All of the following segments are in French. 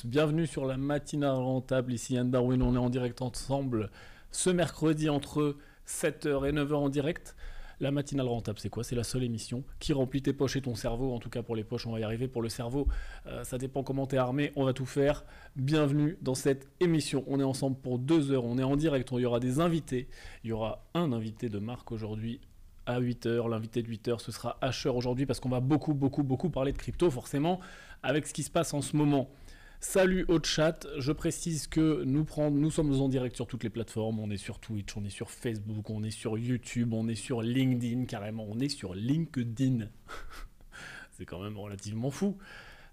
Bienvenue sur la matinale rentable, ici Yann Darwin, on est en direct ensemble ce mercredi entre 7h et 9h en direct. La matinale rentable, c'est quoi? C'est la seule émission qui remplit tes poches et ton cerveau. En tout cas pour les poches, on va y arriver. Pour le cerveau, ça dépend comment t'es armé, on va tout faire. Bienvenue dans cette émission, on est ensemble pour 2 heures, on est en direct, il y aura des invités. Il y aura un invité de marque aujourd'hui à 8h, l'invité de 8h, ce sera Asher aujourd'hui parce qu'on va beaucoup parler de crypto forcément avec ce qui se passe en ce moment. Salut au chat, je précise que nous sommes en direct sur toutes les plateformes, on est sur Twitch, on est sur Facebook, on est sur YouTube, on est sur LinkedIn carrément, on est sur LinkedIn. C'est quand même relativement fou.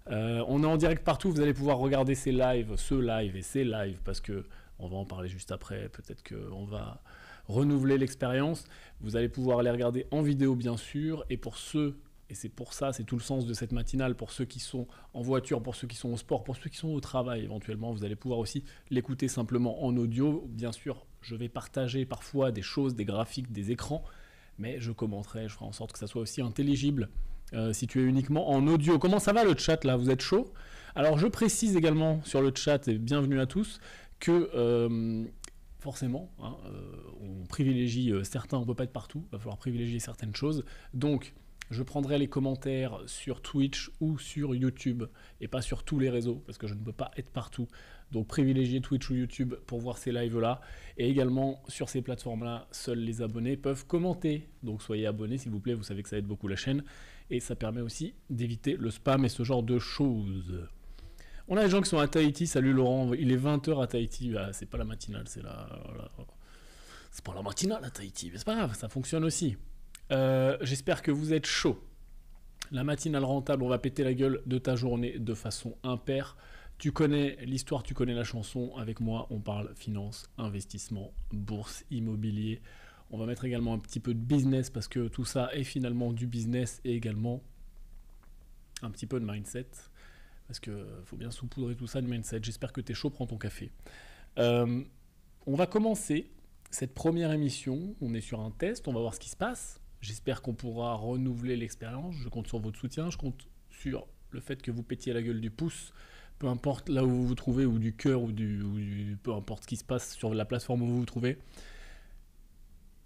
On est en direct partout, vous allez pouvoir regarder ces lives, ce live et ces lives, parce que on va en parler juste après, peut-être qu'on va renouveler l'expérience. Vous allez pouvoir les regarder en vidéo bien sûr, et pour ceux... Et c'est pour ça, c'est tout le sens de cette matinale, pour ceux qui sont en voiture, pour ceux qui sont au sport, pour ceux qui sont au travail éventuellement, vous allez pouvoir aussi l'écouter simplement en audio. Bien sûr, je vais partager parfois des choses, des graphiques, des écrans, mais je commenterai, je ferai en sorte que ça soit aussi intelligible si tu es uniquement en audio. Comment ça va le chat là? Vous êtes chaud? Alors je précise également sur le chat, et bienvenue à tous, que... forcément, hein, on privilégie certains, on ne peut pas être partout, il va falloir privilégier certaines choses. Donc, je prendrai les commentaires sur Twitch ou sur YouTube, et pas sur tous les réseaux, parce que je ne peux pas être partout. Donc privilégiez Twitch ou YouTube pour voir ces lives-là. Et également, sur ces plateformes-là, seuls les abonnés peuvent commenter. Donc soyez abonnés, s'il vous plaît, vous savez que ça aide beaucoup la chaîne. Et ça permet aussi d'éviter le spam et ce genre de choses. On a des gens qui sont à Tahiti, salut Laurent, il est 20h à Tahiti, ah, c'est pas la matinale, c'est c'est pas la matinale à Tahiti, mais c'est pas grave, ça fonctionne aussi. J'espère que vous êtes chaud. La matinale rentable, on va péter la gueule de ta journée de façon impaire. Tu connais l'histoire, tu connais la chanson. Avec moi, on parle finance, investissement, bourse, immobilier. On va mettre également un petit peu de business parce que tout ça est finalement du business et également un petit peu de mindset. Parce qu'il faut bien saupoudrer tout ça de mindset. J'espère que t'es chaud, prends ton café. On va commencer cette première émission. On est sur un test, on va voir ce qui se passe. J'espère qu'on pourra renouveler l'expérience. Je compte sur votre soutien. Je compte sur le fait que vous pétiez la gueule du pouce, peu importe là où vous vous trouvez, ou du cœur, ou peu importe ce qui se passe sur la plateforme où vous vous trouvez.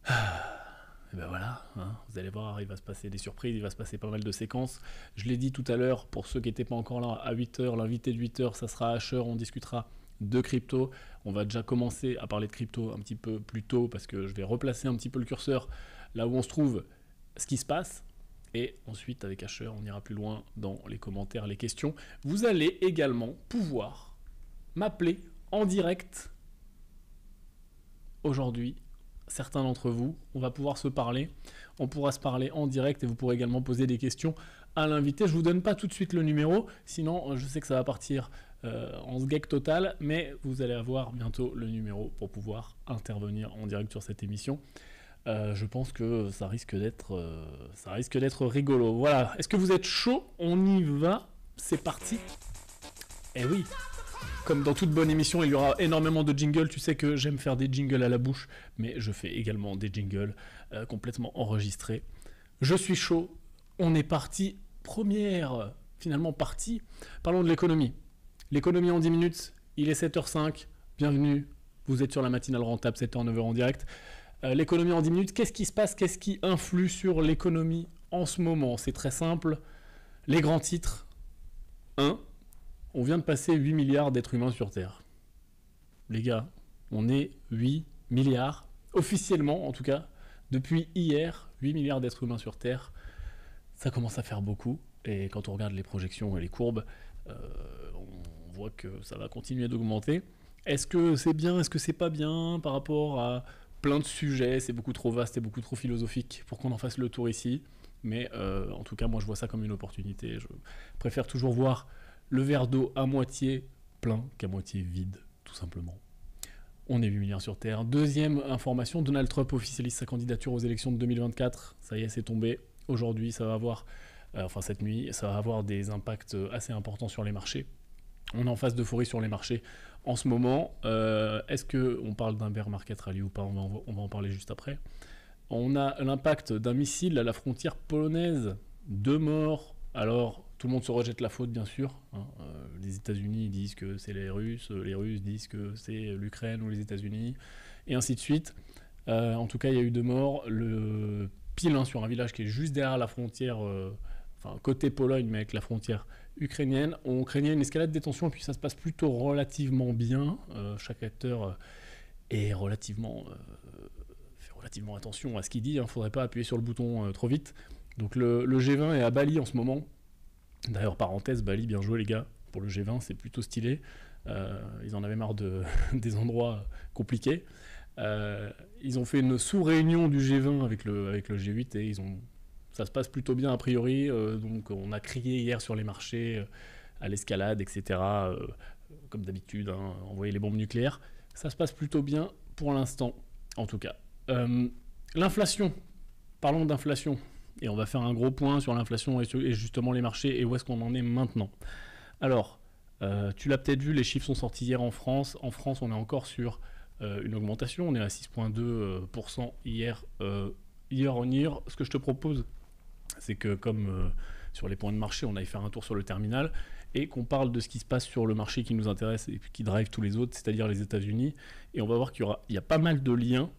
Et ben voilà, hein, vous allez voir, il va se passer des surprises, il va se passer pas mal de séquences. Je l'ai dit tout à l'heure, pour ceux qui n'étaient pas encore là, à 8h, l'invité de 8h, ça sera Asher, on discutera de crypto. On va déjà commencer à parler de crypto un petit peu plus tôt parce que je vais replacer un petit peu le curseur là où on se trouve, ce qui se passe. Et ensuite, avec Asher, on ira plus loin dans les commentaires, les questions. Vous allez également pouvoir m'appeler en direct aujourd'hui. Certains d'entre vous, on va pouvoir se parler. On pourra se parler en direct et vous pourrez également poser des questions à l'invité. Je vous donne pas tout de suite le numéro, sinon je sais que ça va partir en sgeg total, mais vous allez avoir bientôt le numéro pour pouvoir intervenir en direct sur cette émission. Je pense que ça risque d'être rigolo. Voilà, est-ce que vous êtes chaud? On y va, c'est parti. Eh oui, comme dans toute bonne émission, il y aura énormément de jingles. Tu sais que j'aime faire des jingles à la bouche, mais je fais également des jingles complètement enregistrés. Je suis chaud, on est parti. Première, finalement, partie. Parlons de l'économie. L'économie en 10 minutes, il est 7h05. Bienvenue, vous êtes sur la matinale rentable, 7h, 9h en direct. L'économie en 10 minutes, qu'est-ce qui se passe? Qu'est-ce qui influe sur l'économie en ce moment? C'est très simple. Les grands titres. 1. On vient de passer 8 milliards d'êtres humains sur Terre. Les gars, on est 8 milliards, officiellement en tout cas, depuis hier, 8 milliards d'êtres humains sur Terre. Ça commence à faire beaucoup, et quand on regarde les projections et les courbes, on voit que ça va continuer d'augmenter. Est-ce que c'est bien, est-ce que c'est pas bien par rapport à plein de sujets? C'est beaucoup trop vaste et beaucoup trop philosophique pour qu'on en fasse le tour ici, mais en tout cas moi je vois ça comme une opportunité. Je préfère toujours voir le verre d'eau à moitié plein qu'à moitié vide, tout simplement. On est 8 milliards sur Terre. Deuxième information, Donald Trump officialise sa candidature aux élections de 2024. Ça y est, c'est tombé. Aujourd'hui, ça va avoir, cette nuit, ça va avoir des impacts assez importants sur les marchés. On est en phase d'euphorie sur les marchés en ce moment. Est-ce qu'on parle d'un bear market rally ou pas? On va en parler juste après. On a l'impact d'un missile à la frontière polonaise. 2 morts. Alors, tout le monde se rejette la faute, bien sûr. Hein. Les États-Unis disent que c'est les Russes disent que c'est l'Ukraine ou les États-Unis, et ainsi de suite. En tout cas, il y a eu 2 morts. Pile sur un village qui est juste derrière la frontière, côté Pologne, mais avec la frontière ukrainienne. On craignait une escalade des tensions, et puis ça se passe plutôt relativement bien. Chaque acteur est fait relativement attention à ce qu'il dit. Il ne faudrait pas appuyer sur le bouton trop vite. Donc le G20 est à Bali en ce moment. D'ailleurs, parenthèse, Bali, bien joué les gars. Pour le G20, c'est plutôt stylé. Ils en avaient marre des endroits compliqués. Ils ont fait une sous-réunion du G20 avec le G8 et ça se passe plutôt bien a priori. Donc on a crié hier sur les marchés à l'escalade, etc. Comme d'habitude, hein, envoyer les bombes nucléaires. Ça se passe plutôt bien pour l'instant, en tout cas. L'inflation. Parlons d'inflation. Et on va faire un gros point sur l'inflation et justement les marchés et où est-ce qu'on en est maintenant. Alors, tu l'as peut-être vu, les chiffres sont sortis hier en France. En France, on est encore sur une augmentation. On est à 6,2% hier, year on year. Ce que je te propose, c'est que comme sur les points de marché, on aille faire un tour sur le terminal et qu'on parle de ce qui se passe sur le marché qui nous intéresse et qui drive tous les autres, c'est-à-dire les États-Unis. Et on va voir qu'il y a pas mal de liens.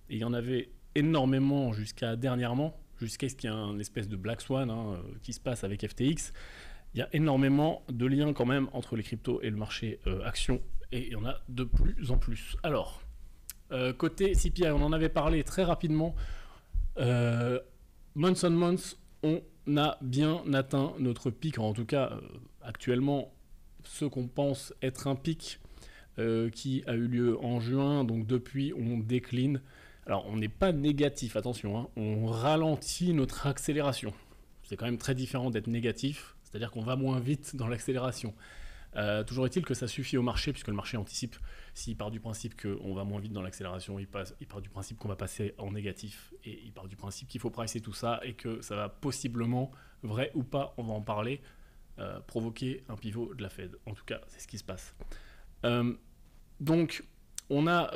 Et il y en avait énormément jusqu'à dernièrement, jusqu'à ce qu'il y ait un espèce de Black Swan qui se passe avec FTX. Il y a énormément de liens quand même entre les cryptos et le marché actions, et il y en a de plus en plus. Alors, côté CPI, on en avait parlé très rapidement. Month on month, on a bien atteint notre pic, en tout cas actuellement, ce qu'on pense être un pic qui a eu lieu en juin, donc depuis on décline. Alors, on n'est pas négatif, attention, hein, on ralentit notre accélération. C'est quand même très différent d'être négatif, c'est-à-dire qu'on va moins vite dans l'accélération. Toujours est-il que ça suffit au marché, puisque le marché anticipe, s'il part du principe qu'on va moins vite dans l'accélération, il part du principe qu'on va passer en négatif, et il part du principe qu'il faut pricer tout ça, et que ça va possiblement, vrai ou pas, on va en parler, provoquer un pivot de la Fed. En tout cas, c'est ce qui se passe. Donc, on a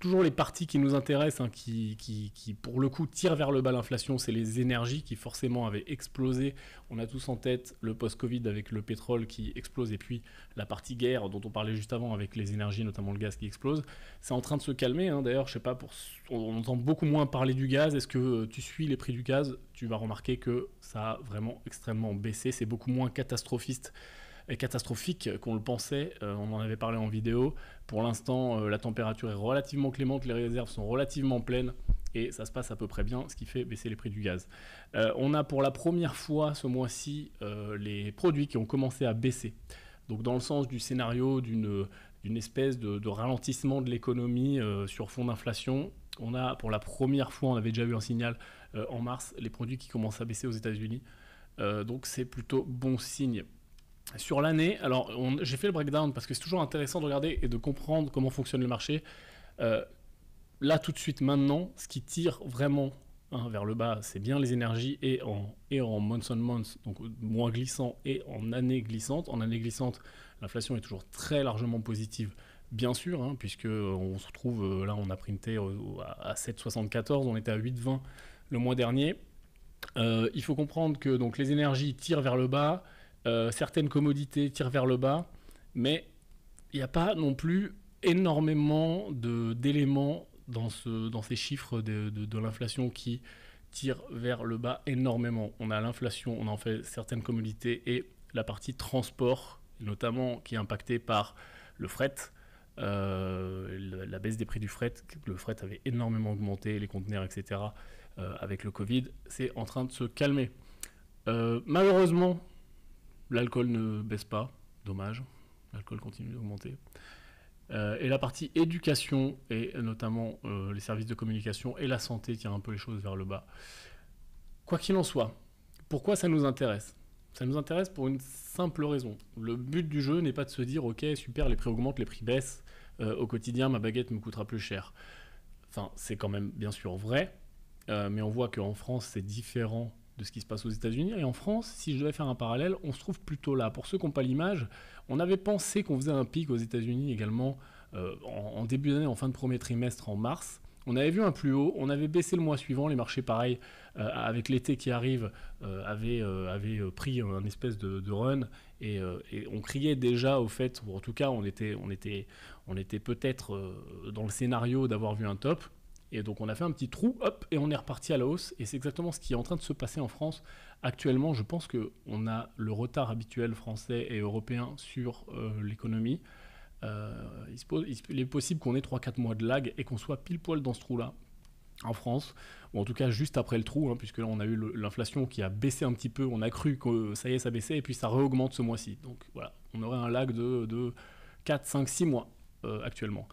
toujours les parties qui nous intéressent, hein, qui pour le coup tirent vers le bas l'inflation. C'est les énergies qui forcément avaient explosé. On a tous en tête le post-Covid avec le pétrole qui explose et puis la partie guerre dont on parlait juste avant avec les énergies, notamment le gaz qui explose. C'est en train de se calmer, hein. D'ailleurs, je sais pas, on entend beaucoup moins parler du gaz. Est-ce que tu suis les prix du gaz? Tu vas remarquer que ça a vraiment extrêmement baissé. C'est beaucoup moins catastrophique qu'on le pensait. On en avait parlé en vidéo. Pour l'instant, la température est relativement clémente, les réserves sont relativement pleines et ça se passe à peu près bien, ce qui fait baisser les prix du gaz. On a pour la première fois ce mois-ci les produits qui ont commencé à baisser. Donc dans le sens du scénario d'une espèce de ralentissement de l'économie sur fond d'inflation. On a pour la première fois, on avait déjà eu un signal en mars, les produits qui commencent à baisser aux États-Unis. Donc c'est plutôt bon signe. Sur l'année, alors j'ai fait le breakdown parce que c'est toujours intéressant de regarder et de comprendre comment fonctionne le marché. Là, tout de suite, maintenant, ce qui tire vraiment vers le bas, c'est bien les énergies et en month on month, donc mois glissant et en année glissante. En année glissante, l'inflation est toujours très largement positive, bien sûr, hein, puisque on se retrouve, là on a printé à 7,74, on était à 8,20 le mois dernier. Il faut comprendre que donc, les énergies tirent vers le bas. Certaines commodités tirent vers le bas, mais il n'y a pas non plus énormément d'éléments dans ces chiffres de l'inflation qui tirent vers le bas énormément. On a l'inflation, on en fait certaines commodités et la partie transport, notamment qui est impactée par le fret, la baisse des prix du fret. Le fret avait énormément augmenté, les conteneurs, etc. Avec le Covid, c'est en train de se calmer. Malheureusement, l'alcool ne baisse pas, dommage, l'alcool continue d'augmenter. Et la partie éducation, et notamment les services de communication et la santé tirent un peu les choses vers le bas. Quoi qu'il en soit, pourquoi ça nous intéresse? Ça nous intéresse pour une simple raison. Le but du jeu n'est pas de se dire « Ok, super, les prix augmentent, les prix baissent, au quotidien, ma baguette me coûtera plus cher. » Enfin, c'est quand même bien sûr vrai, mais on voit qu'en France, c'est différent de ce qui se passe aux États-Unis. Et en France, si je devais faire un parallèle, on se trouve plutôt là. Pour ceux qui n'ont pas l'image, on avait pensé qu'on faisait un pic aux États-Unis également en début d'année, en fin de premier trimestre, en mars. On avait vu un plus haut, on avait baissé le mois suivant, les marchés pareil, avec l'été qui arrive, avaient pris un espèce de run, et on criait déjà au fait, ou en tout cas on était peut-être dans le scénario d'avoir vu un top, et donc on a fait un petit trou, hop, et on est reparti à la hausse, et c'est exactement ce qui est en train de se passer en France. Actuellement, je pense qu'on a le retard habituel français et européen sur l'économie. Il est possible qu'on ait 3-4 mois de lag et qu'on soit pile poil dans ce trou-là en France, ou en tout cas juste après le trou, hein, puisque là on a eu l'inflation qui a baissé un petit peu, on a cru que ça y est, ça baissait, et puis ça réaugmente ce mois-ci. Donc voilà, on aurait un lag de 4, 5, 6 mois actuellement.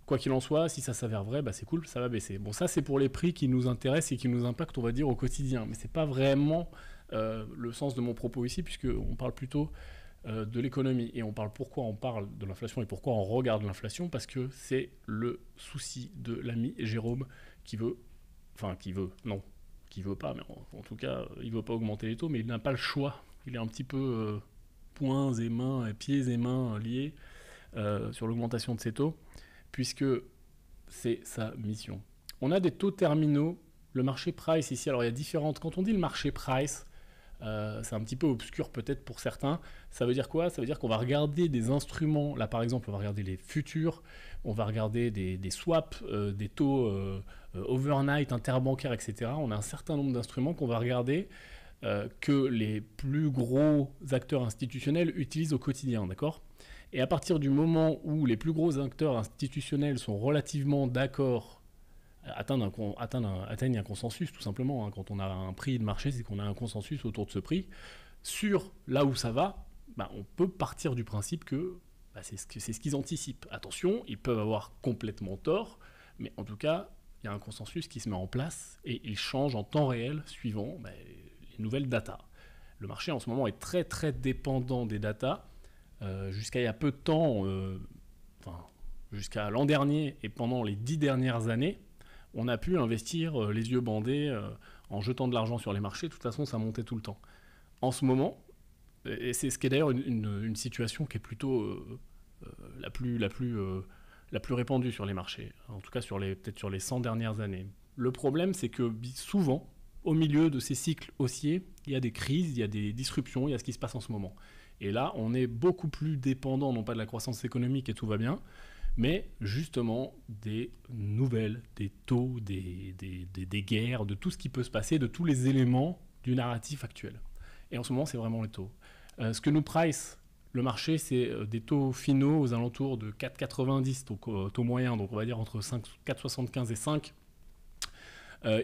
Quoi qu'il en soit, si ça s'avère vrai, bah c'est cool, ça va baisser. Bon, ça c'est pour les prix qui nous intéressent et qui nous impactent, on va dire, au quotidien, mais c'est pas vraiment le sens de mon propos ici, puisqu'on parle plutôt de l'économie, et pourquoi on parle de l'inflation et pourquoi on regarde l'inflation, parce que c'est le souci de l'ami Jérôme qui veut pas, mais en tout cas il veut pas augmenter les taux, mais il n'a pas le choix, il est un petit peu pieds et mains liés sur l'augmentation de ces taux, puisque c'est sa mission. On a des taux terminaux, le marché price ici, alors il y a différentes, quand on dit le marché price, c'est un petit peu obscur peut-être pour certains. Ça veut dire quoi? Ça veut dire qu'on va regarder des instruments. Là, par exemple, on va regarder les futurs, on va regarder des swaps, des taux overnight, interbancaires, etc. On a un certain nombre d'instruments qu'on va regarder que les plus gros acteurs institutionnels utilisent au quotidien, d'accord? Et à partir du moment où les plus gros acteurs institutionnels sont relativement d'accord, atteignent un consensus tout simplement, hein. Quand on a un prix de marché, c'est qu'on a un consensus autour de ce prix. Sur là où ça va, bah, on peut partir du principe que bah, c'est ce qu'ils anticipent. Attention, ils peuvent avoir complètement tort, mais en tout cas, il y a un consensus qui se met en place et il change en temps réel suivant bah, les nouvelles datas. Le marché en ce moment est très très dépendant des datas. Jusqu'à il y a peu de temps, jusqu'à l'an dernier et pendant les 10 dernières années, on a pu investir les yeux bandés en jetant de l'argent sur les marchés. De toute façon, ça montait tout le temps. En ce moment, et c'est ce qui est d'ailleurs une situation qui est plutôt la plus répandue sur les marchés, en tout cas peut-être sur les 100 dernières années. Le problème, c'est que souvent, au milieu de ces cycles haussiers, il y a des crises, il y a des disruptions, il y a ce qui se passe en ce moment. Et là, on est beaucoup plus dépendant, non pas de la croissance économique et tout va bien, mais justement des nouvelles, des taux, des guerres, de tout ce qui peut se passer, de tous les éléments du narratif actuel. Et en ce moment, c'est vraiment les taux. Ce que nous price le marché, c'est des taux finaux aux alentours de 4,90, donc taux moyen, donc on va dire entre 4,75 et 5,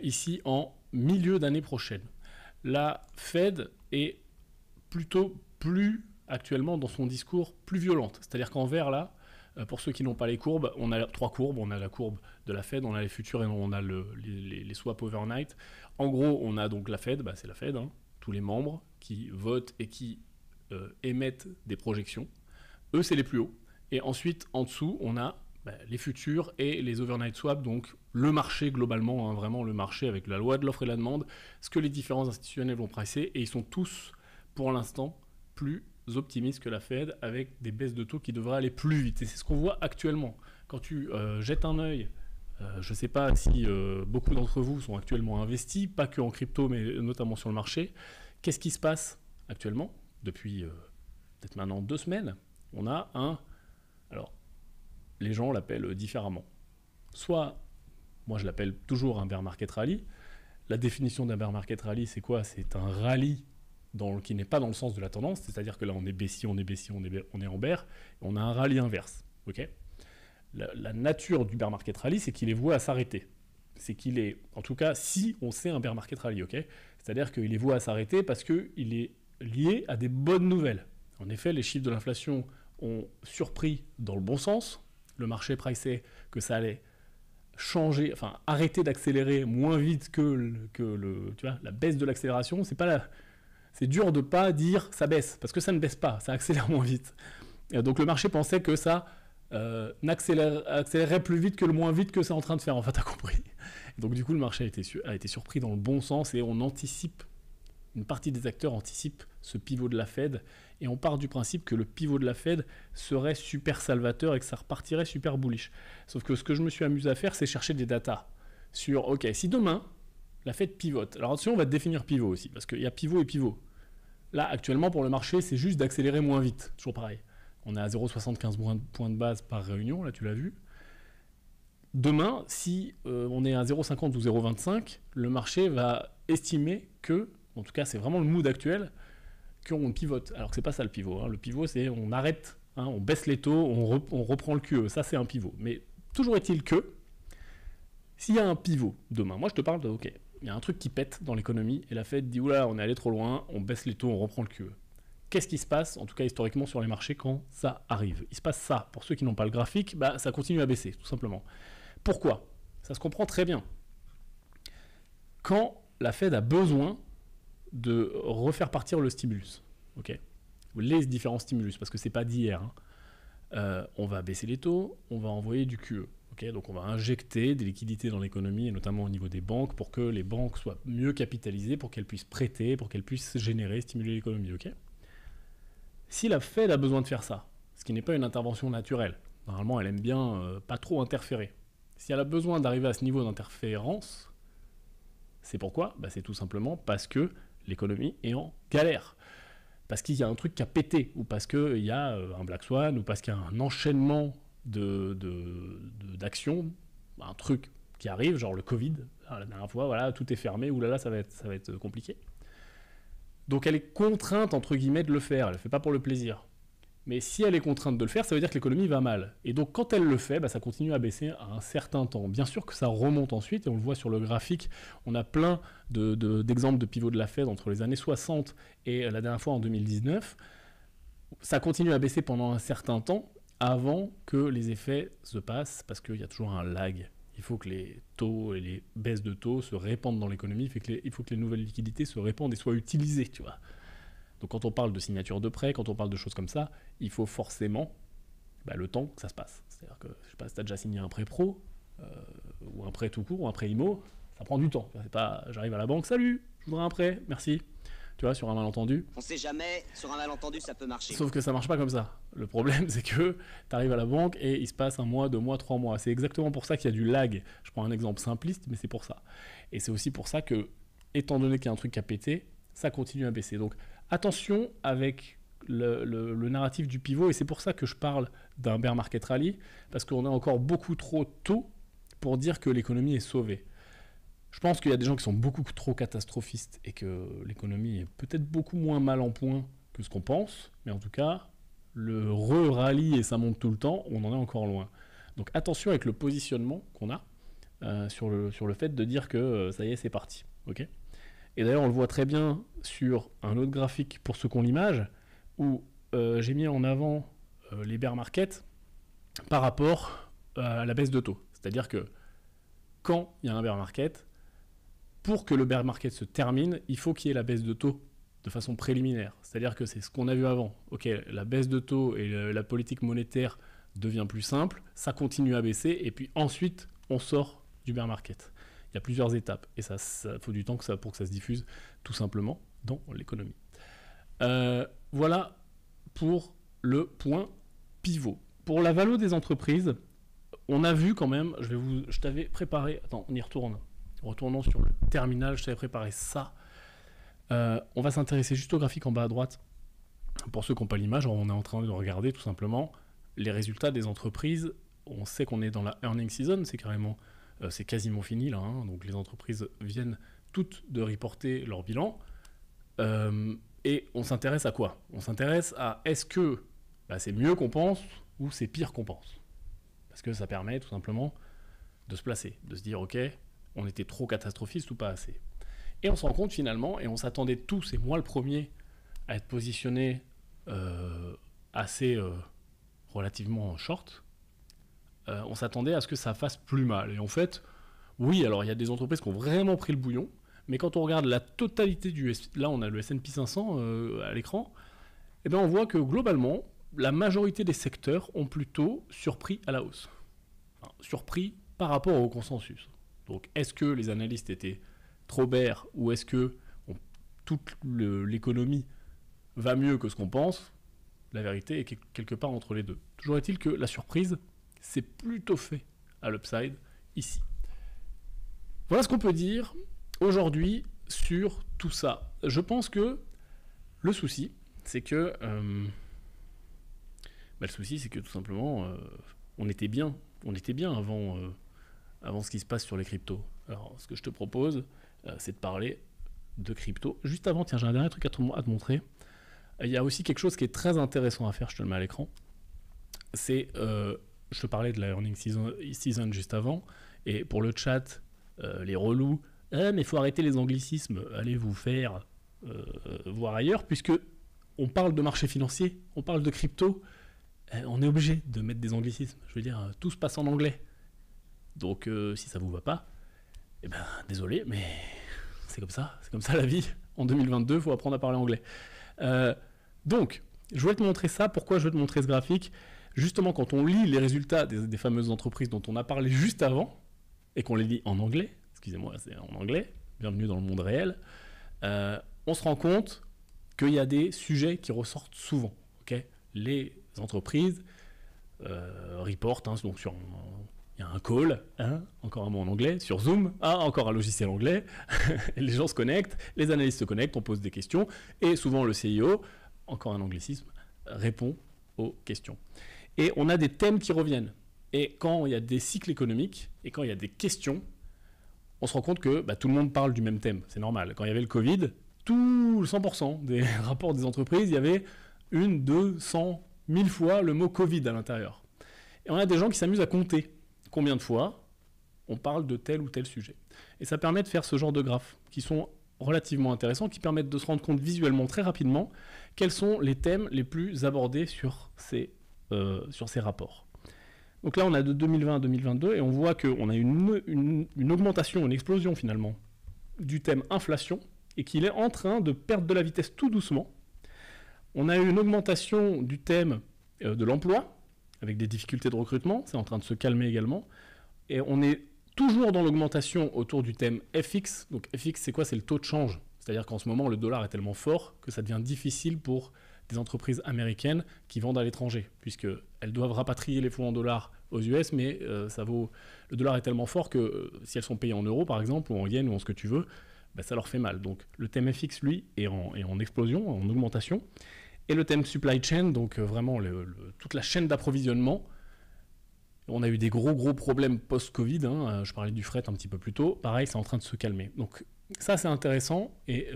ici en milieu d'année prochaine. La Fed est plutôt plus actuellement dans son discours plus violente. C'est-à-dire qu'en vert, là, pour ceux qui n'ont pas les courbes, on a 3 courbes. On a la courbe de la Fed, on a les futurs et on a les swaps overnight. En gros, on a donc la Fed, bah c'est la Fed, hein, tous les membres qui votent et qui émettent des projections. Eux, c'est les plus hauts. Et ensuite, en dessous, on a les futurs et les overnight swaps, donc le marché globalement, hein, vraiment le marché avec la loi de l'offre et la demande, ce que les différents institutionnels vont pricer, et ils sont tous, pour l'instant, plus optimistes que la Fed, avec des baisses de taux qui devraient aller plus vite. Et c'est ce qu'on voit actuellement. Quand tu jettes un œil, je ne sais pas si beaucoup d'entre vous sont actuellement investis, pas que en crypto, mais notamment sur le marché. Qu'est-ce qui se passe actuellement? Depuis peut-être maintenant 2 semaines, on a alors, les gens l'appellent différemment. Soit, moi je l'appelle toujours un bear market rally. La définition d'un bear market rally, c'est quoi? C'est un rallye qui n'est pas dans le sens de la tendance, c'est-à-dire que là on est baissier, on est en bear, et on a un rallye inverse. Okay, la nature du bear market rally, c'est qu'il est voué à s'arrêter. C'est qu'il est, en tout cas, si on sait un bear market rally, okay, c'est-à-dire qu'il est voué à s'arrêter parce qu'il est lié à des bonnes nouvelles. En effet, les chiffres de l'inflation ont surpris dans le bon sens. Le marché priçait que ça allait changer, enfin arrêter d'accélérer moins vite que la baisse de l'accélération. C'est dur de pas dire ça baisse, parce que ça ne baisse pas, ça accélère moins vite. Et donc le marché pensait que ça accélérerait plus vite que le moins vite que c'est en train de faire, enfin t'as compris. Et donc du coup le marché a été surpris dans le bon sens, et on anticipe, une partie des acteurs anticipe ce pivot de la Fed, et on part du principe que le pivot de la Fed serait super salvateur et que ça repartirait super bullish. Sauf que ce que je me suis amusé à faire, c'est chercher des datas. sur, ok, si demain, la Fed pivote, alors attention, on va définir pivot aussi, parce qu'il y a pivot et pivot. Là, actuellement, pour le marché, c'est juste d'accélérer moins vite, toujours pareil. On est à 0,75 points de base par réunion, là tu l'as vu. Demain, si on est à 0,50 ou 0,25, le marché va estimer que, en tout cas c'est vraiment le mood actuel, qu'on pivote. Alors que c'est pas ça le pivot. Hein. Le pivot, c'est on arrête, hein, on baisse les taux, on reprend le QE. Ça, c'est un pivot. Mais toujours est-il que, s'il y a un pivot demain, moi je te parle de, ok, il y a un truc qui pète dans l'économie, et la Fed dit, oula, on est allé trop loin, on baisse les taux, on reprend le QE. Qu'est-ce qui se passe, en tout cas historiquement sur les marchés, quand ça arrive? Il se passe ça. Pour ceux qui n'ont pas le graphique, bah, ça continue à baisser, tout simplement. Pourquoi? Ça se comprend très bien. Quand la Fed a besoin de refaire partir le stimulus, ok, les différents stimulus, parce que c'est pas d'hier, hein. On va baisser les taux, on va envoyer du QE. Okay, donc on va injecter des liquidités dans l'économie, et notamment au niveau des banques, pour que les banques soient mieux capitalisées, pour qu'elles puissent prêter, pour qu'elles puissent générer, stimuler l'économie. Okay, si la Fed a besoin de faire ça, ce qui n'est pas une intervention naturelle, normalement elle aime bien pas trop interférer. Si elle a besoin d'arriver à ce niveau d'interférence, c'est pourquoi? Bah, c'est tout simplement parce que l'économie est en galère. Parce qu'il y a un truc qui a pété, ou parce qu'il y a un Black Swan, ou parce qu'il y a un enchaînement d'actions, un truc qui arrive, genre le Covid, la dernière fois, voilà, tout est fermé, oulala, ça va être compliqué. Donc elle est contrainte, entre guillemets, de le faire, elle ne le fait pas pour le plaisir. Mais si elle est contrainte de le faire, ça veut dire que l'économie va mal. Et donc quand elle le fait, bah, ça continue à baisser à un certain temps. Bien sûr que ça remonte ensuite, et on le voit sur le graphique, on a plein d'exemples de pivots de la Fed entre les années 60 et la dernière fois en 2019. Ça continue à baisser pendant un certain temps, avant que les effets se passent, parce qu'il y a toujours un lag. Il faut que les taux et les baisses de taux se répandent dans l'économie, il faut que les nouvelles liquidités se répandent et soient utilisées, tu vois. Donc quand on parle de signature de prêt, quand on parle de choses comme ça, il faut forcément le temps que ça se passe. C'est-à-dire que, je sais pas, si tu as déjà signé un prêt pro, ou un prêt tout court, ou un prêt IMO, ça prend du temps. C'est pas, j'arrive à la banque, salut, je voudrais un prêt, merci. Tu vois, sur un malentendu. On sait jamais, sur un malentendu, ça peut marcher. Sauf que ça marche pas comme ça. Le problème, c'est que tu arrives à la banque et il se passe 1 mois, 2 mois, 3 mois. C'est exactement pour ça qu'il y a du lag. Je prends un exemple simpliste, mais c'est pour ça. Et c'est aussi pour ça que, étant donné qu'il y a un truc qui a pété, ça continue à baisser. Donc attention avec le narratif du pivot, et c'est pour ça que je parle d'un bear market rally, parce qu'on est encore beaucoup trop tôt pour dire que l'économie est sauvée. Je pense qu'il y a des gens qui sont beaucoup trop catastrophistes et que l'économie est peut-être beaucoup moins mal en point que ce qu'on pense, mais en tout cas, le re-rallye et ça monte tout le temps, on en est encore loin. Donc attention avec le positionnement qu'on a sur le fait de dire que ça y est, c'est parti. Okay, et d'ailleurs, on le voit très bien sur un autre graphique pour ceux qui ont l'image, où j'ai mis en avant les bear markets par rapport à la baisse de taux. C'est-à-dire que quand il y a un bear market, pour que le bear market se termine, il faut qu'il y ait la baisse de taux de façon préliminaire. C'est-à-dire que c'est ce qu'on a vu avant. Ok, la baisse de taux et la politique monétaire devient plus simple, ça continue à baisser, et puis ensuite, on sort du bear market. Il y a plusieurs étapes, et ça faut du temps pour que ça se diffuse, tout simplement, dans l'économie. Voilà pour le point pivot. Pour la valo des entreprises, on a vu quand même, je t'avais préparé, attends, on y retourne. Retournons sur le terminal, je t'avais préparé ça. On va s'intéresser juste au graphique en bas à droite. Pour ceux qui n'ont pas l'image, on est en train de regarder tout simplement les résultats des entreprises. On sait qu'on est dans la earning season, c'est quasiment fini là. Hein, donc les entreprises viennent toutes de reporter leur bilan. Et on s'intéresse à quoi? On s'intéresse à est-ce que c'est mieux qu'on pense ou c'est pire qu'on pense? Parce que ça permet tout simplement de se placer, de se dire ok, on était trop catastrophiste ou pas assez. Et on se rend compte finalement, et on s'attendait tous, et moi le premier, à être positionné assez relativement short, on s'attendait à ce que ça fasse plus mal. Et en fait, oui, alors il y a des entreprises qui ont vraiment pris le bouillon, mais quand on regarde la totalité là on a le S&P 500 à l'écran, et bien on voit que globalement, la majorité des secteurs ont plutôt surpris à la hausse. Enfin, surpris par rapport au consensus. Donc, est-ce que les analystes étaient trop bears ou est-ce que toute l'économie va mieux que ce qu'on pense? La vérité est quelque part entre les deux. Toujours est-il que la surprise s'est plutôt fait à l'upside ici. Voilà ce qu'on peut dire aujourd'hui sur tout ça. Je pense que le souci, c'est que... le souci, c'est que tout simplement, on était bien avant ce qui se passe sur les cryptos. Alors, ce que je te propose, c'est de parler de crypto. Juste avant, tiens, j'ai un dernier truc à te montrer. Il y a aussi quelque chose qui est très intéressant à faire, je te le mets à l'écran. C'est, je te parlais de la earning season juste avant, et pour le chat, les relous, mais il faut arrêter les anglicismes, allez vous faire voir ailleurs, puisque on parle de marché financier, on parle de crypto, on est obligé de mettre des anglicismes. Je veux dire, tout se passe en anglais. Donc, si ça vous va pas, eh ben, désolé, mais c'est comme ça la vie. En 2022, il faut apprendre à parler anglais. Donc, je voulais te montrer ça. Pourquoi je veux te montrer ce graphique ? Justement, quand on lit les résultats des fameuses entreprises dont on a parlé juste avant, et qu'on les lit en anglais, excusez-moi, c'est en anglais, bienvenue dans le monde réel, on se rend compte qu'il y a des sujets qui ressortent souvent. Okay ? Les entreprises reportent, donc sur... Il y a un call, encore un mot en anglais, sur Zoom, encore un logiciel anglais, les gens se connectent, les analystes se connectent, on pose des questions, et souvent le CIO, encore un anglicisme, répond aux questions. Et on a des thèmes qui reviennent. Et quand il y a des cycles économiques, et quand il y a des questions, on se rend compte que tout le monde parle du même thème, c'est normal. Quand il y avait le Covid, tout 100% des rapports des entreprises, il y avait 1, 2, 100, 1000 fois le mot Covid à l'intérieur. Et on a des gens qui s'amusent à compter combien de fois on parle de tel ou tel sujet. Et ça permet de faire ce genre de graphes qui sont relativement intéressants, qui permettent de se rendre compte visuellement très rapidement quels sont les thèmes les plus abordés sur ces rapports. Donc là, on a de 2020 à 2022 et on voit qu'on a une augmentation, une explosion finalement du thème inflation et qu'il est en train de perdre de la vitesse tout doucement. On a eu une augmentation du thème de l'emploi, avec des difficultés de recrutement, c'est en train de se calmer également. Et on est toujours dans l'augmentation autour du thème FX. Donc FX, c'est quoi ? C'est le taux de change. C'est-à-dire qu'en ce moment, le dollar est tellement fort que ça devient difficile pour des entreprises américaines qui vendent à l'étranger, puisqu'elles doivent rapatrier les fonds en dollars aux US, mais le dollar est tellement fort que si elles sont payées en euros, par exemple, ou en yens, ou en ce que tu veux, ça leur fait mal. Donc le thème FX, lui, est en explosion, en augmentation. Et le thème supply chain, donc vraiment toute la chaîne d'approvisionnement, on a eu des gros problèmes post-Covid, je parlais du fret un petit peu plus tôt, pareil, c'est en train de se calmer. Donc ça c'est intéressant, et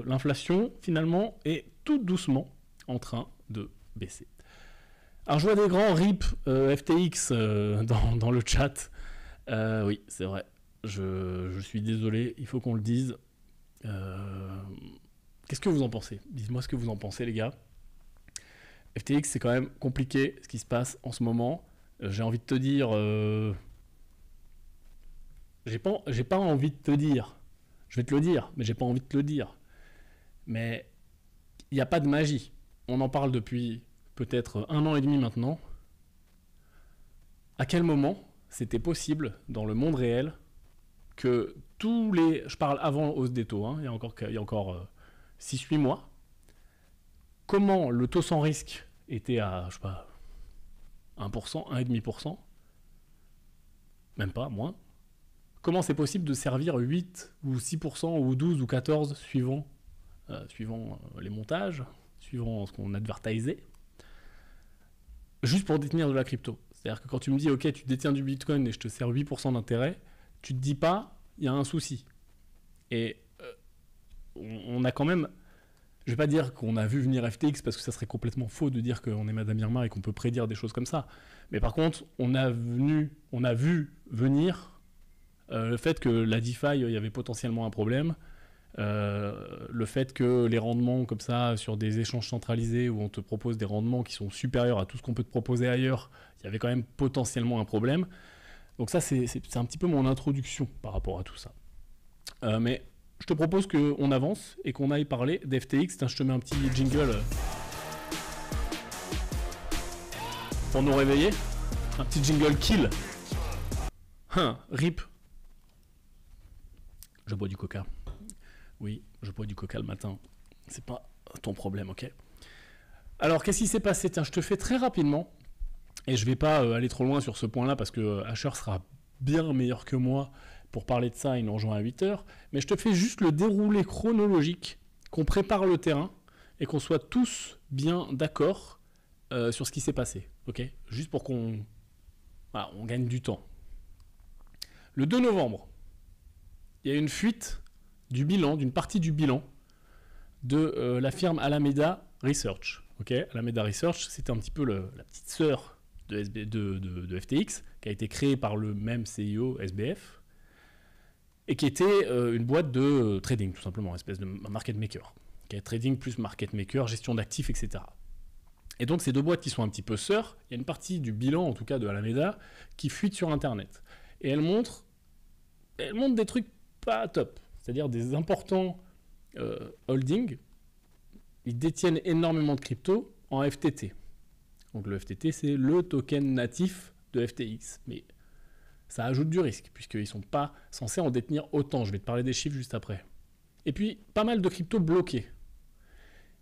l'inflation finalement est tout doucement en train de baisser. Alors je vois des grands RIP FTX dans le chat, oui c'est vrai, je suis désolé, il faut qu'on le dise. Qu'est-ce que vous en pensez ? Dites-moi ce que vous en pensez les gars. FTX, c'est quand même compliqué ce qui se passe en ce moment. J'ai envie de te dire... J'ai pas envie de te dire. Je vais te le dire, mais j'ai pas envie de te le dire. Mais il n'y a pas de magie. On en parle depuis peut-être 1 an et demi maintenant. À quel moment c'était possible dans le monde réel que tous les... Je parle avant hausse des taux, il y a encore 6-8 mois. Comment le taux sans risque était à, 1%, 1,5%, même pas, moins. Comment c'est possible de servir 8 ou 6% ou 12 ou 14 suivant les montages, suivant ce qu'on advertisait, juste pour détenir de la crypto. C'est-à-dire que quand tu me dis, ok, tu détiens du Bitcoin et je te sers 8% d'intérêt, tu te dis pas, il y a un souci. Et on a quand même... Je ne vais pas dire qu'on a vu venir FTX parce que ça serait complètement faux de dire qu'on est Madame Irma et qu'on peut prédire des choses comme ça. Mais par contre, on a vu venir le fait que la DeFi, il y avait potentiellement un problème. Le fait que les rendements comme ça sur des échanges centralisés où on te propose des rendements qui sont supérieurs à tout ce qu'on peut te proposer ailleurs, il y avait quand même potentiellement un problème. Donc ça, c'est un petit peu mon introduction par rapport à tout ça. Mais... je te propose qu'on avance et qu'on aille parler d'FTX. Je te mets un petit jingle pour nous réveiller. Un petit jingle kill. RIP. Je bois du coca. Oui, je bois du coca le matin. C'est pas ton problème, ok ? Alors, qu'est-ce qui s'est passé ? Tiens, je te fais très rapidement. Et je vais pas aller trop loin sur ce point-là parce que Asher sera bien meilleur que moi pour parler de ça, il nous rejoint à 8h. Mais je te fais juste le déroulé chronologique, qu'on prépare le terrain et qu'on soit tous bien d'accord sur ce qui s'est passé. Ok ? Juste pour qu'on on gagne du temps. Le 2 novembre, il y a une fuite du bilan, d'une partie du bilan de la firme Alameda Research. Okay, Alameda Research, c'était un petit peu la petite sœur de FTX, qui a été créée par le même CIO SBF, et qui était une boîte de trading, tout simplement, une espèce de market maker. Okay, trading plus market maker, gestion d'actifs, etc. Et donc, ces deux boîtes qui sont un petit peu sœurs, il y a une partie du bilan, en tout cas de Alameda, qui fuite sur Internet. Et elle montre des trucs pas top, c'est-à-dire des importants holdings. Ils détiennent énormément de crypto en FTT. Donc le FTT, c'est le token natif de FTX. Mais ça ajoute du risque, puisqu'ils ne sont pas censés en détenir autant. Je vais te parler des chiffres juste après. Et puis, pas mal de cryptos bloqués.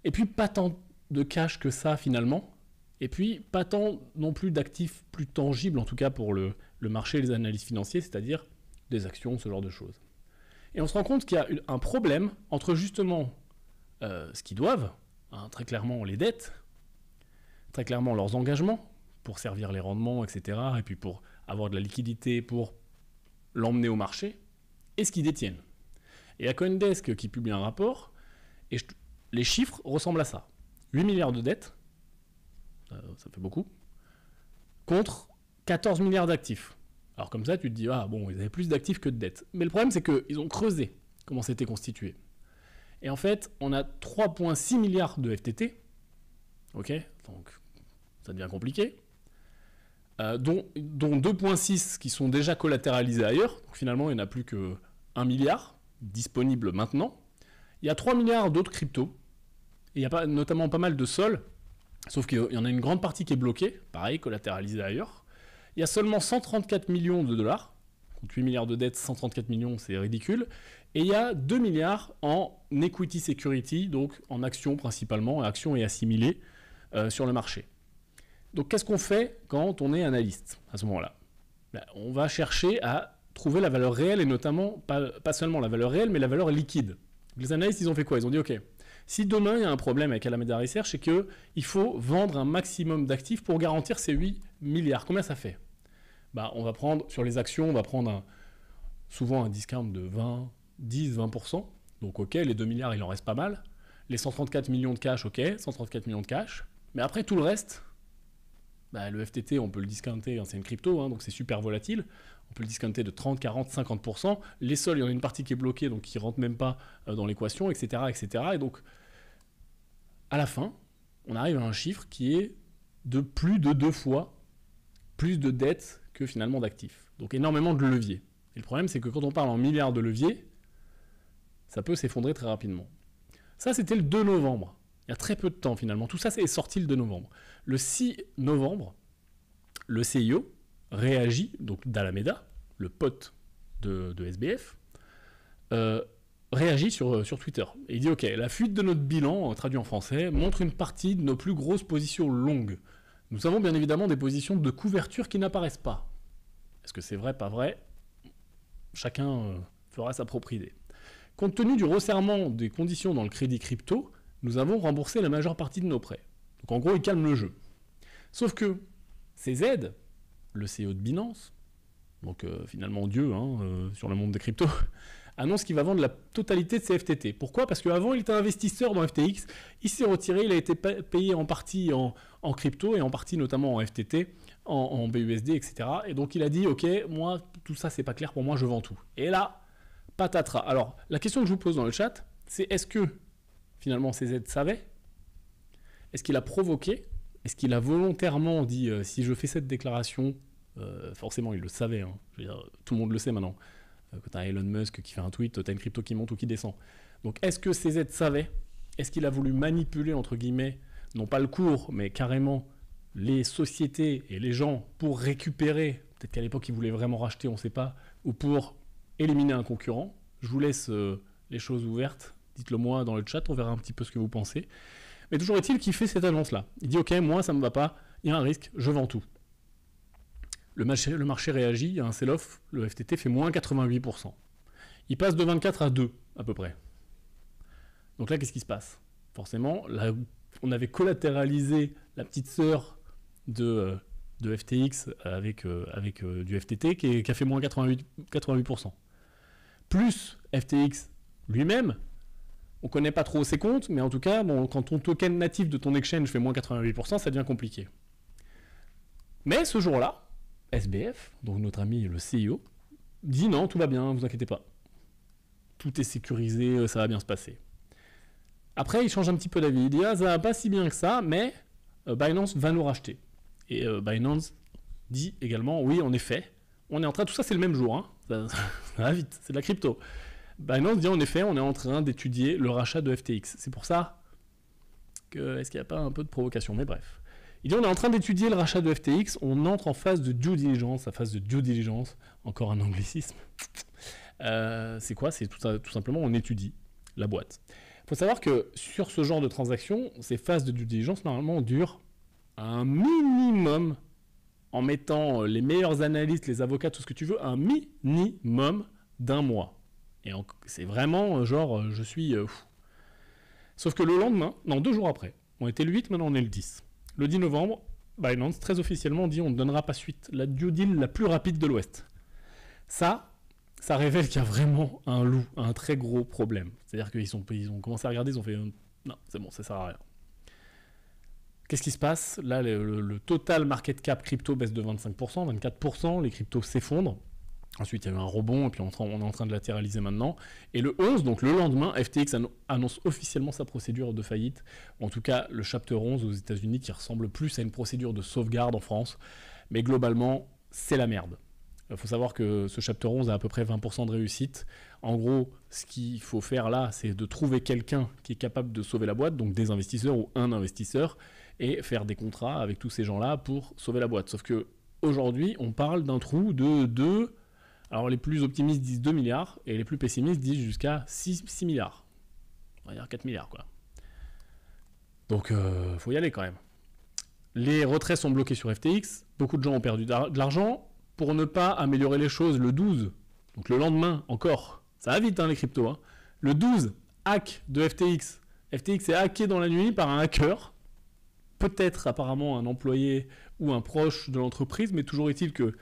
Et puis, pas tant de cash que ça, finalement. Et puis, pas tant non plus d'actifs plus tangibles, en tout cas pour le marché et les analystes financiers, c'est-à-dire des actions, ce genre de choses. Et on se rend compte qu'il y a un problème entre justement ce qu'ils doivent, très clairement les dettes, très clairement leurs engagements pour servir les rendements, etc., et puis pour avoir de la liquidité pour l'emmener au marché, et ce qu'ils détiennent. Et il y a CoinDesk qui publie un rapport, et les chiffres ressemblent à ça. 8 milliards de dettes, ça fait beaucoup, contre 14 milliards d'actifs. Alors comme ça, tu te dis, ah bon, ils avaient plus d'actifs que de dettes. Mais le problème, c'est qu'ils ont creusé comment c'était constitué. Et en fait, on a 3,6 milliards de FTT, ok, donc ça devient compliqué, dont 2,6 qui sont déjà collatéralisés ailleurs, donc finalement il n'y en a plus que 1 milliard disponible maintenant. Il y a 3 milliards d'autres cryptos, et il y a notamment pas mal de sols, sauf qu'il y en a une grande partie qui est bloquée, pareil, collatéralisée ailleurs. Il y a seulement 134 millions de dollars, contre 8 milliards de dettes, 134 millions, c'est ridicule. Et il y a 2 milliards en equity security, donc en actions principalement, actions et assimilées sur le marché. Donc qu'est-ce qu'on fait quand on est analyste à ce moment-là ? On va chercher à trouver la valeur réelle, et notamment, pas seulement la valeur réelle, mais la valeur liquide. Les analystes, ils ont fait quoi ? Ils ont dit, ok, si demain il y a un problème avec Alameda Research, c'est qu'il faut vendre un maximum d'actifs pour garantir ces 8 milliards. Combien ça fait ? On va prendre, sur les actions, on va prendre souvent un discount de 10-20%. Donc ok, les 2 milliards, il en reste pas mal. Les 134 millions de cash, ok, 134 millions de cash. Mais après, tout le reste, le FTT, on peut le discounter, c'est une crypto, donc c'est super volatile. On peut le discounter de 30, 40, 50%. Les sols, il y en a une partie qui est bloquée, donc qui ne rentre même pas dans l'équation, etc., etc. Et donc, à la fin, on arrive à un chiffre qui est de plus de 2 fois plus de dettes que finalement d'actifs. Donc énormément de leviers. Et le problème, c'est que quand on parle en milliards de leviers, ça peut s'effondrer très rapidement. Ça, c'était le 2 novembre. Il y a très peu de temps finalement. Tout ça, c'est sorti le 2 novembre. Le 6 novembre, le CIO réagit, donc d'Alameda, le pote de SBF, réagit sur Twitter. Et il dit, ok, la fuite de notre bilan, traduit en français, montre une partie de nos plus grosses positions longues. Nous avons bien évidemment des positions de couverture qui n'apparaissent pas. Est-ce que c'est vrai, pas vrai ? Chacun fera sa propre idée. Compte tenu du resserrement des conditions dans le crédit crypto, nous avons remboursé la majeure partie de nos prêts. Donc en gros, il calme le jeu. Sauf que CZ, le CEO de Binance, donc finalement Dieu sur le monde des cryptos, annonce qu'il va vendre la totalité de ses FTT. Pourquoi ? Parce qu'avant, il était investisseur dans FTX, il s'est retiré, il a été payé en partie en crypto et en partie notamment en FTT, en BUSD, etc. Et donc il a dit, ok, moi, tout ça, c'est pas clair pour moi, je vends tout. Et là, patatras. Alors, la question que je vous pose dans le chat, c'est est-ce que finalement CZ savait ? Est-ce qu'il a provoqué ? Est-ce qu'il a volontairement dit, si je fais cette déclaration, forcément il le savait, je veux dire, tout le monde le sait maintenant. Quand tu as Elon Musk qui fait un tweet, tu as une crypto qui monte ou qui descend. Donc est-ce que CZ savait ? Est-ce qu'il a voulu manipuler, entre guillemets, non pas le cours, mais carrément les sociétés et les gens pour récupérer, peut-être qu'à l'époque il voulait vraiment racheter, on ne sait pas, ou pour éliminer un concurrent ? Je vous laisse les choses ouvertes, dites-le moi dans le chat, on verra un petit peu ce que vous pensez. Mais toujours est-il qu'il fait cette annonce-là. Il dit ok, moi ça ne me va pas, il y a un risque, je vends tout. le marché réagit, il y a un sell-off, le FTT fait moins 88%. Il passe de 24 à 2 à peu près. Donc là, qu'est-ce qui se passe? Forcément, là, on avait collatéralisé la petite sœur de FTX avec du FTT qui a fait moins 88%. Plus FTX lui-même, on ne connaît pas trop ses comptes, mais en tout cas, bon, quand ton token natif de ton exchange fait moins 88%, ça devient compliqué. Mais ce jour-là, SBF, donc notre ami le CEO, dit non, tout va bien, vous inquiétez pas. Tout est sécurisé, ça va bien se passer. Après, il change un petit peu d'avis. Il dit ah, ça va pas si bien que ça, mais Binance va nous racheter. Et Binance dit également oui, en effet, on est en train, tout ça c'est le même jour, hein, ça va vite, c'est de la crypto. Binance dit en effet, on est en train d'étudier le rachat de FTX. C'est pour ça que, est-ce qu'il n'y a pas un peu de provocation? Mais bref. Il dit on est en train d'étudier le rachat de FTX, on entre en phase de due diligence, la phase de due diligence, encore un anglicisme. C'est quoi? C'est tout simplement on étudie la boîte. Il faut savoir que sur ce genre de transaction, ces phases de due diligence normalement durent un minimum, en mettant les meilleurs analystes, les avocats, tout ce que tu veux, un minimum d'un mois. Et c'est vraiment genre, je suis fou. Sauf que le lendemain, non, 2 jours après, on était le 8, maintenant on est le 10. Le 10 novembre, Binance, très officiellement, dit on ne donnera pas suite. La due deal la plus rapide de l'Ouest. Ça révèle qu'il y a vraiment un très gros problème. C'est-à-dire qu'ils ont commencé à regarder, ils ont fait non, c'est bon, ça sert à rien. Qu'est-ce qui se passe? Là, le total market cap crypto baisse de 25%, 24%, les cryptos s'effondrent. Ensuite, il y a eu un rebond, et puis on est en train de latéraliser maintenant. Et le 11, donc le lendemain, FTX annonce officiellement sa procédure de faillite. En tout cas, le Chapter 11 aux États-Unis, qui ressemble plus à une procédure de sauvegarde en France. Mais globalement, c'est la merde. Il faut savoir que ce Chapter 11 a à peu près 20% de réussite. En gros, ce qu'il faut faire là, c'est de trouver quelqu'un qui est capable de sauver la boîte, donc des investisseurs ou un investisseur, et faire des contrats avec tous ces gens-là pour sauver la boîte. Sauf que aujourd'hui, on parle d'un trou de 2... Alors les plus optimistes disent 2 milliards, et les plus pessimistes disent jusqu'à 6 milliards. On va dire 4 milliards, quoi. Donc, faut y aller quand même. Les retraits sont bloqués sur FTX, beaucoup de gens ont perdu de l'argent. Pour ne pas améliorer les choses, le 12, donc le lendemain encore, ça va vite hein, les cryptos, hein. Le 12, hack de FTX. FTX est hacké dans la nuit par un hacker, peut-être apparemment un employé ou un proche de l'entreprise, mais toujours est-il que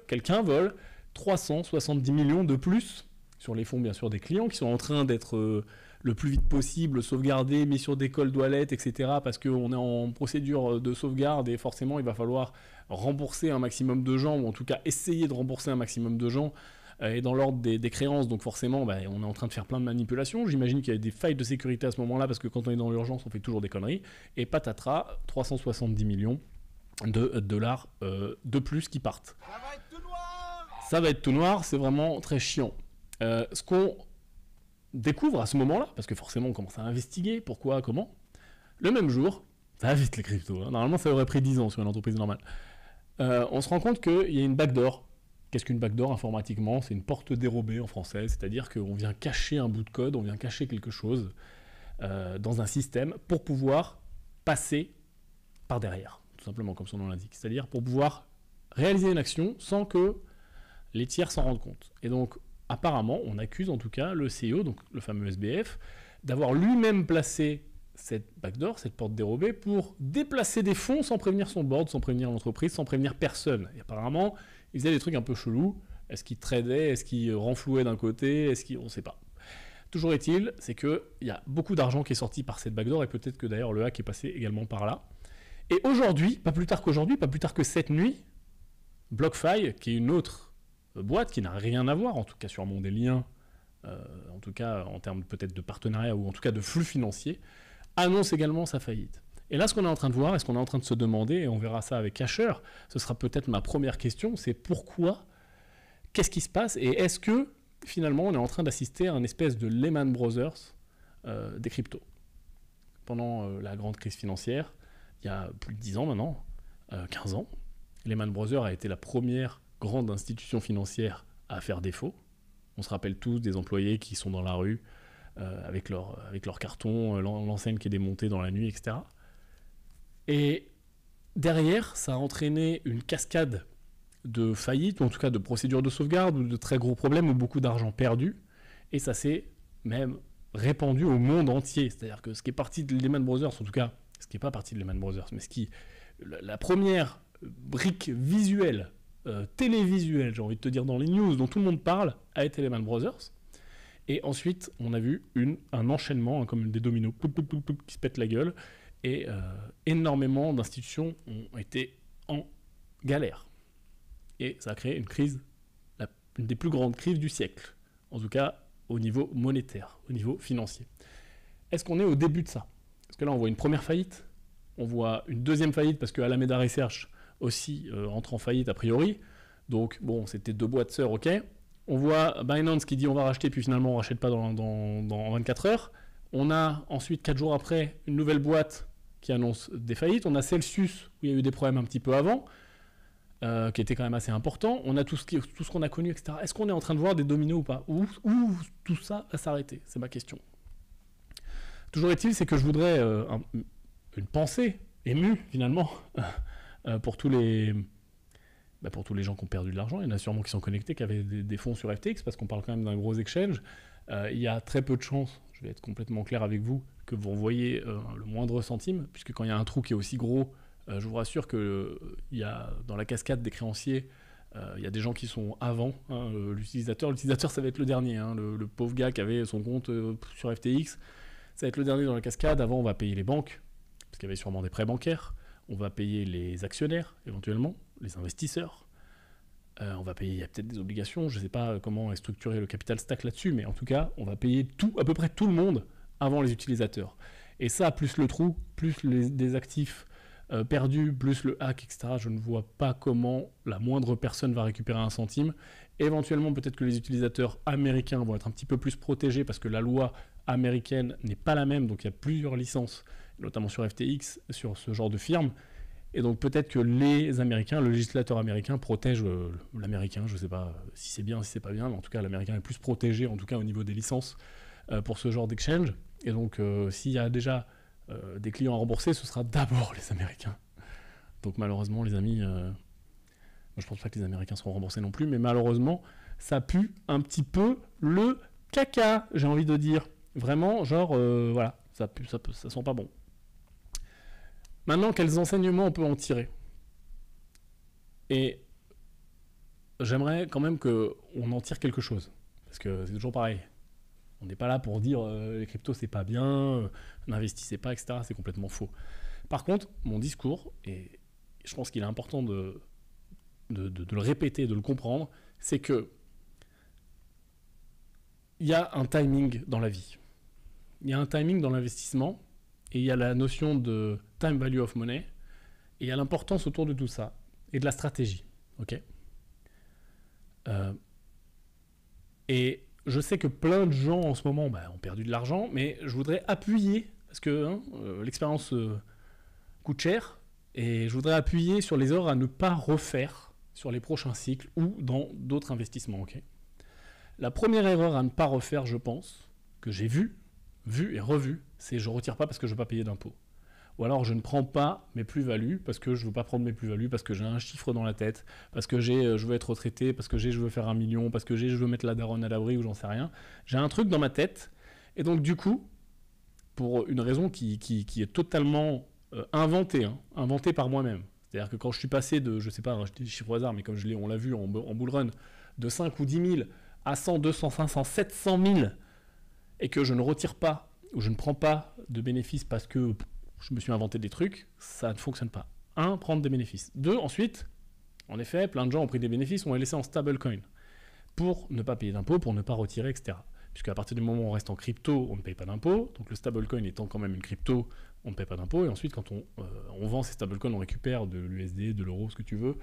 quelqu'un vole 370 millions de plus sur les fonds bien sûr des clients qui sont en train d'être le plus vite possible sauvegardés, mis sur des cold wallets, etc. parce qu'on est en procédure de sauvegarde et forcément il va falloir rembourser un maximum de gens ou en tout cas essayer de rembourser un maximum de gens et dans l'ordre des créances, donc forcément on est en train de faire plein de manipulations. J'imagine qu'il y a des failles de sécurité à ce moment-là parce que quand on est dans l'urgence on fait toujours des conneries et patatras, 370 millions de dollars de plus qui partent. Ça va être tout noir. Ça va être tout noir, c'est vraiment très chiant. Ce qu'on découvre à ce moment-là, parce que forcément on commence à investiguer, pourquoi, comment, le même jour, ça va vite les cryptos, hein. Normalement ça aurait pris 10 ans sur une entreprise normale, on se rend compte qu'il y a une backdoor. Qu'est-ce qu'une backdoor informatiquement? C'est une porte dérobée en français, c'est-à-dire qu'on vient cacher un bout de code, on vient cacher quelque chose dans un système pour pouvoir passer par derrière. Tout simplement comme son nom l'indique, c'est-à-dire pour pouvoir réaliser une action sans que les tiers s'en rendent compte. Et donc, apparemment, on accuse en tout cas le CEO, donc le fameux SBF, d'avoir lui-même placé cette backdoor, cette porte dérobée, pour déplacer des fonds sans prévenir son board, sans prévenir l'entreprise, sans prévenir personne. Et apparemment, il faisait des trucs un peu chelous. Est-ce qu'il tradait? Est-ce qu'il renflouait d'un côté? On ne sait pas. Toujours est-il, c'est qu'il y a beaucoup d'argent qui est sorti par cette backdoor, et peut-être que d'ailleurs le hack est passé également par là. Et aujourd'hui, pas plus tard que cette nuit, BlockFi, qui est une autre boîte qui n'a rien à voir, en tout cas sûrement des liens, en tout cas en termes peut-être de partenariat ou en tout cas de flux financiers, annonce également sa faillite. Et là, ce qu'on est en train de voir, et ce qu'on est en train de se demander, et on verra ça avec Casher, ce sera peut-être ma première question, c'est pourquoi, qu'est-ce qui se passe, et est-ce que finalement on est en train d'assister à un espèce de Lehman Brothers des cryptos. Pendant la grande crise financière, il y a plus de 10 ans maintenant, 15 ans, Lehman Brothers a été la première grande institution financière à faire défaut. On se rappelle tous des employés qui sont dans la rue avec leur carton, l'enseigne qui est démontée dans la nuit, etc. Et derrière, ça a entraîné une cascade de faillite, ou en tout cas de procédures de sauvegarde, ou de très gros problèmes, ou beaucoup d'argent perdu. Et ça s'est même répandu au monde entier. C'est-à-dire que ce qui est parti de Lehman Brothers, en tout cas, ce qui n'est pas parti de Lehman Brothers, mais la première brique visuelle, télévisuelle, j'ai envie de te dire, dans les news, dont tout le monde parle, a été Lehman Brothers. Et ensuite, on a vu un enchaînement, comme des dominos, qui se pètent la gueule, et énormément d'institutions ont été en galère. Et ça a créé une crise, une des plus grandes crises du siècle, en tout cas au niveau monétaire, au niveau financier. Est-ce qu'on est au début de ça? Parce que là, on voit une première faillite, on voit une deuxième faillite, parce que Alameda Research aussi entre en faillite a priori. Donc, bon, c'était 2 boîtes sœurs, ok. On voit Binance qui dit on va racheter, puis finalement on ne rachète pas dans 24 heures. On a ensuite, 4 jours après, une nouvelle boîte qui annonce des faillites. On a Celsius, où il y a eu des problèmes un petit peu avant, qui était quand même assez important. On a tout ce qu'on a connu, etc. Est-ce qu'on est en train de voir des dominos ou pas? Où tout ça va s'arrêter? C'est ma question. Toujours est-il, c'est que je voudrais une pensée émue, finalement, pour tous les gens qui ont perdu de l'argent. Il y en a sûrement qui sont connectés, qui avaient des fonds sur FTX, parce qu'on parle quand même d'un gros exchange. Il y a très peu de chances, je vais être complètement clair avec vous, que vous envoyez le moindre centime, puisque quand il y a un trou qui est aussi gros, je vous rassure qu'il y a dans la cascade des créanciers, il y a des gens qui sont avant l'utilisateur. L'utilisateur, ça va être le dernier. Le pauvre gars qui avait son compte sur FTX, ça va être le dernier dans la cascade. Avant, on va payer les banques, parce qu'il y avait sûrement des prêts bancaires. On va payer les actionnaires, éventuellement, les investisseurs. On va payer, il y a peut-être des obligations. Je ne sais pas comment est structuré le capital stack là-dessus, mais en tout cas, on va payer à peu près tout le monde avant les utilisateurs. Et ça, plus le trou, plus des actifs perdus, plus le hack, etc., je ne vois pas comment la moindre personne va récupérer un centime. Éventuellement, peut-être que les utilisateurs américains vont être un petit peu plus protégés parce que la loi américaine n'est pas la même, donc il y a plusieurs licences, notamment sur FTX, sur ce genre de firme. Et donc peut-être que les Américains, le législateur américain protège l'Américain, je ne sais pas si c'est bien, si c'est pas bien, mais en tout cas l'Américain est plus protégé, en tout cas au niveau des licences, pour ce genre d'exchange. Et donc s'il y a déjà des clients à rembourser, ce sera d'abord les Américains. Donc malheureusement les amis, moi, je pense pas que les Américains seront remboursés non plus, mais malheureusement ça pue un petit peu le caca, j'ai envie de dire. Vraiment, genre, voilà, ça pue, ça sent pas bon. Maintenant, quels enseignements on peut en tirer? Et j'aimerais quand même qu'on en tire quelque chose. Parce que c'est toujours pareil. On n'est pas là pour dire les cryptos c'est pas bien, n'investissez pas, etc. C'est complètement faux. Par contre, mon discours, et je pense qu'il est important de le répéter, de le comprendre, c'est que il y a un timing dans la vie. Il y a un timing dans l'investissement. Et il y a la notion de time value of money, et il y a l'importance autour de tout ça, et de la stratégie. Ok. Et je sais que plein de gens en ce moment ont perdu de l'argent, mais je voudrais appuyer, parce que l'expérience coûte cher, et je voudrais appuyer sur les erreurs à ne pas refaire sur les prochains cycles ou dans d'autres investissements. Okay. La première erreur à ne pas refaire, je pense, que j'ai vu et revu, c'est je ne retire pas parce que je ne veux pas payer d'impôts. Ou alors je ne prends pas mes plus-values parce que je ne veux pas prendre mes plus-values, parce que j'ai un chiffre dans la tête, parce que je veux être retraité, parce que je veux faire 1 million, parce que je veux mettre la daronne à l'abri ou j'en sais rien. J'ai un truc dans ma tête, et donc du coup, pour une raison qui est totalement inventée par moi-même. C'est-à-dire que quand je suis passé de, je ne sais pas, je dis des chiffres au hasard, mais comme on l'a vu en bull run, de 5 ou 10 000 à 100, 200, 500, 700 000, et que je ne retire pas, ou je ne prends pas de bénéfices parce que je me suis inventé des trucs, ça ne fonctionne pas. 1, prendre des bénéfices. 2, ensuite, en effet, plein de gens ont pris des bénéfices, on les laissé en stablecoin, pour ne pas payer d'impôts, pour ne pas retirer, etc. Puisqu'à partir du moment où on reste en crypto, on ne paye pas d'impôts, donc le stablecoin étant quand même une crypto, on ne paye pas d'impôts, et ensuite quand on vend ces stablecoins, on récupère de l'USD, de l'euro, ce que tu veux,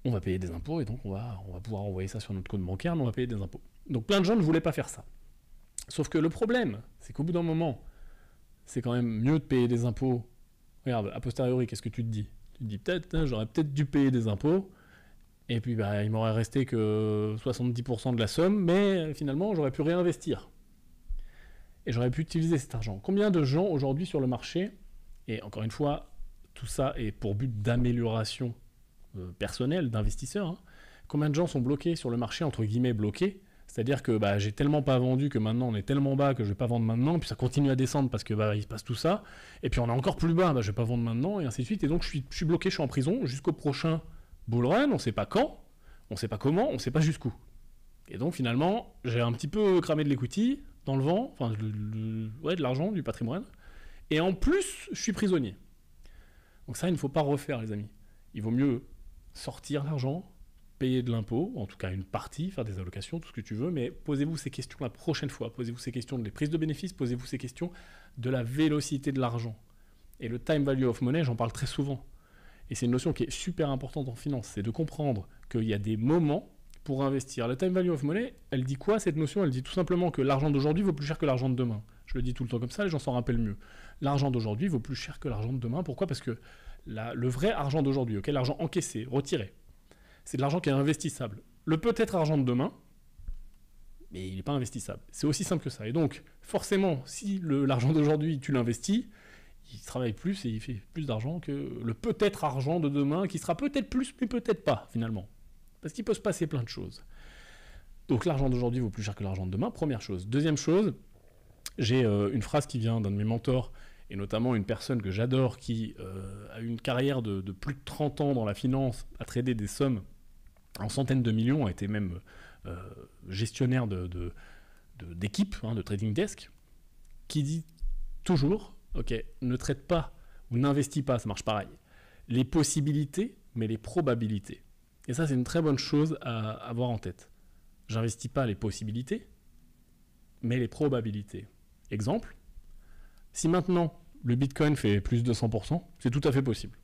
on va payer des impôts, et donc on va pouvoir envoyer ça sur notre compte bancaire, mais on va payer des impôts. Donc plein de gens ne voulaient pas faire ça. Sauf que le problème, c'est qu'au bout d'un moment, c'est quand même mieux de payer des impôts. Regarde, a posteriori, qu'est-ce que tu te dis? Tu te dis peut-être, j'aurais peut-être dû payer des impôts, et puis il m'aurait resté que 70% de la somme, mais finalement, j'aurais pu réinvestir. Et j'aurais pu utiliser cet argent. Combien de gens aujourd'hui sur le marché, et encore une fois, tout ça est pour but d'amélioration personnel d'investisseur, hein. Combien de gens sont bloqués sur le marché, entre guillemets bloqués, c'est-à-dire que j'ai tellement pas vendu que maintenant on est tellement bas que je vais pas vendre maintenant, puis ça continue à descendre parce que il se passe tout ça, et puis on est encore plus bas, je vais pas vendre maintenant, et ainsi de suite, et donc je suis bloqué, je suis en prison jusqu'au prochain bull run, on sait pas quand, on sait pas comment, on sait pas jusqu'où. Et donc finalement, j'ai un petit peu cramé de l'equity dans le vent, enfin de l'argent, du patrimoine, et en plus, je suis prisonnier. Donc ça, il ne faut pas refaire, les amis. Il vaut mieux sortir l'argent, payer de l'impôt, en tout cas une partie, faire des allocations, tout ce que tu veux, mais posez-vous ces questions la prochaine fois. Posez-vous ces questions des prises de bénéfices, posez-vous ces questions de la vélocité de l'argent. Et le time value of money, j'en parle très souvent. Et c'est une notion qui est super importante en finance, c'est de comprendre qu'il y a des moments pour investir. Le time value of money, elle dit quoi cette notion? Elle dit tout simplement que l'argent d'aujourd'hui vaut plus cher que l'argent de demain. Je le dis tout le temps comme ça, les gens s'en rappellent mieux. L'argent d'aujourd'hui vaut plus cher que l'argent de demain. Pourquoi? Parce que le vrai argent d'aujourd'hui, l'argent encaissé, retiré, c'est de l'argent qui est investissable. Le peut-être argent de demain, mais il n'est pas investissable. C'est aussi simple que ça. Et donc, forcément, si l'argent d'aujourd'hui, tu l'investis, il travaille plus et il fait plus d'argent que le peut-être argent de demain, qui sera peut-être plus, mais peut-être pas, finalement. Parce qu'il peut se passer plein de choses. Donc, l'argent d'aujourd'hui vaut plus cher que l'argent de demain, première chose. Deuxième chose, j'ai une phrase qui vient d'un de mes mentors, et notamment une personne que j'adore, qui a une carrière de plus de 30 ans dans la finance, a tradé des sommes en centaines de millions, a été même gestionnaire d'équipe, de trading desk, qui dit toujours, ne traite pas ou n'investis pas, ça marche pareil, les possibilités, mais les probabilités. Et ça, c'est une très bonne chose à avoir en tête. J'investis pas les possibilités, mais les probabilités. Exemple, si maintenant le Bitcoin fait plus de 100%, c'est tout à fait possible.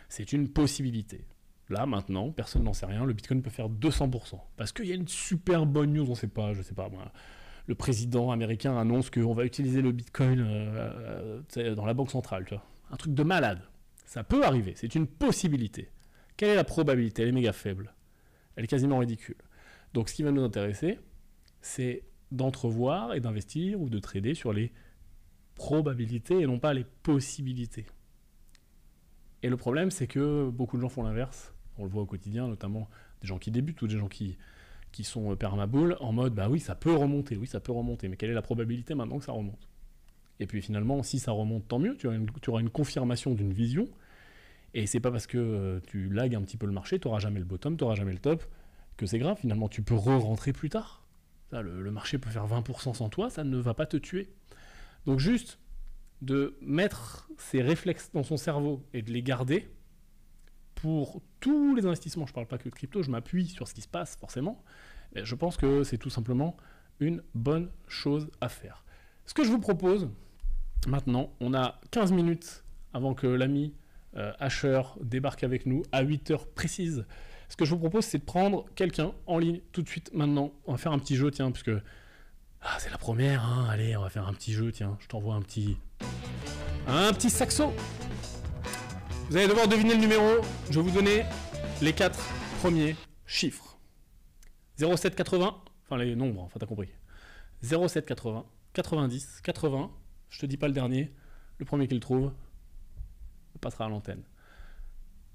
C'est une possibilité. Là, maintenant, personne n'en sait rien, le Bitcoin peut faire 200%. Parce qu'il y a une super bonne news, on ne sait pas, je ne sais pas moi. Le président américain annonce qu'on va utiliser le Bitcoin dans la banque centrale, tu vois. Un truc de malade. Ça peut arriver, c'est une possibilité. Quelle est la probabilité? Elle est méga faible. Elle est quasiment ridicule. Donc ce qui va nous intéresser, c'est d'entrevoir et d'investir ou de trader sur les probabilités et non pas les possibilités. Et le problème, c'est que beaucoup de gens font l'inverse. On le voit au quotidien, notamment des gens qui débutent ou des gens qui sont permabull en mode oui, ça peut remonter, mais quelle est la probabilité maintenant que ça remonte? Et puis finalement, si ça remonte, tant mieux, tu auras une confirmation d'une vision. Et c'est pas parce que tu lagues un petit peu le marché, tu n'auras jamais le bottom, tu n'auras jamais le top, que c'est grave. Finalement, tu peux re-rentrer plus tard. Ça, le marché peut faire 20% sans toi, ça ne va pas te tuer. Donc juste de mettre ces réflexes dans son cerveau et de les garder pour tous les investissements. Je ne parle pas que de crypto, je m'appuie sur ce qui se passe forcément. Mais je pense que c'est tout simplement une bonne chose à faire. Ce que je vous propose maintenant, on a 15 minutes avant que l'ami Asher débarque avec nous à 8h précises. Ce que je vous propose, c'est de prendre quelqu'un en ligne tout de suite maintenant. On va faire un petit jeu, tiens, puisque c'est la première, hein. Allez, on va faire un petit jeu, tiens. Je t'envoie un petit saxo. Vous allez devoir deviner le numéro. Je vais vous donner les 4 premiers chiffres. 0780, enfin les nombres, enfin t'as compris. 0780, 90, 80, je te dis pas le dernier. Le premier qui le trouve passera à l'antenne.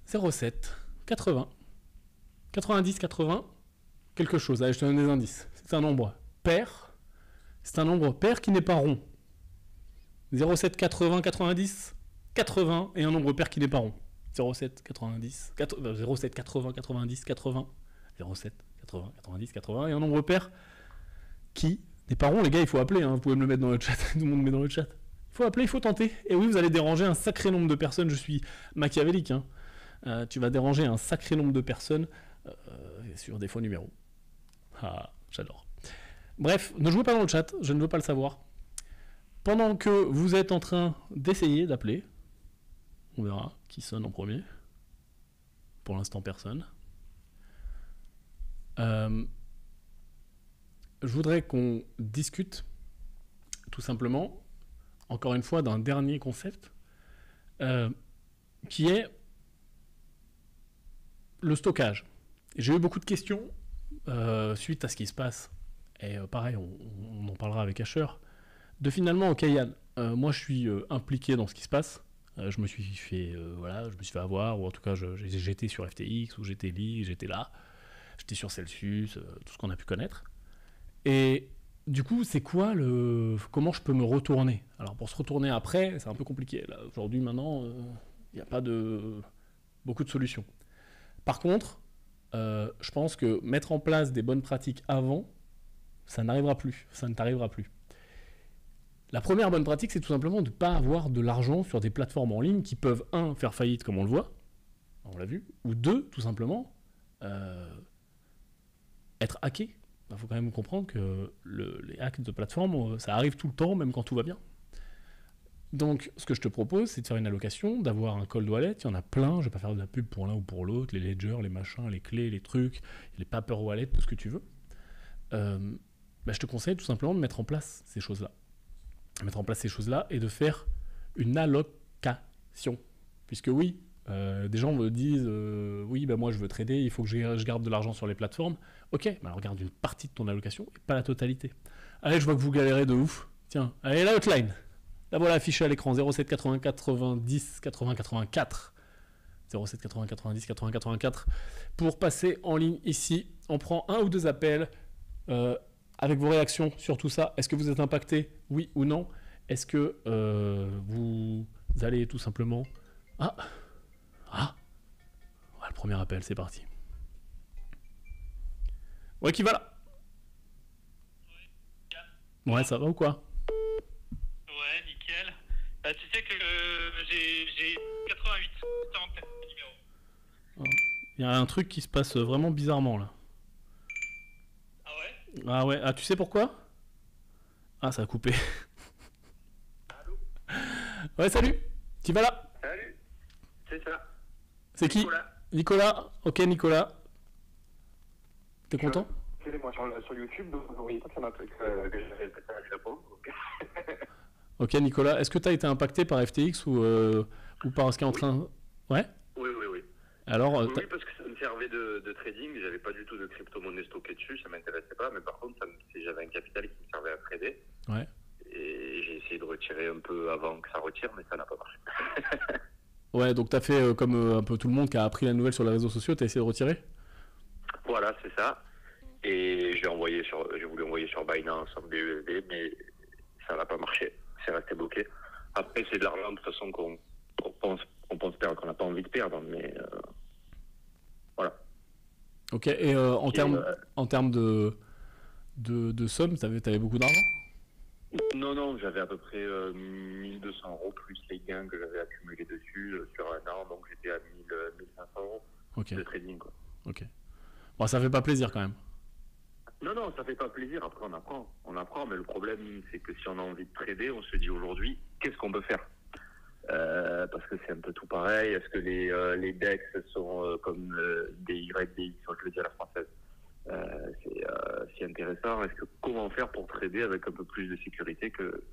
07, 80, 90, 80, quelque chose. Allez, je te donne des indices. C'est un nombre pair. C'est un nombre pair qui n'est pas rond. 07, 80, 90, 80 et un nombre pair qui n'est pas rond. 07, 90, 07, 80, 90, 80, 07, 80, 90, 80 et un nombre pair qui n'est pas rond. Les gars, il faut appeler, hein. Vous pouvez me le mettre dans le chat. Tout le monde met dans le chat. Il faut appeler, il faut tenter. Et oui, vous allez déranger un sacré nombre de personnes. Je suis machiavélique. Hein. Tu vas déranger un sacré nombre de personnes sur des faux numéros. Ah, j'adore. Bref, ne jouez pas dans le chat, je ne veux pas le savoir. Pendant que vous êtes en train d'essayer d'appeler, on verra qui sonne en premier. Pour l'instant, personne. Je voudrais qu'on discute tout simplement, encore une fois, d'un dernier concept qui est le stockage. J'ai eu beaucoup de questions suite à ce qui se passe, et pareil, on en parlera avec Asher, de finalement, ok Yann, moi je suis impliqué dans ce qui se passe, Je me suis fait avoir, ou en tout cas j'étais sur FTX, ou j'étais Lee, j'étais là, j'étais sur Celsius, tout ce qu'on a pu connaître. Et du coup, comment je peux me retourner? Alors pour se retourner après, c'est un peu compliqué. Là, aujourd'hui, maintenant, il n'y a pas beaucoup de solutions. Par contre, je pense que mettre en place des bonnes pratiques avant, ça ne t'arrivera plus. La première bonne pratique, c'est tout simplement de ne pas avoir de l'argent sur des plateformes en ligne qui peuvent, un, faire faillite comme on le voit, on l'a vu, ou deux, tout simplement, être hacké. Il faut quand même comprendre que les hacks de plateforme, ça arrive tout le temps, même quand tout va bien. Donc, ce que je te propose, c'est de faire une allocation, d'avoir un cold wallet. Il y en a plein, je ne vais pas faire de la pub pour l'un ou pour l'autre, les ledgers, les machins, les clés, les trucs, les paper wallet, tout ce que tu veux. Je te conseille tout simplement de mettre en place ces choses-là. Et de faire une allocation. Puisque oui, des gens me disent moi je veux trader, il faut que je garde de l'argent sur les plateformes. Ok, mais alors garde une partie de ton allocation et pas la totalité. Allez, je vois que vous galérez de ouf. Tiens, allez, la hotline. La voilà affichée à l'écran, 07 80 90 80 84. 07 80 90 80 84. Pour passer en ligne ici, on prend un ou deux appels avec vos réactions sur tout ça. Est-ce que vous êtes impacté, oui ou non? Est-ce que vous allez tout simplement... Ouais, le premier appel, c'est parti. Ouais, qui va là? Ouais, ça va ou quoi? Ouais, nickel. Tu sais que j'ai 88 en tête, numéro. Il y a un truc qui se passe vraiment bizarrement là. Ah ouais? Ah ouais, tu sais pourquoi? Ah, ça a coupé. Allô? Ouais, salut. Qui va là? Salut. C'est ça. C'est qui? Nicolas. Ok, Nicolas. T'es content? Moi sur YouTube, donc vous voyez pas que c'est un truc que j'avais fait à la peau. Ok, Nicolas, est-ce que tu as été impacté par FTX ou par ce qui est en train... Ouais? Oui. Alors, oui, parce que ça me servait de trading, j'avais pas du tout de crypto-monnaie stockée dessus, ça m'intéressait pas, mais par contre, j'avais un capital qui me servait à trader. Ouais. Et j'ai essayé de retirer un peu avant que ça retire, mais ça n'a pas marché. Ouais, donc t'as fait comme un peu tout le monde qui a appris la nouvelle sur les réseaux sociaux, t'as essayé de retirer? Voilà, c'est ça. Et j'ai voulu envoyer sur Binance en BUSD, mais ça n'a pas marché. C'est resté bloqué. Après, c'est de l'argent de toute façon qu'on pense perdre, qu'on n'a pas envie de perdre, mais voilà. Ok, et en termes de somme, t'avais beaucoup d'argent? Non, j'avais à peu près 1200 euros plus les gains que j'avais accumulés dessus sur un an, donc j'étais à 1500 euros de trading, quoi. Ok. Bon, ça fait pas plaisir quand même. Non, ça fait pas plaisir. Après, on apprend, mais le problème, c'est que si on a envie de trader, on se dit aujourd'hui, qu'est-ce qu'on peut faire? Parce que c'est un peu tout pareil. Est-ce que les DEX sont comme des YDX, je le dis à la française? C'est intéressant. Comment faire pour trader avec un peu plus de sécurité que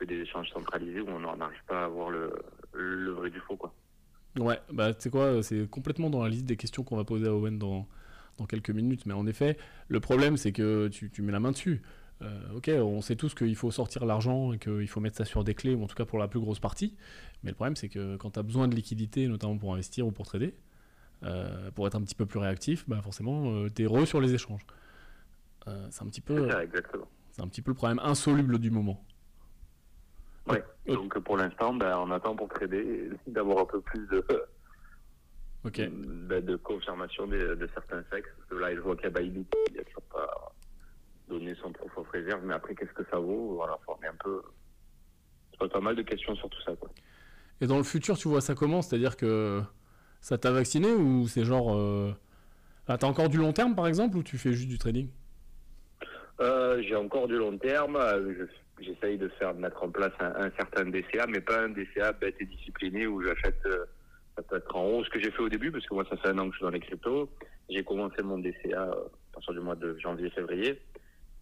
des échanges centralisés où on n'arrive pas à voir le vrai du faux, quoi. Ouais, tu sais quoi, c'est complètement dans la liste des questions qu'on va poser à Owen dans quelques minutes, mais en effet, le problème c'est que tu mets la main dessus. Ok, on sait tous qu'il faut sortir l'argent et qu'il faut mettre ça sur des clés, ou en tout cas pour la plus grosse partie, mais le problème c'est que quand tu as besoin de liquidité, notamment pour investir ou pour trader, pour être un petit peu plus réactif, forcément t'es sur les échanges. C'est un petit peu... exactement. C'est un petit peu le problème insoluble du moment. Ouais, donc pour l'instant, on attend pour trader, d'avoir un peu plus de confirmation de certains sexes. Parce que là, je vois qu'il y a Baidu qui n'a toujours pas donné son proof of reserve, mais après, qu'est-ce que ça vaut? Voilà, on est un peu... Il y a pas mal de questions sur tout ça, quoi. Et dans le futur, tu vois ça comment? C'est-à-dire que ça t'a vacciné ou c'est genre... t'as encore du long terme, par exemple, ou tu fais juste du trading? J'ai encore du long terme. J'essaye de mettre en place un certain DCA, mais pas un DCA bête et discipliné où j'achète... ça peut être en haut, ce que j'ai fait au début, parce que moi, ça fait un an que je suis dans les cryptos. J'ai commencé mon DCA à partir du mois de janvier-février.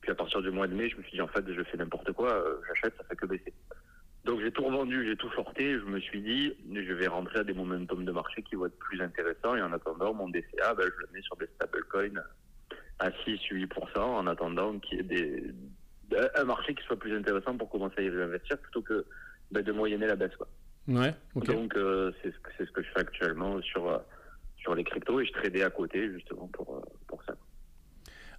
Puis à partir du mois de mai, je me suis dit, en fait, je fais n'importe quoi, j'achète, ça fait que baisser. Donc j'ai tout revendu, j'ai tout shorté. Je me suis dit, je vais rentrer à des momentum de marché qui vont être plus intéressants. Et en attendant, mon DCA, je le mets sur des stablecoins à 6-8%, en attendant qu'il y ait un marché qui soit plus intéressant pour commencer à y investir, plutôt que de moyenner la baisse, quoi. Ouais, ok. Donc, c'est ce que je fais actuellement sur les cryptos et je tradais à côté justement pour ça.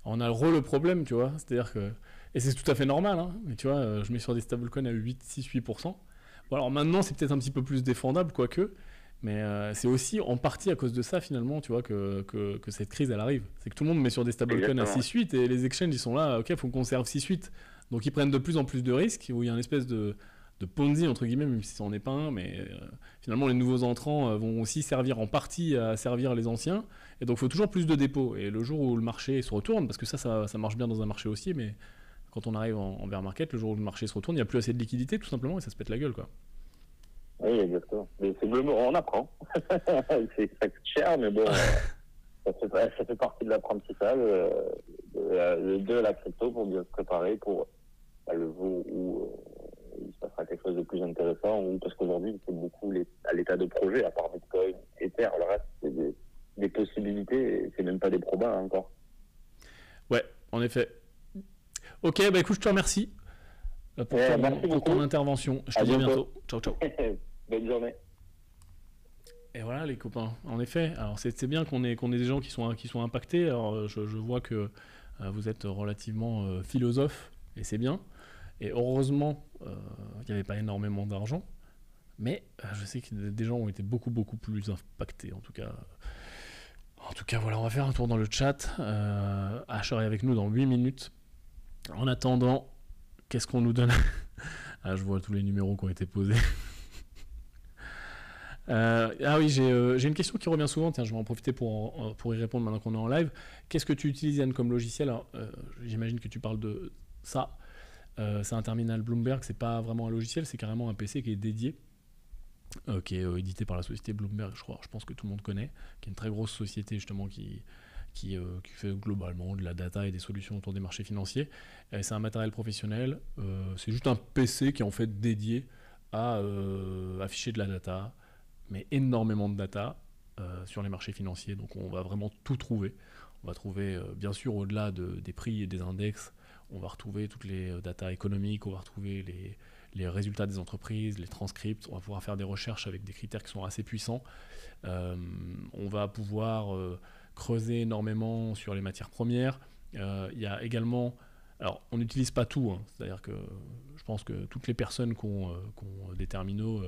On a le problème, tu vois. C'est-à-dire que. Et c'est tout à fait normal, hein. Mais tu vois, je mets sur des stablecoins à 8, 6, 8%. Bon, alors maintenant, c'est peut-être un petit peu plus défendable, quoique. Mais c'est aussi en partie à cause de ça, finalement, tu vois, que cette crise, elle arrive. C'est que tout le monde met sur des stablecoins à Exactement. 6-8 et les exchanges, ils sont là, ok, il faut qu'on conserve 6-8. Donc ils prennent de plus en plus de risques, où il y a une espèce de Ponzi, entre guillemets, même si c'en est pas un, mais finalement, les nouveaux entrants vont aussi servir en partie à servir les anciens. Et donc, il faut toujours plus de dépôts. Et le jour où le marché se retourne, parce que ça marche bien dans un marché aussi, mais quand on arrive en bear market, le jour où le marché se retourne, il n'y a plus assez de liquidité, tout simplement, et ça se pète la gueule, quoi. Oui, exactement. Mais c'est on apprend. Ça coûte cher, mais bon, ça fait partie de l'apprentissage de la crypto pour bien se préparer pour le jour où il se passera quelque chose de plus intéressant. Ou parce qu'aujourd'hui, c'est beaucoup à l'état de projet, à part Bitcoin, Ether, le reste, c'est des possibilités, et c'est même pas des probas encore. Ouais, en effet. Ok, bah écoute, je te remercie Merci pour ton beaucoup. intervention. Je te À dis à bientôt. bientôt. Ciao, ciao. Bonne journée. Et voilà, les copains. En effet, alors c'est bien qu'on ait des gens qui sont impactés. Alors, je vois que vous êtes relativement philosophe, et c'est bien. Et heureusement, il n'y avait pas énormément d'argent. Mais je sais que des gens ont été beaucoup, beaucoup plus impactés, en tout cas. En tout cas, voilà, on va faire un tour dans le chat. Asher est avec nous dans 8 minutes. En attendant, qu'est-ce qu'on nous donne? Ah, je vois tous les numéros qui ont été posés. Ah oui, j'ai une question qui revient souvent. Tiens, je vais en profiter pour y répondre maintenant qu'on est en live. Qu'est-ce que tu utilises, Yann, comme logiciel? Alors, j'imagine que tu parles de ça. C'est un terminal Bloomberg. C'est pas vraiment un logiciel, c'est carrément un PC qui est dédié, qui est édité par la société Bloomberg. Je pense que tout le monde connaît, qui est une très grosse société justement qui fait globalement de la data et des solutions autour des marchés financiers. C'est un matériel professionnel. C'est juste un PC qui est en fait dédié à afficher de la data, mais énormément de data sur les marchés financiers. Donc on va vraiment tout trouver. On va trouver, bien sûr, au-delà des prix et des index, on va retrouver toutes les data économiques, on va retrouver les résultats des entreprises, les transcripts, on va pouvoir faire des recherches avec des critères qui sont assez puissants. On va pouvoir creuser énormément sur les matières premières. Il y a également... Alors, on n'utilise pas tout, hein, c'est-à-dire que je pense que toutes les personnes qui ont des terminaux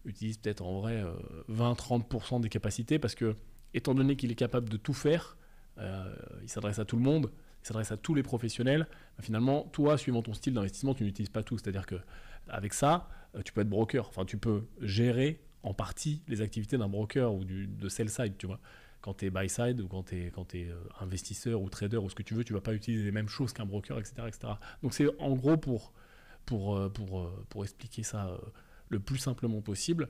utilisent peut-être en vrai 20-30% des capacités, parce que, étant donné qu'il est capable de tout faire, il s'adresse à tout le monde, il s'adresse à tous les professionnels. Finalement, toi, suivant ton style d'investissement, tu n'utilises pas tout. C'est-à-dire qu'avec ça, tu peux être broker. Enfin, tu peux gérer en partie les activités d'un broker ou de sell side, tu vois. Quand tu es buy side ou quand tu es investisseur ou trader ou ce que tu veux, tu ne vas pas utiliser les mêmes choses qu'un broker, etc., etc. Donc, c'est en gros pour expliquer ça le plus simplement possible.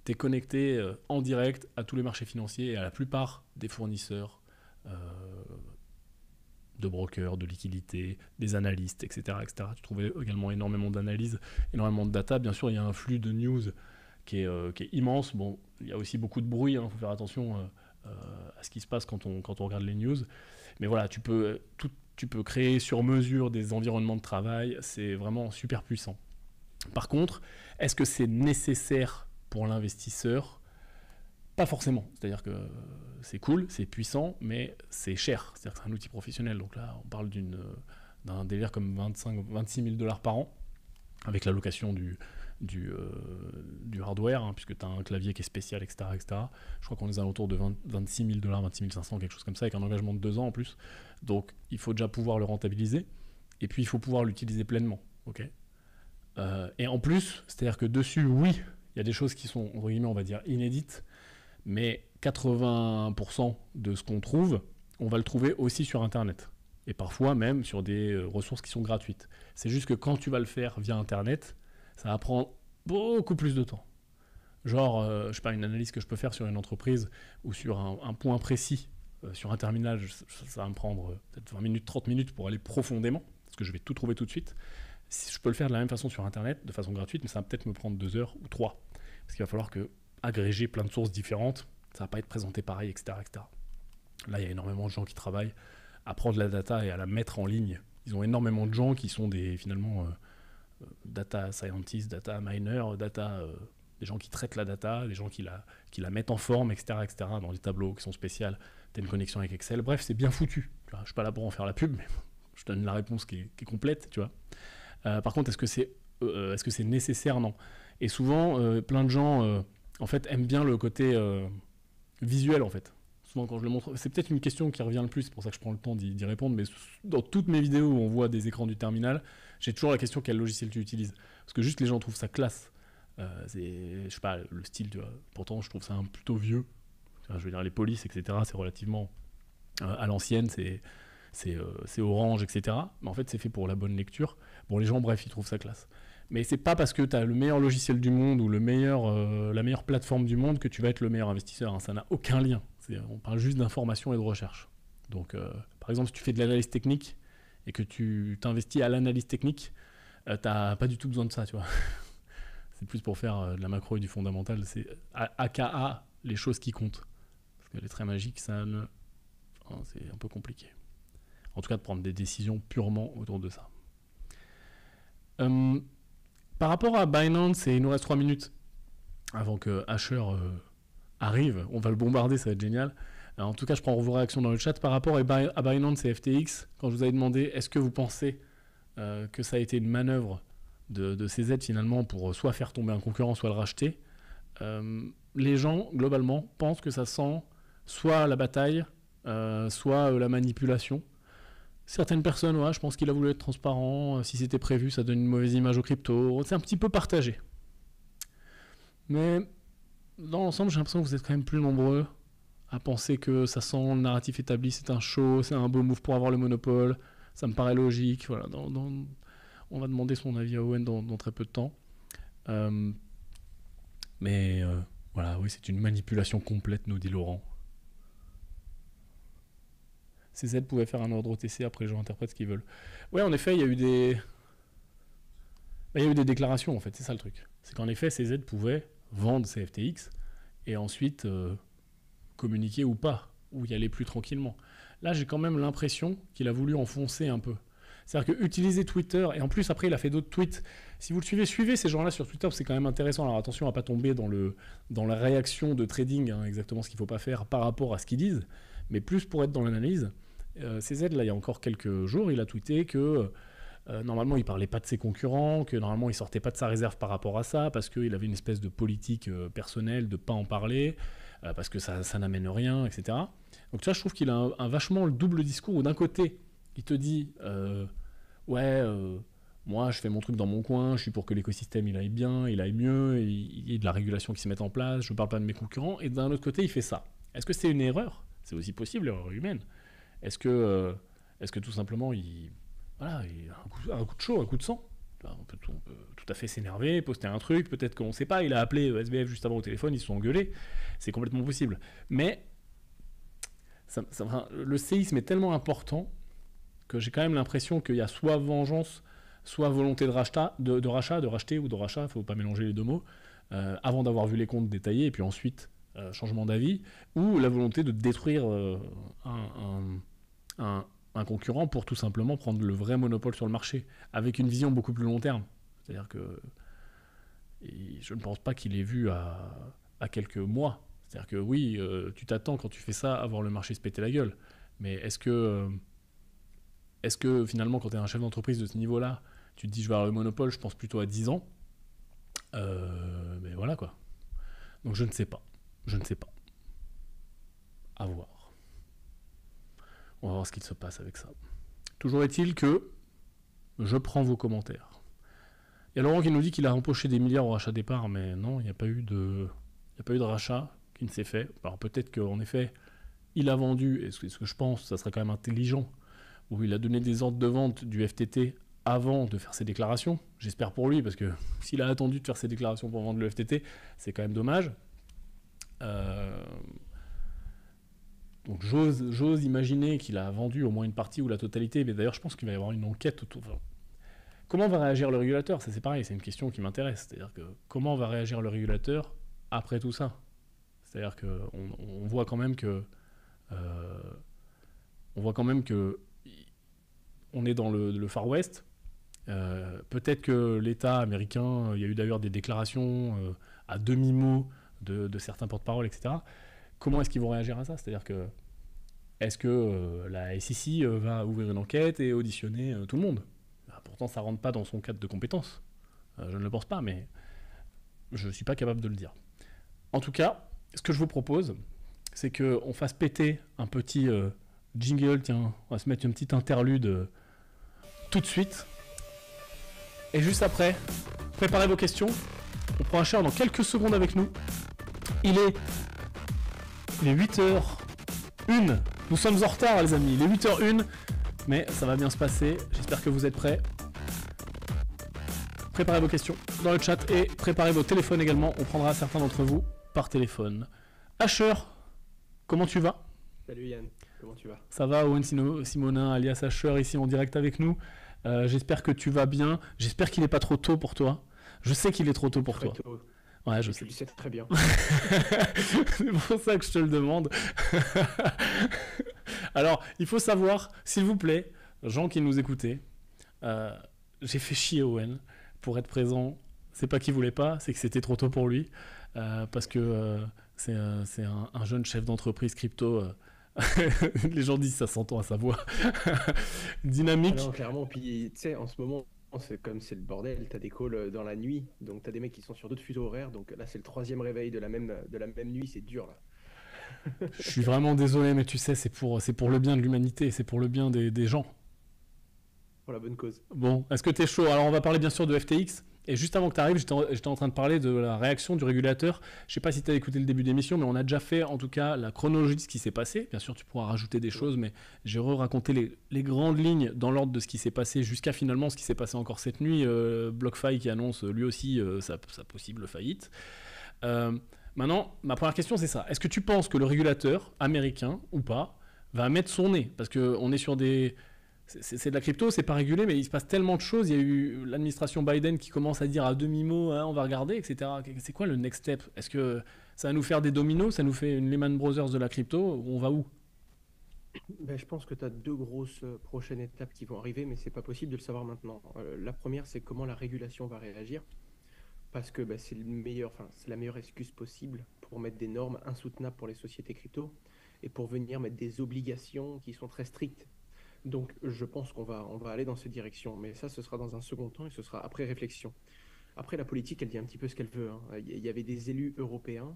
Tu es connecté en direct à tous les marchés financiers et à la plupart des fournisseurs de brokers, de liquidités, des analystes, etc., etc. Tu trouves également énormément d'analyses, énormément de data. Bien sûr, il y a un flux de news qui est immense. Bon, il y a aussi beaucoup de bruit, il faut faire attention à ce qui se passe quand on regarde les news. Mais voilà, tu peux créer sur mesure des environnements de travail. C'est vraiment super puissant. Par contre, est-ce que c'est nécessaire pour l'investisseur? Pas forcément. C'est-à-dire que c'est cool, c'est puissant, mais c'est cher. C'est-à-dire que c'est un outil professionnel. Donc là, on parle d'un délire comme 26 000 $ par an, avec la location du hardware, hein, puisque tu as un clavier qui est spécial, etc., etc. Je crois qu'on est alentours de 26 000 $, 26 500, quelque chose comme ça, avec un engagement de 2 ans en plus. Donc il faut déjà pouvoir le rentabiliser, et puis il faut pouvoir l'utiliser pleinement. Okay, et en plus, c'est-à-dire que dessus, oui, il y a des choses qui sont, entre guillemets, on va dire, inédites, mais 80% de ce qu'on trouve, on va le trouver aussi sur Internet. Et parfois même sur des ressources qui sont gratuites. C'est juste que quand tu vas le faire via Internet, ça va prendre beaucoup plus de temps. Genre, je sais pas, une analyse que je peux faire sur une entreprise ou sur un point précis, sur un terminal, ça va me prendre peut-être 20 minutes, 30 minutes pour aller profondément, parce que je vais tout trouver tout de suite. Je peux le faire de la même façon sur Internet, de façon gratuite, mais ça va peut-être me prendre 2 heures ou 3. Parce qu'il va falloir agréger plein de sources différentes, ça va pas être présenté pareil, etc., etc. Là, il y a énormément de gens qui travaillent à prendre la data et à la mettre en ligne. Ils ont énormément de gens qui sont finalement data scientists, data miners, data des gens qui traitent la data, des gens qui la mettent en forme, etc., etc., dans des tableaux qui sont spéciaux, tu as une connexion avec Excel, bref, c'est bien foutu. Tu vois, je suis pas là pour en faire la pub, mais je donne la réponse qui est complète, tu vois. Par contre, est-ce que c'est nécessaire? Non. Et souvent, plein de gens, en fait, aiment bien le côté visuel, en fait. Souvent, quand je le montre, c'est peut-être une question qui revient le plus, c'est pour ça que je prends le temps d'y répondre, mais dans toutes mes vidéos où on voit des écrans du terminal, j'ai toujours la question quel logiciel tu utilises. Parce que juste les gens trouvent ça classe. Je sais pas, le style, tu vois. Pourtant, je trouve ça plutôt vieux. Enfin, je veux dire, les polices, etc., c'est relativement à l'ancienne, c'est orange, etc. Mais en fait, c'est fait pour la bonne lecture. Bon, les gens, bref, ils trouvent ça classe. Mais c'est pas parce que tu as le meilleur logiciel du monde ou la meilleure plateforme du monde que tu vas être le meilleur investisseur. Hein. Ça n'a aucun lien. On parle juste d'information et de recherche. Donc, par exemple, si tu fais de l'analyse technique et que tu t'investis à l'analyse technique, t'as pas du tout besoin de ça, tu vois. C'est plus pour faire de la macro et du fondamental. C'est AKA les choses qui comptent. Parce que les traits magiques, c'est un peu compliqué. En tout cas, de prendre des décisions purement autour de ça. Par rapport à Binance, et il nous reste 3 minutes avant que Asher arrive, on va le bombarder, ça va être génial. En tout cas, je prends vos réactions dans le chat. Par rapport à Binance et FTX, quand je vous avais demandé, est-ce que vous pensez que ça a été une manœuvre de CZ finalement pour soit faire tomber un concurrent, soit le racheter, les gens, globalement, pensent que ça sent soit la bataille, soit la manipulation. Certaines personnes, ouais, je pense qu'il a voulu être transparent. Si c'était prévu, ça donne une mauvaise image aux cryptos. C'est un petit peu partagé. Mais dans l'ensemble, j'ai l'impression que vous êtes quand même plus nombreux à penser que ça sent le narratif établi, c'est un show, c'est un beau move pour avoir le monopole. Ça me paraît logique. Voilà, on va demander son avis à Owen dans très peu de temps. Mais voilà, oui, c'est une manipulation complète, nous dit Laurent. CZ pouvait faire un ordre OTC, après les gens interprètent ce qu'ils veulent. Ouais, en effet, il y a eu des déclarations, en fait, c'est ça le truc. C'est qu'en effet, CZ pouvait vendre ses FTX et ensuite communiquer ou pas, ou y aller plus tranquillement. Là, j'ai quand même l'impression qu'il a voulu enfoncer un peu. C'est-à-dire qu'utiliser Twitter, et en plus, après, il a fait d'autres tweets. Si vous le suivez ces gens-là sur Twitter, c'est quand même intéressant. Alors attention à ne pas tomber dans la réaction de trading, hein, exactement ce qu'il ne faut pas faire par rapport à ce qu'ils disent, mais plus pour être dans l'analyse. CZ, là, il y a encore quelques jours, il a tweeté que normalement, il ne parlait pas de ses concurrents, que normalement, il ne sortait pas de sa réserve par rapport à ça, parce qu'il avait une espèce de politique personnelle de ne pas en parler, parce que ça n'amène rien, etc. Donc ça, je trouve qu'il a un vachement le double discours, où d'un côté, il te dit moi, je fais mon truc dans mon coin, je suis pour que l'écosystème il aille bien, il aille mieux, il y ait de la régulation qui se mette en place, je ne parle pas de mes concurrents, et d'un autre côté, il fait ça. Est-ce que c'est une erreur? C'est aussi possible, l'erreur humaine. Est-ce que tout simplement, il a un coup de chaud, un coup de sang? On peut tout à fait s'énerver, poster un truc, peut-être qu'on ne sait pas, il a appelé SBF juste avant au téléphone, ils se sont engueulés, c'est complètement possible. Mais le séisme est tellement important que j'ai quand même l'impression qu'il y a soit vengeance, soit volonté de rachat, de racheter ou de rachat, il ne faut pas mélanger les deux mots, avant d'avoir vu les comptes détaillés, et puis ensuite changement d'avis, ou la volonté de détruire un concurrent pour tout simplement prendre le vrai monopole sur le marché, avec une vision beaucoup plus long terme. C'est-à-dire que je ne pense pas qu'il ait vu à quelques mois. C'est-à-dire que oui, tu t'attends quand tu fais ça à voir le marché se péter la gueule, mais est-ce que finalement, quand tu es un chef d'entreprise de ce niveau-là, tu te dis je vais avoir le monopole, je pense plutôt à 10 ans, mais voilà quoi. Donc je ne sais pas. À voir. On va voir ce qu'il se passe avec ça. Toujours est-il que je prends vos commentaires. Il y a Laurent qui nous dit qu'il a empoché des milliards au rachat des parts, mais non, il n'y a pas eu de rachat qui ne s'est fait. Alors peut-être qu'en effet, il a vendu, et ce que je pense, ça serait quand même intelligent, où il a donné des ordres de vente du FTT avant de faire ses déclarations. J'espère pour lui, parce que s'il a attendu de faire ses déclarations pour vendre le FTT, c'est quand même dommage. Donc j'ose imaginer qu'il a vendu au moins une partie ou la totalité, mais d'ailleurs je pense qu'il va y avoir une enquête autour. Enfin, comment va réagir le régulateur? Ça c'est pareil, c'est une question qui m'intéresse. C'est-à-dire que comment va réagir le régulateur après tout ça? C'est-à-dire qu'on voit quand même que on est dans le Far West, Peut-être que l'État américain, il y a eu d'ailleurs des déclarations à demi-mot de certains porte-parole, etc. Comment est-ce qu'ils vont réagir à ça? C'est-à-dire que est-ce que la SEC va ouvrir une enquête et auditionner tout le monde? Pourtant, ça ne rentre pas dans son cadre de compétences. Je ne le pense pas, mais je ne suis pas capable de le dire. En tout cas, ce que je vous propose, c'est qu'on fasse péter un petit jingle. Tiens, on va se mettre une petite interlude tout de suite. Et juste après, préparez vos questions. On prend un cher dans quelques secondes avec nous. Il est 8h01. Nous sommes en retard, les amis. Il est 8h01. Mais ça va bien se passer. J'espère que vous êtes prêts. Préparez vos questions dans le chat et préparez vos téléphones également. On prendra certains d'entre vous par téléphone. Asher, comment tu vas? Salut Yann, comment tu vas? Ça va, Owen Simonin, alias Asher, ici en direct avec nous. J'espère que tu vas bien. J'espère qu'il n'est pas trop tôt pour toi. Je sais qu'il est trop tôt pour toi. Tôt. Ouais, je sais. Tu le sais très bien. C'est pour ça que je te le demande. Alors, il faut savoir, s'il vous plaît, gens qui nous écoutez, j'ai fait chier Owen pour être présent. C'est pas qu'il voulait pas, c'est que c'était trop tôt pour lui. Parce que c'est un jeune chef d'entreprise crypto. Les gens disent ça s'entend à sa voix. Dynamique. Non, clairement, puis tu sais, en ce moment, c'est comme c'est le bordel, t'as des calls dans la nuit, donc t'as des mecs qui sont sur d'autres fuseaux horaires, donc là c'est le 3e réveil de la même nuit, c'est dur là. Je suis vraiment désolé, mais tu sais, c'est pour le bien de l'humanité, c'est pour le bien des gens. Pour la bonne cause. Bon, est-ce que t'es chaud? Alors on va parler bien sûr de FTX. Et juste avant que tu arrives, j'étais en train de parler de la réaction du régulateur. Je sais pas si tu as écouté le début d'émission, mais on a déjà fait en tout cas la chronologie de ce qui s'est passé. Bien sûr, tu pourras rajouter des choses, mais j'ai raconté les grandes lignes dans l'ordre de ce qui s'est passé jusqu'à finalement ce qui s'est passé encore cette nuit. BlockFi qui annonce lui aussi sa possible faillite. Maintenant, ma première question c'est ça. Est-ce que tu penses que le régulateur, américain ou pas, va mettre son nez? Parce qu'on est sur des... C'est de la crypto, c'est pas régulé, mais il se passe tellement de choses. Il y a eu l'administration Biden qui commence à dire à demi-mot, hein, on va regarder, etc. C'est quoi le next step? Est-ce que ça va nous faire des dominos? Ça nous fait une Lehman Brothers de la crypto? On va où? Ben, je pense que tu as 2 grosses prochaines étapes qui vont arriver, mais c'est pas possible de le savoir maintenant. La première, c'est comment la régulation va réagir. Parce que c'est la meilleure excuse possible pour mettre des normes insoutenables pour les sociétés crypto et pour venir mettre des obligations qui sont très strictes. Donc je pense qu'on va aller dans cette direction, mais ça ce sera dans un second temps et ce sera après réflexion. Après la politique elle dit un petit peu ce qu'elle veut, hein. Il y avait des élus européens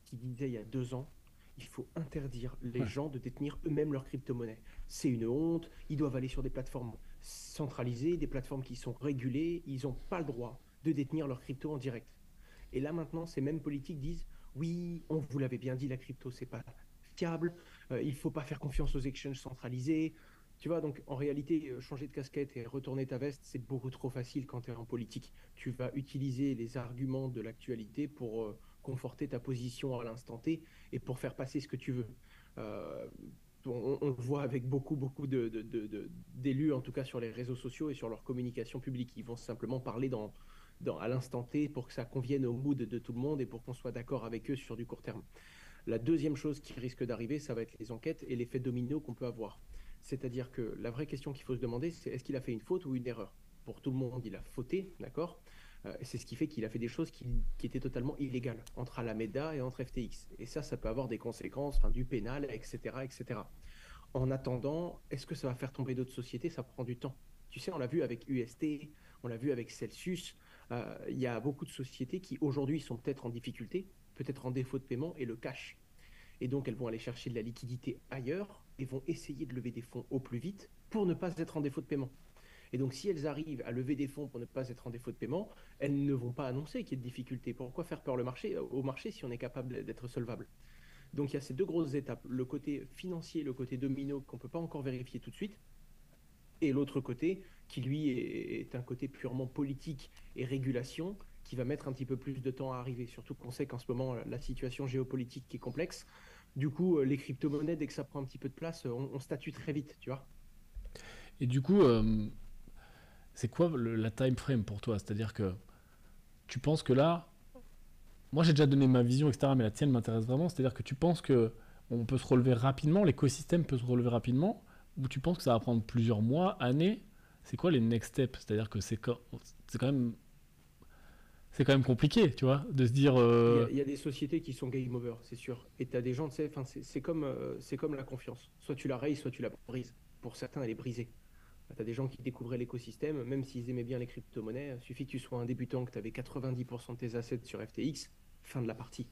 qui disaient il y a 2 ans il faut interdire les gens de détenir eux-mêmes leur crypto-monnaie. C'est une honte, ils doivent aller sur des plateformes centralisées, des plateformes qui sont régulées, ils n'ont pas le droit de détenir leur crypto en direct. Et là maintenant ces mêmes politiques disent oui, on vous l'avait bien dit, la crypto c'est pas fiable, il faut pas faire confiance aux exchanges centralisés. Tu vois, donc en réalité, changer de casquette et retourner ta veste, c'est beaucoup trop facile quand tu es en politique. Tu vas utiliser les arguments de l'actualité pour conforter ta position à l'instant T et pour faire passer ce que tu veux. On le voit avec beaucoup d'élus, en tout cas sur les réseaux sociaux et sur leur communication publique. Ils vont simplement parler à l'instant T pour que ça convienne au mood de tout le monde et pour qu'on soit d'accord avec eux sur du court terme. La deuxième chose qui risque d'arriver, ça va être les enquêtes et l'effet domino qu'on peut avoir. C'est-à-dire que la vraie question qu'il faut se demander, c'est est-ce qu'il a fait une faute ou une erreur? Pour tout le monde, il a fauté, d'accord? C'est ce qui fait qu'il a fait des choses qui étaient totalement illégales entre Alameda et entre FTX. Et ça peut avoir des conséquences, du pénal, etc., etc. En attendant, est-ce que ça va faire tomber d'autres sociétés? Ça prend du temps. Tu sais, on l'a vu avec UST, on l'a vu avec Celsius. Il y a beaucoup de sociétés qui aujourd'hui sont peut-être en difficulté, peut-être en défaut de paiement et le cash. Et donc, elles vont aller chercher de la liquidité ailleurs et vont essayer de lever des fonds au plus vite pour ne pas être en défaut de paiement. Et donc, si elles arrivent à lever des fonds pour ne pas être en défaut de paiement, elles ne vont pas annoncer qu'il y a de difficultés. Pourquoi faire peur au marché si on est capable d'être solvable? Donc, il y a ces 2 grosses étapes. Le côté financier, le côté domino qu'on ne peut pas encore vérifier tout de suite. Et l'autre côté, qui lui est un côté purement politique et régulation, qui va mettre un petit peu plus de temps à arriver, surtout qu'on sait qu'en ce moment, la situation géopolitique est complexe. Du coup, les crypto-monnaies, dès que ça prend un petit peu de place, on statue très vite, tu vois. Et du coup, c'est quoi la time frame pour toi? C'est-à-dire que tu penses que là... Moi, j'ai déjà donné ma vision, etc., mais la tienne m'intéresse vraiment. C'est-à-dire que tu penses qu'on peut se relever rapidement, l'écosystème peut se relever rapidement, ou tu penses que ça va prendre plusieurs mois, années? c'est quoi les next steps? C'est-à-dire que c'est quand même, c'est quand même compliqué, tu vois, de se dire. Il y a des sociétés qui sont game over, c'est sûr. Et tu as des gens, tu sais, enfin, c'est comme la confiance. Soit tu la rayes, soit tu la brises. Pour certains, elle est brisée. Tu as des gens qui découvraient l'écosystème, même s'ils aimaient bien les crypto-monnaies. Il suffit que tu sois un débutant, que tu avais 90% de tes assets sur FTX, fin de la partie.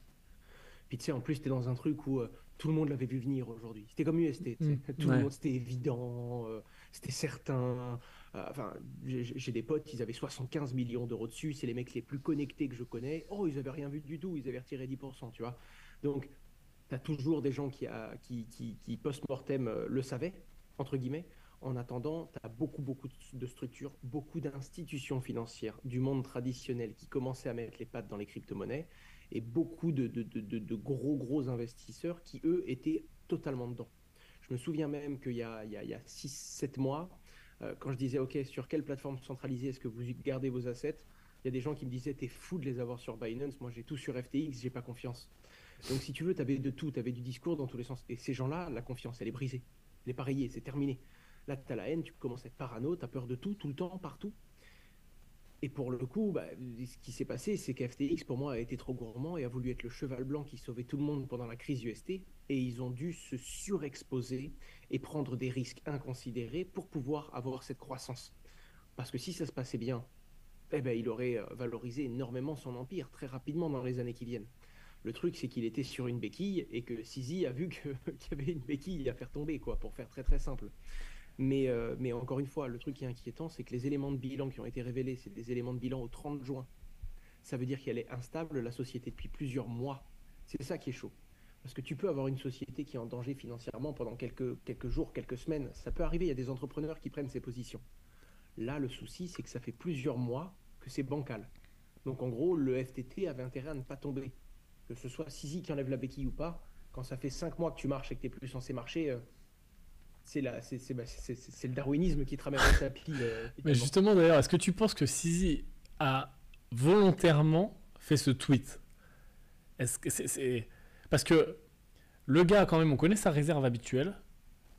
Puis tu sais, en plus, tu es dans un truc où tout le monde l'avait vu venir aujourd'hui. C'était comme UST, tu sais. Tout le Ouais. monde, c'était évident, c'était certain. Enfin, j'ai des potes, ils avaient 75 millions d'euros dessus. C'est les mecs les plus connectés que je connais. Oh, ils avaient rien vu du tout, ils avaient retiré 10%, tu vois. Donc, tu as toujours des gens qui post-mortem le savaient, entre guillemets. En attendant, tu as beaucoup de structures, beaucoup d'institutions financières du monde traditionnel qui commençaient à mettre les pattes dans les crypto-monnaies et beaucoup de gros investisseurs qui, eux, étaient totalement dedans. Je me souviens même qu'il y a 6-7 mois, quand je disais, OK, sur quelle plateforme centralisée est-ce que vous gardez vos assets? Il y a des gens qui me disaient, t'es fou de les avoir sur Binance, moi j'ai tout sur FTX, j'ai pas confiance. Donc si tu veux, tu avais de tout, tu avais du discours dans tous les sens. Et ces gens-là, la confiance, elle est brisée, elle est pas rayée, c'est terminé. Là, tu as la haine, tu commences à être parano, tu as peur de tout, tout le temps, partout. Et pour le coup, ce qui s'est passé, c'est qu'FTX, pour moi, a été trop gourmand et a voulu être le cheval blanc qui sauvait tout le monde pendant la crise UST. Et ils ont dû se surexposer et prendre des risques inconsidérés pour pouvoir avoir cette croissance. Parce que si ça se passait bien, eh ben, il aurait valorisé énormément son empire très rapidement dans les années qui viennent. Le truc, c'est qu'il était sur une béquille et que Sisi a vu qu'il y avait une béquille à faire tomber, quoi, pour faire très très simple. Mais encore une fois, le truc qui est inquiétant, c'est que les éléments de bilan qui ont été révélés, c'est des éléments de bilan au 30 juin. Ça veut dire qu'elle est instable, la société, depuis plusieurs mois. C'est ça qui est chaud. Parce que tu peux avoir une société qui est en danger financièrement pendant quelques jours, quelques semaines. Ça peut arriver, il y a des entrepreneurs qui prennent ces positions. Là, le souci, c'est que ça fait plusieurs mois que c'est bancal. Donc en gros, le FTT avait intérêt à ne pas tomber. Que ce soit Sisi qui enlève la béquille ou pas, quand ça fait 5 mois que tu marches et que tu n'es plus censé marcher, c'est le darwinisme qui te ramène au tapis. Mais justement, d'ailleurs, est-ce que tu penses que Sisi a volontairement fait ce tweet? Est-ce que c'est... Parce que le gars, quand même, on connaît sa réserve habituelle.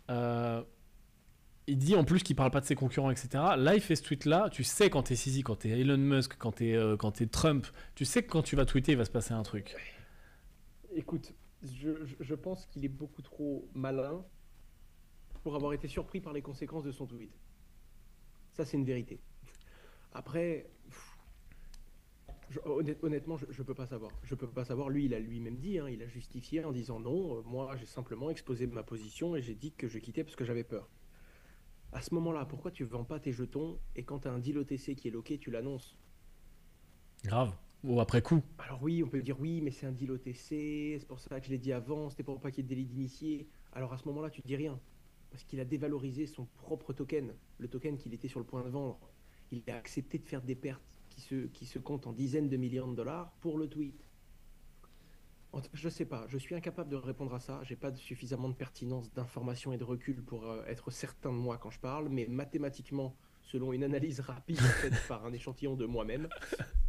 Il dit en plus qu'il parle pas de ses concurrents, etc. Là, il fait ce tweet-là. Tu sais, quand t'es Sisi, quand t'es Elon Musk, quand t'es Trump, tu sais que quand tu vas tweeter, il va se passer un truc. Écoute, je pense qu'il est beaucoup trop malin pour avoir été surpris par les conséquences de son tweet. Ça, c'est une vérité. Après, honnêtement, je peux pas savoir. Je peux pas savoir. Lui, il a lui-même dit, hein, il a justifié en disant non, moi, j'ai simplement exposé ma position et j'ai dit que je quittais parce que j'avais peur. À ce moment-là, pourquoi tu vends pas tes jetons et quand tu as un deal OTC qui est loqué, tu l'annonces? Grave. Ou après coup. Alors oui, on peut dire oui, mais c'est un deal OTC, c'est pour ça que je l'ai dit avant, c'était pour pas qu'il y ait de délit d'initié. Alors à ce moment-là, tu dis rien. Parce qu'il a dévalorisé son propre token, le token qu'il était sur le point de vendre. Il a accepté de faire des pertes qui se comptent en dizaines de millions de dollars pour le tweet. Je sais pas, je suis incapable de répondre à ça. J'ai pas suffisamment de pertinence, d'information et de recul pour être certain de moi quand je parle, mais mathématiquement, selon une analyse rapide faite par un échantillon de moi-même,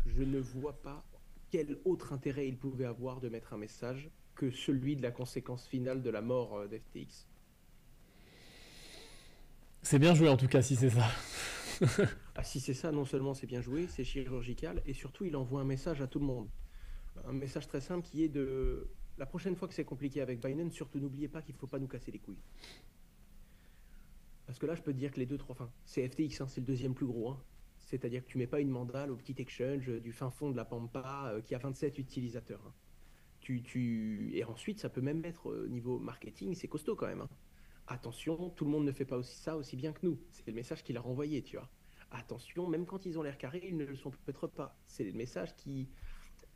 je ne vois pas quel autre intérêt il pouvait avoir de mettre un message que celui de la conséquence finale de la mort d'FTX. C'est bien joué en tout cas, si c'est ça. Ah, si c'est ça, non seulement c'est bien joué, c'est chirurgical, et surtout il envoie un message à tout le monde. Un message très simple qui est de... La prochaine fois que c'est compliqué avec Binance, surtout n'oubliez pas qu'il ne faut pas nous casser les couilles. Parce que là, je peux te dire que les deux, trois... Enfin, c'est FTX, hein, c'est le deuxième plus gros. Hein. C'est-à-dire que tu mets pas une mandale au petit exchange du fin fond de la Pampa qui a 27 utilisateurs. Hein. Et ensuite, ça peut même être niveau marketing, c'est costaud quand même. Hein. Attention, tout le monde ne fait pas aussi bien que nous. C'est le message qu'il a renvoyé, tu vois. Attention, même quand ils ont l'air carrés, ils ne le sont peut-être pas. C'est le message qui...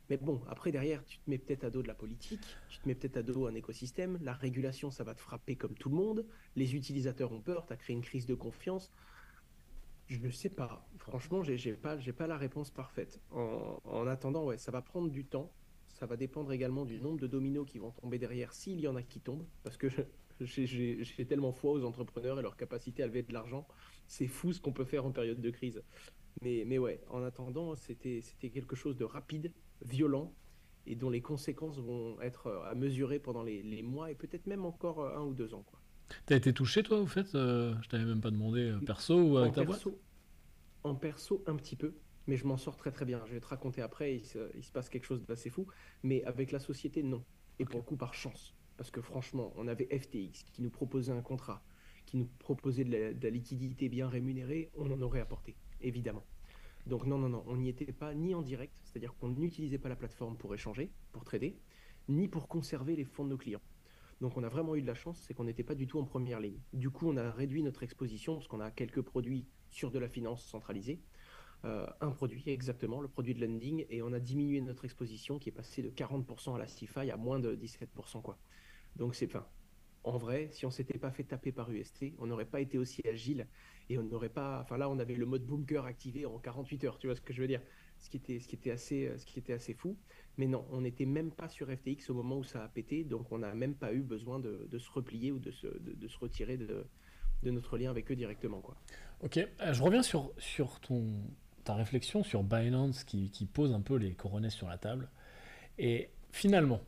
Mais bon, après, derrière, tu te mets peut-être à dos de la politique, tu te mets peut-être à dos un écosystème, la régulation, ça va te frapper comme tout le monde, les utilisateurs ont peur, tu as créé une crise de confiance. Je ne sais pas. Franchement, j'ai pas la réponse parfaite. En attendant, ouais, ça va prendre du temps. Ça va dépendre également du nombre de dominos qui vont tomber derrière, s'il y en a qui tombent, parce que j'ai tellement foi aux entrepreneurs et leur capacité à lever de l'argent. C'est fou ce qu'on peut faire en période de crise. Mais ouais, en attendant, c'était quelque chose de rapide, violent, et dont les conséquences vont être à mesurer pendant les mois et peut-être même encore 1 ou 2 ans, quoi. T'as été touché toi au fait Je t'avais même pas demandé perso ou avec ta boîte? En perso, un petit peu, mais je m'en sors très très bien. Je vais te raconter après, il se passe quelque chose d'assez fou. Mais avec la société, non. Et Ok. pour le coup, par chance. Parce que franchement, on avait FTX qui nous proposait un contrat, qui nous proposait de la liquidité bien rémunérée, on en aurait apporté, évidemment. Donc non, non, non, on n'y était pas ni en direct, c'est-à-dire qu'on n'utilisait pas la plateforme pour échanger, pour trader, ni pour conserver les fonds de nos clients. Donc on a vraiment eu de la chance, c'est qu'on n'était pas du tout en première ligne. Du coup, on a réduit notre exposition parce qu'on a quelques produits sur de la finance centralisée. Un produit exactement, le produit de lending, et on a diminué notre exposition qui est passée de 40% à la CeFi à moins de 17%, quoi. Donc c'est, enfin, en vrai, si on s'était pas fait taper par UST, on n'aurait pas été aussi agile et on n'aurait pas, enfin là, on avait le mode bunker activé en 48 heures, tu vois ce que je veux dire? Ce qui était assez fou. Mais non, on n'était même pas sur FTX au moment où ça a pété, donc on n'a même pas eu besoin de se replier ou de se retirer de notre lien avec eux directement, quoi. Ok, je reviens sur ta réflexion sur Binance qui pose un peu les coronets sur la table. Et finalement,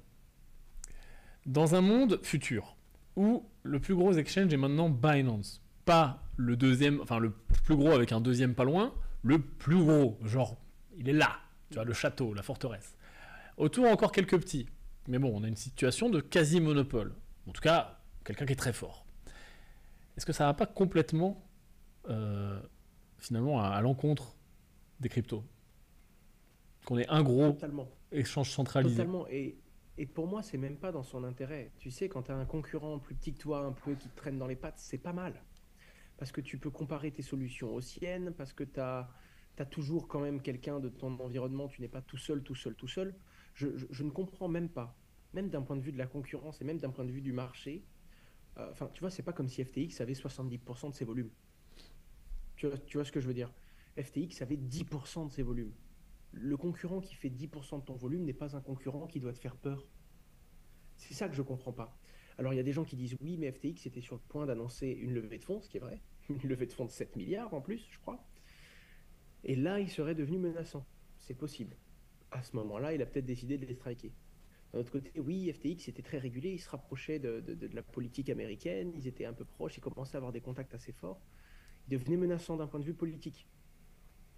dans un monde futur où le plus gros exchange est maintenant Binance, pas le deuxième, enfin le plus gros avec un deuxième pas loin, le plus gros, genre il est là, tu vois, le château, la forteresse. Autour encore quelques petits, mais bon, on a une situation de quasi-monopole. En tout cas, quelqu'un qui est très fort. Est-ce que ça va pas complètement, euh, finalement, à l'encontre des cryptos? Qu'on ait un gros Totalement. échange centralisé. Totalement. Et pour moi, c'est même pas dans son intérêt. Tu sais, quand tu as un concurrent plus petit que toi, un peu qui te traîne dans les pattes, c'est pas mal. Parce que tu peux comparer tes solutions aux siennes, parce que tu as toujours quand même quelqu'un de ton environnement, tu n'es pas tout seul, tout seul, tout seul. Je ne comprends même pas, même d'un point de vue de la concurrence et même d'un point de vue du marché. Enfin, tu vois, c'est pas comme si FTX avait 70% de ses volumes. Tu vois ce que je veux dire? FTX avait 10% de ses volumes. Le concurrent qui fait 10% de ton volume n'est pas un concurrent qui doit te faire peur. C'est ça que je ne comprends pas. Alors, il y a des gens qui disent oui, mais FTX était sur le point d'annoncer une levée de fonds, ce qui est vrai. Une levée de fonds de 7 milliards en plus, je crois. Et là, il serait devenu menaçant. C'est possible. À ce moment-là, il a peut-être décidé de les striker. D'un autre côté, oui, FTX était très régulé, ils se rapprochaient de la politique américaine, ils étaient un peu proches, ils commençaient à avoir des contacts assez forts. Ils devenaient menaçants d'un point de vue politique.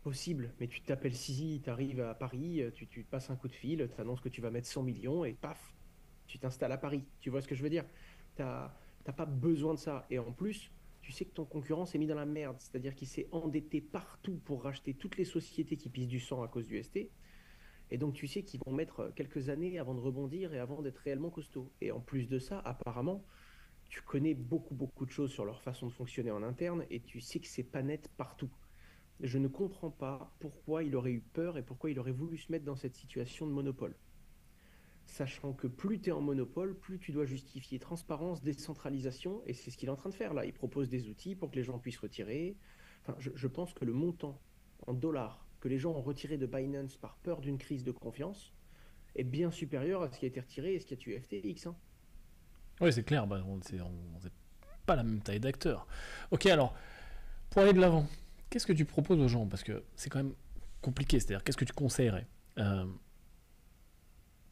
Possible, mais tu t'appelles Sisi, tu arrives à Paris, tu te passes un coup de fil, tu annonces que tu vas mettre 100 millions et paf, tu t'installes à Paris. Tu vois ce que je veux dire? T'as pas besoin de ça. Et en plus, tu sais que ton concurrent s'est mis dans la merde, c'est-à-dire qu'il s'est endetté partout pour racheter toutes les sociétés qui pissent du sang à cause du ST. Et donc tu sais qu'ils vont mettre quelques années avant de rebondir et avant d'être réellement costauds. Et en plus de ça, apparemment, tu connais beaucoup, beaucoup de choses sur leur façon de fonctionner en interne et tu sais que c'est pas net partout. Je ne comprends pas pourquoi il aurait eu peur et pourquoi il aurait voulu se mettre dans cette situation de monopole. Sachant que plus tu es en monopole, plus tu dois justifier transparence, décentralisation, et c'est ce qu'il est en train de faire là. Il propose des outils pour que les gens puissent retirer. Enfin, je pense que le montant en dollars que les gens ont retiré de Binance par peur d'une crise de confiance est bien supérieur à ce qui a été retiré et ce qui a tué FTX, hein. Oui, c'est clair, bah, c'est pas la même taille d'acteur. Ok, alors, pour aller de l'avant, qu'est-ce que tu proposes aux gens? Parce que c'est quand même compliqué, c'est-à-dire, qu'est-ce que tu conseillerais?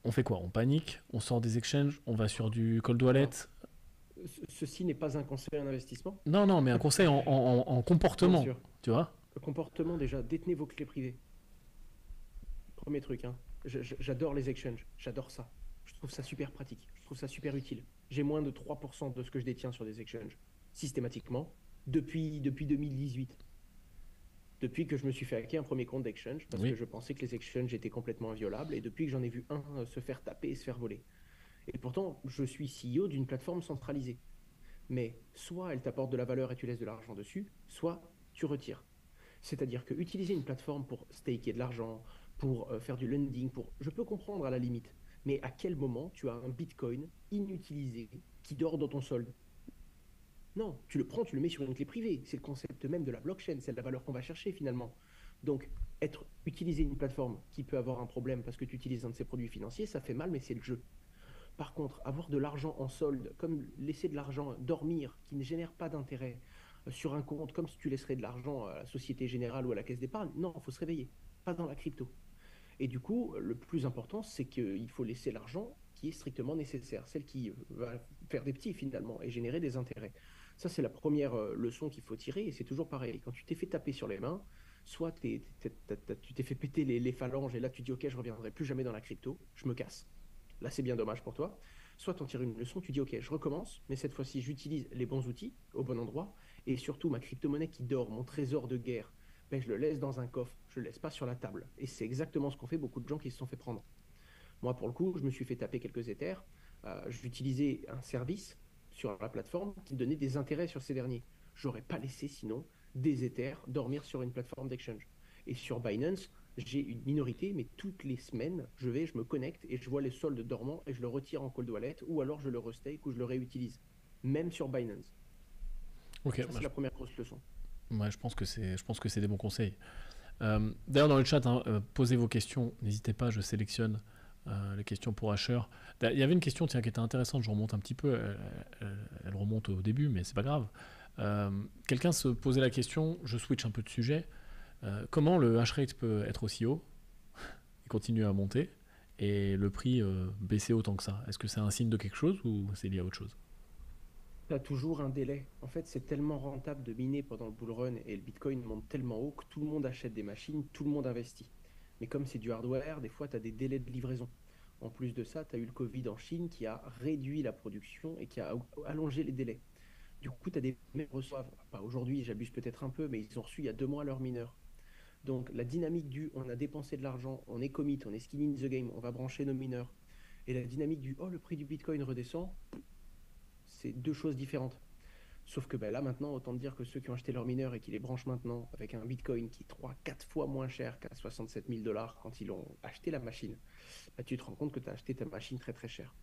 On fait quoi? On panique? On sort des exchanges? On va sur du cold wallet? Alors, ceci n'est pas un conseil en investissement, Non, non, mais un conseil en bien comportement, sûr. tu vois? Le comportement, déjà, détenez vos clés privées. Premier truc, hein. J'adore les exchanges, j'adore ça. Je trouve ça super pratique, je trouve ça super utile. J'ai moins de 3% de ce que je détiens sur des exchanges, systématiquement, depuis 2018. Depuis que je me suis fait hacker un premier compte d'exchange, parce que Oui. je pensais que les exchanges étaient complètement inviolables, et depuis que j'en ai vu un se faire taper et se faire voler. Et pourtant, je suis CEO d'une plateforme centralisée. Mais soit elle t'apporte de la valeur et tu laisses de l'argent dessus, soit tu retires. C'est-à-dire que utiliser une plateforme pour staker de l'argent, pour faire du lending, je peux comprendre à la limite, mais à quel moment tu as un Bitcoin inutilisé qui dort dans ton solde? Non, tu le prends, tu le mets sur une clé privée. C'est le concept même de la blockchain, c'est la valeur qu'on va chercher finalement. Donc, utiliser une plateforme qui peut avoir un problème parce que tu utilises un de ses produits financiers, ça fait mal, mais c'est le jeu. Par contre, avoir de l'argent en solde, comme laisser de l'argent dormir, qui ne génère pas d'intérêt sur un compte, comme si tu laisserais de l'argent à la Société Générale ou à la Caisse d'épargne, non, il faut se réveiller, pas dans la crypto. Et du coup, le plus important, c'est qu'il faut laisser l'argent qui est strictement nécessaire, celle qui va faire des petits finalement et générer des intérêts. Ça, c'est la première leçon qu'il faut tirer et c'est toujours pareil. Quand tu t'es fait taper sur les mains, soit tu t'es fait péter les phalanges et là tu dis ok, je reviendrai plus jamais dans la crypto, je me casse. Là, c'est bien dommage pour toi. Soit tu en tires une leçon, tu dis ok, je recommence, mais cette fois-ci, j'utilise les bons outils au bon endroit et surtout ma crypto-monnaie qui dort, mon trésor de guerre, ben, je le laisse dans un coffre, je le laisse pas sur la table. Et c'est exactement ce qu'ont fait beaucoup de gens qui se sont fait prendre. Moi, pour le coup, je me suis fait taper quelques Ethers. J'utilisais un service sur la plateforme qui me donnait des intérêts sur ces derniers. J'aurais pas laissé sinon des Ethers dormir sur une plateforme d'exchange. Et sur Binance, j'ai une minorité, mais toutes les semaines, je me connecte et je vois les soldes dormants et je le retire en cold wallet ou alors je le restake ou je le réutilise. Même sur Binance. Ok, Ça, c'est la première grosse leçon. ouais, je pense que c'est des bons conseils. D'ailleurs, dans le chat, hein, posez vos questions. N'hésitez pas, je sélectionne les questions pour Asher. Il y avait une question tiens, qui était intéressante, je remonte un petit peu. Elle remonte au début, mais c'est pas grave. Quelqu'un se posait la question, je switch un peu de sujet. Comment le hash rate peut être aussi haut et continuer à monter et le prix baisser autant que ça? Est-ce que c'est un signe de quelque chose ou c'est lié à autre chose? Tu as toujours un délai. En fait, c'est tellement rentable de miner pendant le bull run et le Bitcoin monte tellement haut que tout le monde achète des machines, tout le monde investit. Mais comme c'est du hardware, des fois, tu as des délais de livraison. En plus de ça, tu as eu le Covid en Chine qui a réduit la production et qui a allongé les délais. Du coup, tu as des mecs qui reçoivent, pas aujourd'hui, j'abuse peut-être un peu, mais ils ont reçu il y a 2 mois leurs mineurs. Donc la dynamique du on a dépensé de l'argent, on est commit, on est skin in the game, on va brancher nos mineurs. Et la dynamique du oh le prix du Bitcoin redescend, c'est deux choses différentes. Sauf que ben, là maintenant, autant dire que ceux qui ont acheté leurs mineurs et qui les branchent maintenant avec un Bitcoin qui est 3-4 fois moins cher qu'à 67 000 $ quand ils ont acheté la machine, ben, tu te rends compte que tu as acheté ta machine très très cher.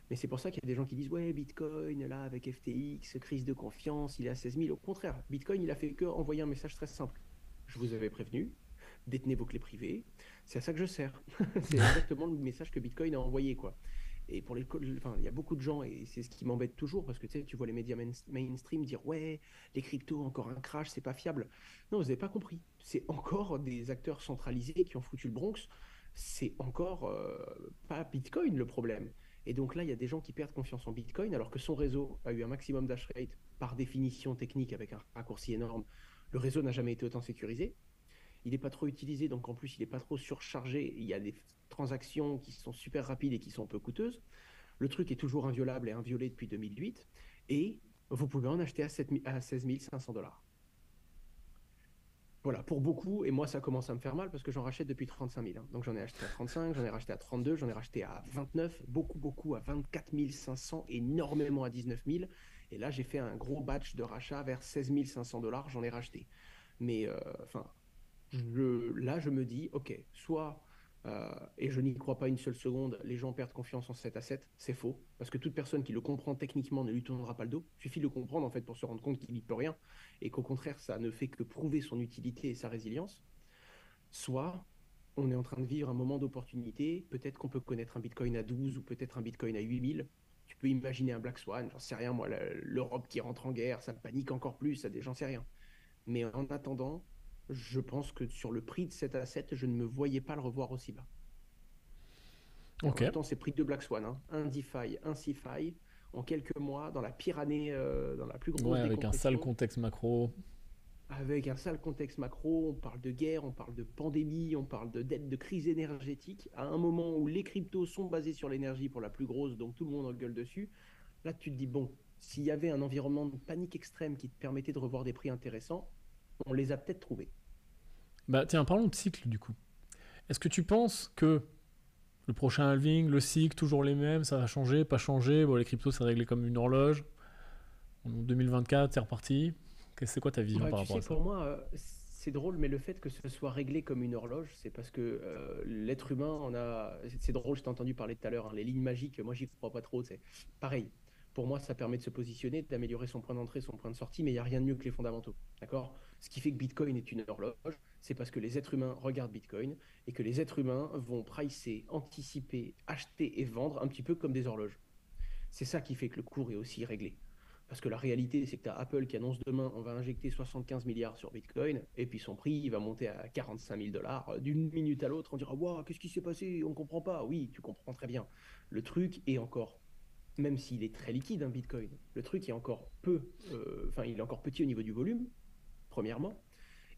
Mais c'est pour ça qu'il y a des gens qui disent ouais Bitcoin là avec FTX, crise de confiance, il est à 16 000. Au contraire, Bitcoin il a fait que envoyer un message très simple. Je vous avais prévenu, détenez vos clés privées, c'est à ça que je sers. C'est exactement le message que Bitcoin a envoyé, quoi. Et pour enfin, il y a beaucoup de gens, et c'est ce qui m'embête toujours, parce que tu vois les médias mainstream dire ouais, les cryptos, encore un crash, c'est pas fiable. Non, vous n'avez pas compris. C'est encore des acteurs centralisés qui ont foutu le Bronx. C'est encore pas Bitcoin le problème. Et donc là, il y a des gens qui perdent confiance en Bitcoin, alors que son réseau a eu un maximum d'hash rate par définition technique avec un raccourci énorme. Le réseau n'a jamais été autant sécurisé. Il n'est pas trop utilisé, donc en plus, il n'est pas trop surchargé. Il y a des transactions qui sont super rapides et qui sont un peu coûteuses. Le truc est toujours inviolable et inviolé depuis 2008. Et vous pouvez en acheter à 16 500 $. Voilà, pour beaucoup, et moi ça commence à me faire mal parce que j'en rachète depuis 35 000. Donc j'en ai acheté à 35, j'en ai racheté à 32, j'en ai racheté à 29, beaucoup à 24 500, énormément à 19 000. Et là j'ai fait un gros batch de rachat vers 16 500 $, j'en ai racheté. Mais là je me dis, ok, soit, et je n'y crois pas une seule seconde, les gens perdent confiance en cet asset, c'est faux, parce que toute personne qui le comprend techniquement ne lui tournera pas le dos. Il suffit de le comprendre en fait pour se rendre compte qu'il n'y peut rien et qu'au contraire ça ne fait que prouver son utilité et sa résilience. Soit on est en train de vivre un moment d'opportunité, peut-être qu'on peut connaître un Bitcoin à 12 ou peut-être un Bitcoin à 8000. Tu peux imaginer un Black Swan, j'en sais rien moi, l'Europe qui rentre en guerre, ça panique encore plus, j'en sais rien. Mais en attendant, je pense que sur le prix de cet asset, je ne me voyais pas le revoir aussi bas. Ok. En même temps, c'est prix de Black Swan, hein. Un DeFi, un CeFi, en quelques mois, dans la pire année, dans la plus grosse Ouais, avec un sale décompression, contexte macro. avec un sale contexte macro, on parle de guerre, on parle de pandémie, on parle de dette, de crise énergétique, à un moment où les cryptos sont basés sur l'énergie pour la plus grosse, donc tout le monde en gueule dessus. Là, tu te dis, bon, s'il y avait un environnement de panique extrême qui te permettait de revoir des prix intéressants, on les a peut-être trouvés. Bah tiens, parlons de cycle du coup. Est-ce que tu penses que le prochain halving, le cycle, toujours les mêmes, ça va changer, pas changer? Bon, les cryptos, c'est réglé comme une horloge. En 2024, c'est reparti. C'est quoi ta vision par rapport à ça? Pour moi, c'est drôle, mais le fait que ce soit réglé comme une horloge, c'est parce que l'être humain en a. C'est drôle, je t'ai entendu parler tout à l'heure, hein, les lignes magiques, moi j'y crois pas trop. C'est pareil. Pour moi, ça permet de se positionner, d'améliorer son point d'entrée, son point de sortie, mais il n'y a rien de mieux que les fondamentaux. D'accord? Ce qui fait que Bitcoin est une horloge, c'est parce que les êtres humains regardent Bitcoin et que les êtres humains vont pricer, anticiper, acheter et vendre un petit peu comme des horloges. C'est ça qui fait que le cours est aussi réglé. Parce que la réalité, c'est que tu as Apple qui annonce demain, on va injecter 75 milliards sur Bitcoin, et puis son prix, il va monter à 45 000 $. D'une minute à l'autre, on dira, waouh, qu'est-ce qui s'est passé? On ne comprend pas. Oui, tu comprends très bien. Le truc est encore, même s'il est très liquide, un Bitcoin, le truc est encore il est encore petit au niveau du volume, premièrement.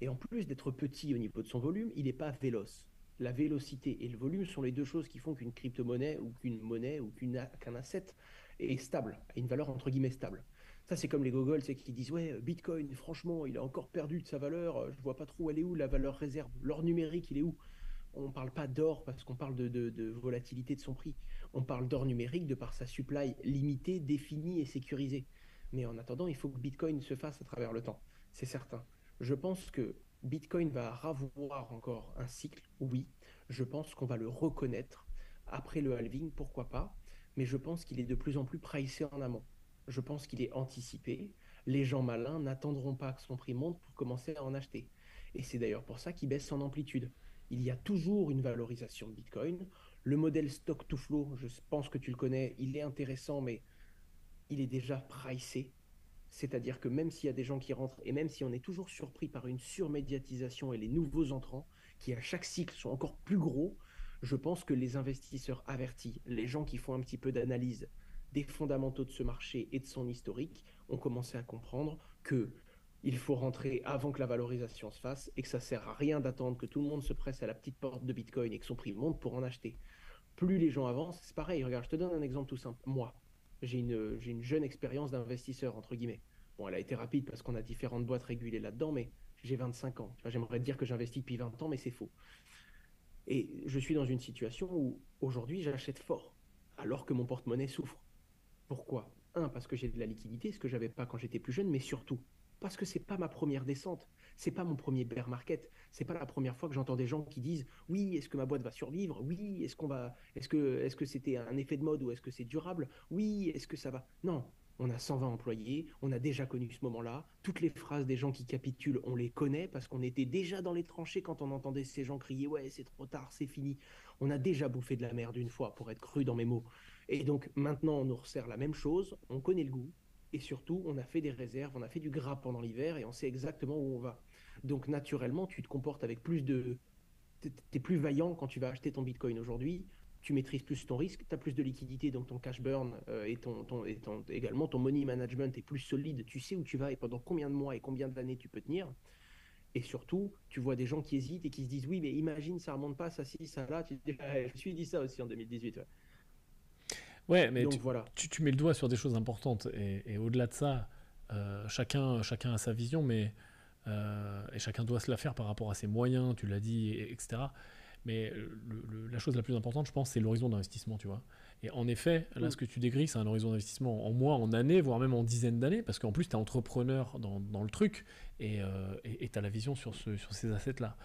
Et en plus d'être petit au niveau de son volume, il n'est pas véloce. La vélocité et le volume sont les deux choses qui font qu'une crypto-monnaie ou qu'un asset est stable, a une valeur entre guillemets stable. Ça, c'est comme les gogols, c'est qui disent ouais, Bitcoin, franchement, il a encore perdu de sa valeur, je vois pas trop elle est où la valeur réserve, l'or numérique, il est où? On ne parle pas d'or parce qu'on parle de volatilité de son prix. On parle d'or numérique de par sa supply limitée, définie et sécurisée. Mais en attendant, il faut que Bitcoin se fasse à travers le temps. C'est certain. Je pense que Bitcoin va avoir encore un cycle, oui. Je pense qu'on va le reconnaître après le halving, pourquoi pas. Mais je pense qu'il est de plus en plus pricé en amont. Je pense qu'il est anticipé. Les gens malins n'attendront pas que son prix monte pour commencer à en acheter. Et c'est d'ailleurs pour ça qu'il baisse en amplitude. Il y a toujours une valorisation de Bitcoin. Le modèle stock to flow, je pense que tu le connais, il est intéressant, mais il est déjà pricé. C'est-à-dire que même s'il y a des gens qui rentrent, et même si on est toujours surpris par une surmédiatisation et les nouveaux entrants, qui à chaque cycle sont encore plus gros, je pense que les investisseurs avertis, les gens qui font un petit peu d'analyse des fondamentaux de ce marché et de son historique, ont commencé à comprendre que il faut rentrer avant que la valorisation se fasse et que ça ne sert à rien d'attendre que tout le monde se presse à la petite porte de Bitcoin et que son prix monte pour en acheter. Plus les gens avancent, c'est pareil. Regarde, je te donne un exemple tout simple. Moi, j'ai une jeune expérience d'investisseur, entre guillemets. Bon, elle a été rapide parce qu'on a différentes boîtes régulées là-dedans, mais j'ai 25 ans. Tu vois, j'aimerais dire que j'investis depuis 20 ans, mais c'est faux. Et je suis dans une situation où aujourd'hui, j'achète fort, alors que mon porte-monnaie souffre. Pourquoi? Parce que j'ai de la liquidité, ce que je n'avais pas quand j'étais plus jeune, mais surtout parce que c'est pas ma première descente, c'est pas mon premier bear market, c'est pas la première fois que j'entends des gens qui disent oui, est-ce que ma boîte va survivre? Oui, est-ce que c'était un effet de mode ou est-ce que c'est durable? Oui, est-ce que ça va? Non, on a 120 employés, on a déjà connu ce moment-là, toutes les phrases des gens qui capitulent, on les connaît parce qu'on était déjà dans les tranchées quand on entendait ces gens crier ouais, c'est trop tard, c'est fini. On a déjà bouffé de la merde une fois, pour être cru dans mes mots. Et donc maintenant, on nous resserre la même chose, on connaît le goût. Et surtout, on a fait des réserves, on a fait du gras pendant l'hiver et on sait exactement où on va. Donc, naturellement, tu te comportes avec plus de... T'es plus vaillant quand tu vas acheter ton Bitcoin aujourd'hui. Tu maîtrises plus ton risque, tu as plus de liquidité, donc ton cash burn également ton money management est plus solide. Tu sais où tu vas et pendant combien de mois et combien d'années tu peux tenir. Et surtout, tu vois des gens qui hésitent et qui se disent oui, mais imagine, ça remonte pas, ça ci, ça là. Tu te dis, je me suis dit ça aussi en 2018. Ouais. Ouais, mais Donc, voilà. tu mets le doigt sur des choses importantes. Et au-delà de ça, chacun a sa vision, mais et chacun doit se la faire par rapport à ses moyens, tu l'as dit, etc. Mais la chose la plus importante, je pense, c'est l'horizon d'investissement, tu vois. Et en effet, là, ce que tu décris, c'est un horizon d'investissement en mois, en années, voire même en dizaines d'années, parce qu'en plus, tu es entrepreneur dans le truc et tu as la vision sur ces assets-là.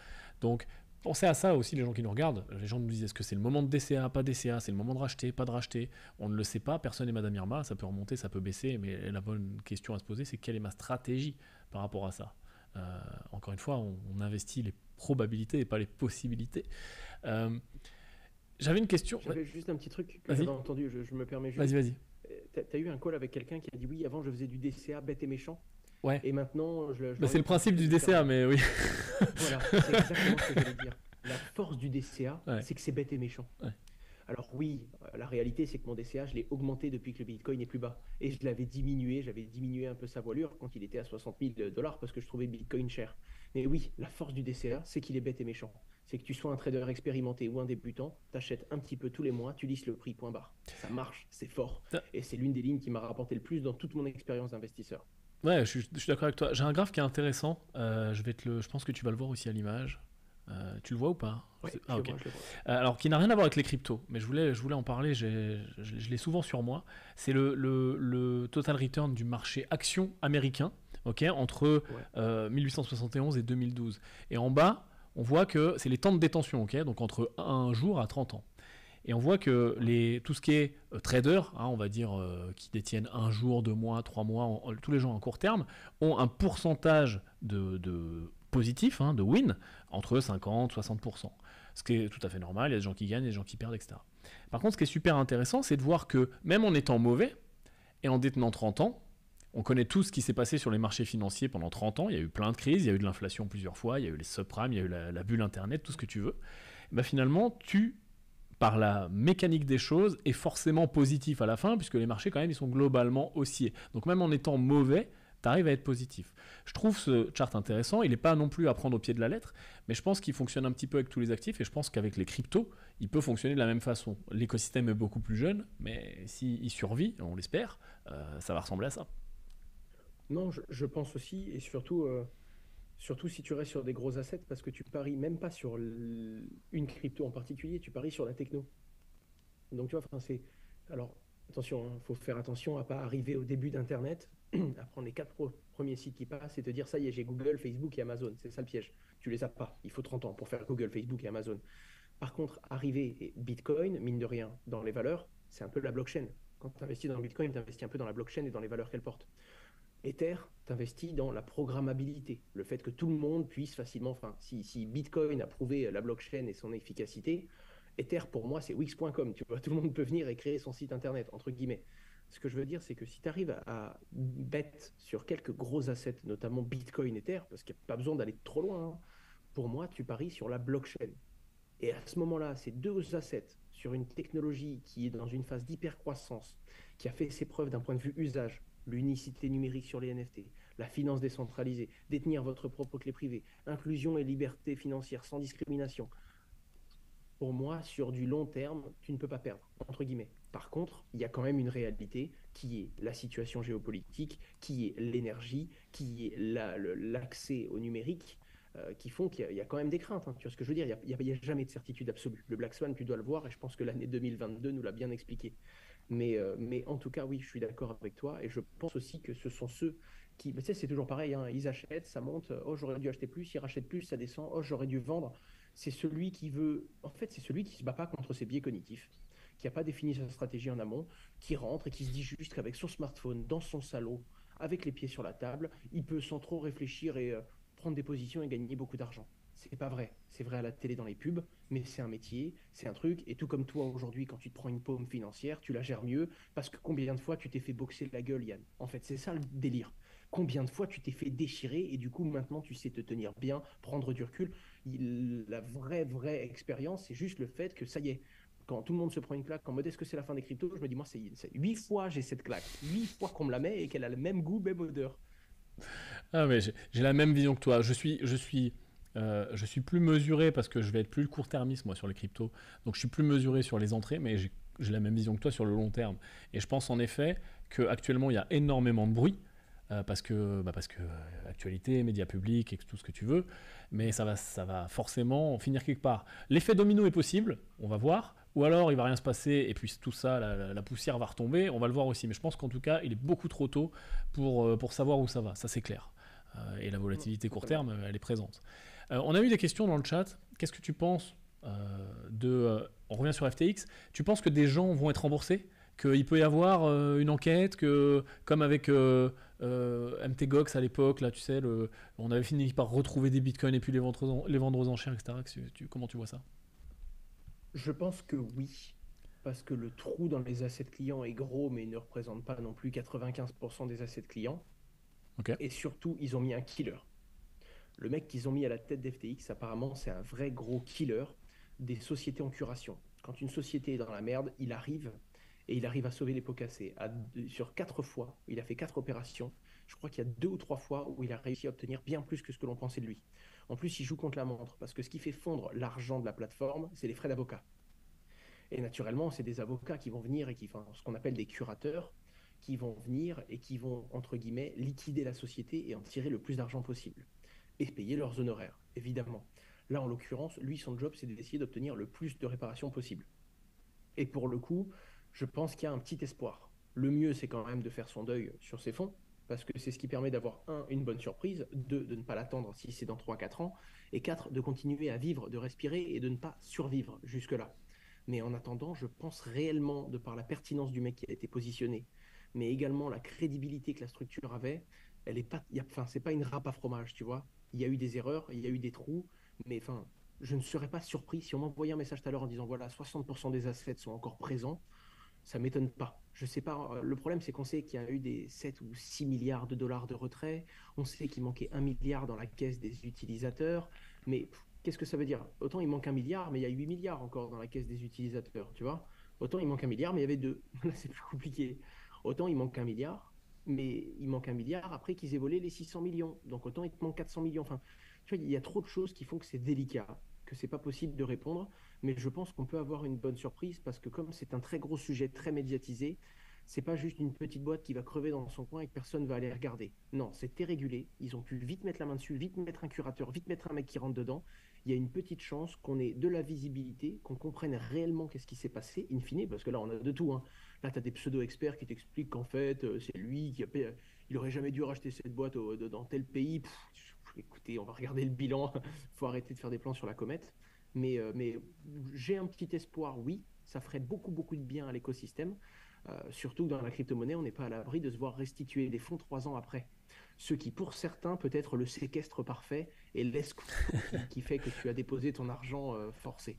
Donc, pensez à ça aussi, les gens qui nous regardent. Les gens nous disent, est-ce que c'est le moment de DCA, pas DCA? C'est le moment de racheter, pas de racheter? On ne le sait pas, personne n'est Madame Irma, ça peut remonter, ça peut baisser, mais la bonne question à se poser, c'est quelle est ma stratégie par rapport à ça? Encore une fois, on investit les probabilités et pas les possibilités. J'avais une question. J'avais juste un petit truc que j'avais entendu, je me permets juste. Vas-y. T'as eu un call avec quelqu'un qui a dit oui, avant je faisais du DCA bête et méchant. Ouais. Et maintenant, c'est le principe du DCA, mais oui. Voilà, c'est exactement ce que j'allais dire. La force du DCA, c'est que c'est bête et méchant. Ouais. Alors oui, la réalité, c'est que mon DCA, je l'ai augmenté depuis que le Bitcoin est plus bas. Et je l'avais diminué, j'avais diminué un peu sa voilure quand il était à 60 000 $ parce que je trouvais le Bitcoin cher. Mais oui, la force du DCA, c'est qu'il est bête et méchant. C'est que tu sois un trader expérimenté ou un débutant, t'achètes un petit peu tous les mois, tu lisses le prix, point barre. Ça marche, c'est fort. Et c'est l'une des lignes qui m'a rapporté le plus dans toute mon expérience d'investisseur. Ouais, je suis d'accord avec toi. J'ai un graphe qui est intéressant. Je pense que tu vas le voir aussi à l'image. Tu le vois ou pas? Ouais, je le vois. Alors, qui n'a rien à voir avec les cryptos, mais je voulais en parler. Je l'ai souvent sur moi. C'est le total return du marché action américain, entre 1871 et 2012. Et en bas, on voit que c'est les temps de détention, donc entre 1 jour à 30 ans. Et on voit que tout ce qui est trader, on va dire, qui détiennent 1 jour, 2 mois, 3 mois, tous les gens en court terme, ont un pourcentage de positif, de win, entre 50 et 60%. Ce qui est tout à fait normal, il y a des gens qui gagnent, des gens qui perdent, etc. Par contre, ce qui est super intéressant, c'est de voir que même en étant mauvais, et en détenant 30 ans, on connaît tout ce qui s'est passé sur les marchés financiers pendant 30 ans, il y a eu plein de crises, il y a eu de l'inflation plusieurs fois, il y a eu les subprimes, il y a eu la bulle Internet, tout ce que tu veux. Et finalement, par la mécanique des choses, est forcément positif à la fin, puisque les marchés, quand même, ils sont globalement haussiers. Donc même en étant mauvais, tu arrives à être positif. Je trouve ce chart intéressant. Il n'est pas non plus à prendre au pied de la lettre, mais je pense qu'il fonctionne un petit peu avec tous les actifs et je pense qu'avec les cryptos, il peut fonctionner de la même façon. L'écosystème est beaucoup plus jeune, mais s'il survit, on l'espère, ça va ressembler à ça. Non, je pense aussi, et surtout si tu restes sur des gros assets, parce que tu paries même pas sur une crypto en particulier, tu paries sur la techno. Donc tu vois, enfin, alors attention, il faut faire attention à pas arriver au début d'Internet, à prendre les premiers sites qui passent et te dire ça y est, j'ai Google, Facebook et Amazon. C'est ça le piège. Tu les as pas. Il faut 30 ans pour faire Google, Facebook et Amazon. Par contre, arriver et Bitcoin, mine de rien, dans les valeurs, c'est un peu la blockchain. Quand tu investis dans le Bitcoin, tu investis un peu dans la blockchain et dans les valeurs qu'elle porte. Ether, tu investis dans la programmabilité, le fait que tout le monde puisse facilement, enfin, si Bitcoin a prouvé la blockchain et son efficacité, Ether pour moi c'est Wix.com, tu vois, tout le monde peut venir et créer son site internet, entre guillemets. Ce que je veux dire, c'est que si tu arrives à bet sur quelques gros assets, notamment Bitcoin, Ether, parce qu'il n'y a pas besoin d'aller trop loin, hein, pour moi, tu paries sur la blockchain. Et à ce moment-là, ces deux assets sur une technologie qui est dans une phase d'hypercroissance, qui a fait ses preuves d'un point de vue usage, l'unicité numérique sur les NFT, la finance décentralisée, détenir votre propre clé privée, inclusion et liberté financière sans discrimination. Pour moi, sur du long terme, tu ne peux pas perdre, entre guillemets. Par contre, il y a quand même une réalité qui est la situation géopolitique, qui est l'énergie, qui est l'accès au numérique, qui font qu'il y a quand même des craintes. Hein. Tu vois ce que je veux dire? Il n'y a jamais de certitude absolue. Le Black Swan, tu dois le voir, et je pense que l'année 2022 nous l'a bien expliqué. Mais en tout cas, oui, je suis d'accord avec toi. Et je pense aussi que ce sont ceux qui... Tu sais, c'est toujours pareil, hein, ils achètent, ça monte. Oh, j'aurais dû acheter plus. Ils rachètent plus, ça descend. Oh, j'aurais dû vendre. C'est celui qui veut... En fait, c'est celui qui ne se bat pas contre ses biais cognitifs, qui n'a pas défini sa stratégie en amont, qui rentre et qui se dit juste qu'avec son smartphone, dans son salon, avec les pieds sur la table, il peut sans trop réfléchir et prendre des positions et gagner beaucoup d'argent. C'est pas vrai. C'est vrai à la télé dans les pubs, mais c'est un métier, c'est un truc. Et tout comme toi aujourd'hui, quand tu te prends une paume financière, tu la gères mieux parce que combien de fois tu t'es fait boxer la gueule, Yann? En fait, c'est ça le délire. Combien de fois tu t'es fait déchirer et du coup maintenant tu sais te tenir bien, prendre du recul. La vraie expérience, c'est juste le fait que ça y est, quand tout le monde se prend une claque, en mode est-ce que c'est la fin des cryptos, je me dis moi c'est 8 fois j'ai cette claque, 8 fois qu'on me la met et qu'elle a le même goût, même odeur. Ah mais j'ai la même vision que toi. Je suis plus mesuré parce que je vais être plus court-termiste moi sur les cryptos. Donc je suis plus mesuré sur les entrées, mais j'ai la même vision que toi sur le long terme. Et je pense en effet qu'actuellement il y a énormément de bruit. Parce que actualité, médias publics et tout ce que tu veux, mais ça va forcément finir quelque part. L'effet domino est possible, on va voir, ou alors il va rien se passer et puis tout ça, la poussière va retomber, on va le voir aussi. Mais je pense qu'en tout cas, il est beaucoup trop tôt pour savoir où ça va, ça c'est clair. Et la volatilité court terme, elle est présente. On a eu des questions dans le chat. Qu'est-ce que tu penses on revient sur FTX. Tu penses que des gens vont être remboursés? Qu'il peut y avoir une enquête, comme avec MTGOX à l'époque, là, tu sais, on avait fini par retrouver des bitcoins et puis les vendre aux enchères, etc. Comment tu vois ça? Je pense que oui, parce que le trou dans les assets clients est gros, mais il ne représente pas non plus 95% des assets clients. Okay. Et surtout, ils ont mis un killer. Le mec qu'ils ont mis à la tête d'FTX, apparemment, c'est un vrai gros killer des sociétés en curation. Quand une société est dans la merde, il arrive à sauver les pots cassés. Sur 4 fois, il a fait 4 opérations. Je crois qu'il y a 2 ou 3 fois où il a réussi à obtenir bien plus que ce que l'on pensait de lui. En plus, il joue contre la montre, parce que ce qui fait fondre l'argent de la plateforme, c'est les frais d'avocat. Et naturellement, c'est des avocats qui vont venir et ce qu'on appelle des curateurs, qui vont venir et qui vont, entre guillemets, liquider la société et en tirer le plus d'argent possible. Et payer leurs honoraires, évidemment. Là, en l'occurrence, lui, son job, c'est d'essayer d'obtenir le plus de réparations possible. Et pour le coup, je pense qu'il y a un petit espoir. Le mieux, c'est quand même de faire son deuil sur ses fonds, parce que c'est ce qui permet d'avoir, 1, une bonne surprise, 2, de ne pas l'attendre si c'est dans 3-4 ans, et 4, de continuer à vivre, de respirer et de ne pas survivre jusque-là. Mais en attendant, je pense réellement, de par la pertinence du mec qui a été positionné, mais également la crédibilité que la structure avait, c'est pas une râpe à fromage, tu vois. Il y a eu des erreurs, il y a eu des trous, mais je ne serais pas surpris si on m'envoyait un message tout à l'heure en disant voilà, 60% des assets sont encore présents. Ça ne m'étonne pas. Je sais pas. Le problème, c'est qu'on sait qu'il y a eu des 7 ou 6 milliards de dollars de retrait. On sait qu'il manquait 1 milliard dans la caisse des utilisateurs. Mais qu'est-ce que ça veut dire? Autant il manque 1 milliard, mais il y a 8 milliards encore dans la caisse des utilisateurs, tu vois. Autant il manque 1 milliard, mais il y avait 2. Là, c'est plus compliqué. Autant il manque 1 milliard, mais il manque 1 milliard après qu'ils aient volé les 600 millions. Donc autant il te manque 400 millions. Enfin, tu vois, il y a trop de choses qui font que c'est délicat, que c'est pas possible de répondre. Mais je pense qu'on peut avoir une bonne surprise parce que comme c'est un très gros sujet, très médiatisé, c'est pas juste une petite boîte qui va crever dans son coin et que personne va aller regarder. Non, c'était régulé. Ils ont pu vite mettre la main dessus, vite mettre un curateur, vite mettre un mec qui rentre dedans. Il y a une petite chance qu'on ait de la visibilité, qu'on comprenne réellement qu'est-ce qui s'est passé, in fine, parce que là, on a de tout, hein. Là, tu as des pseudo-experts qui t'expliquent qu'en fait, c'est lui qui a payé, il aurait jamais dû racheter cette boîte dans tel pays. Écoutez, on va regarder le bilan. Il faut arrêter de faire des plans sur la comète. Mais j'ai un petit espoir, oui, ça ferait beaucoup, beaucoup de bien à l'écosystème. Surtout que dans la crypto-monnaie, on n'est pas à l'abri de se voir restituer des fonds 3 ans après. Ce qui, pour certains, peut être le séquestre parfait et l'escroquerie qui fait que tu as déposé ton argent forcé.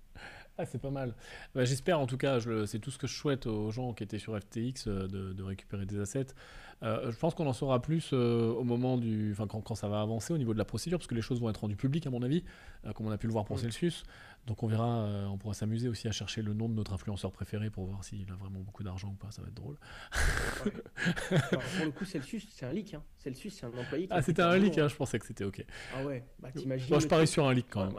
Ah, c'est pas mal. Bah, j'espère en tout cas, c'est tout ce que je souhaite aux gens qui étaient sur FTX de récupérer des assets. Je pense qu'on en saura plus au moment enfin, quand ça va avancer au niveau de la procédure, parce que les choses vont être rendues publiques à mon avis, comme on a pu le voir pour Celsius. Donc on verra, on pourra s'amuser aussi à chercher le nom de notre influenceur préféré pour voir s'il a vraiment beaucoup d'argent ou pas, ça va être drôle. Ouais. Alors, pour le coup, Celsius, c'est un leak, hein. Celsius, c'est un employé qui Ah, a c'était pris un leak, 4 jours, hein, hein. je pensais que c'était ok. Ah ouais, bah t'imagines. Bon, je le parie truc. sur un leak quand même.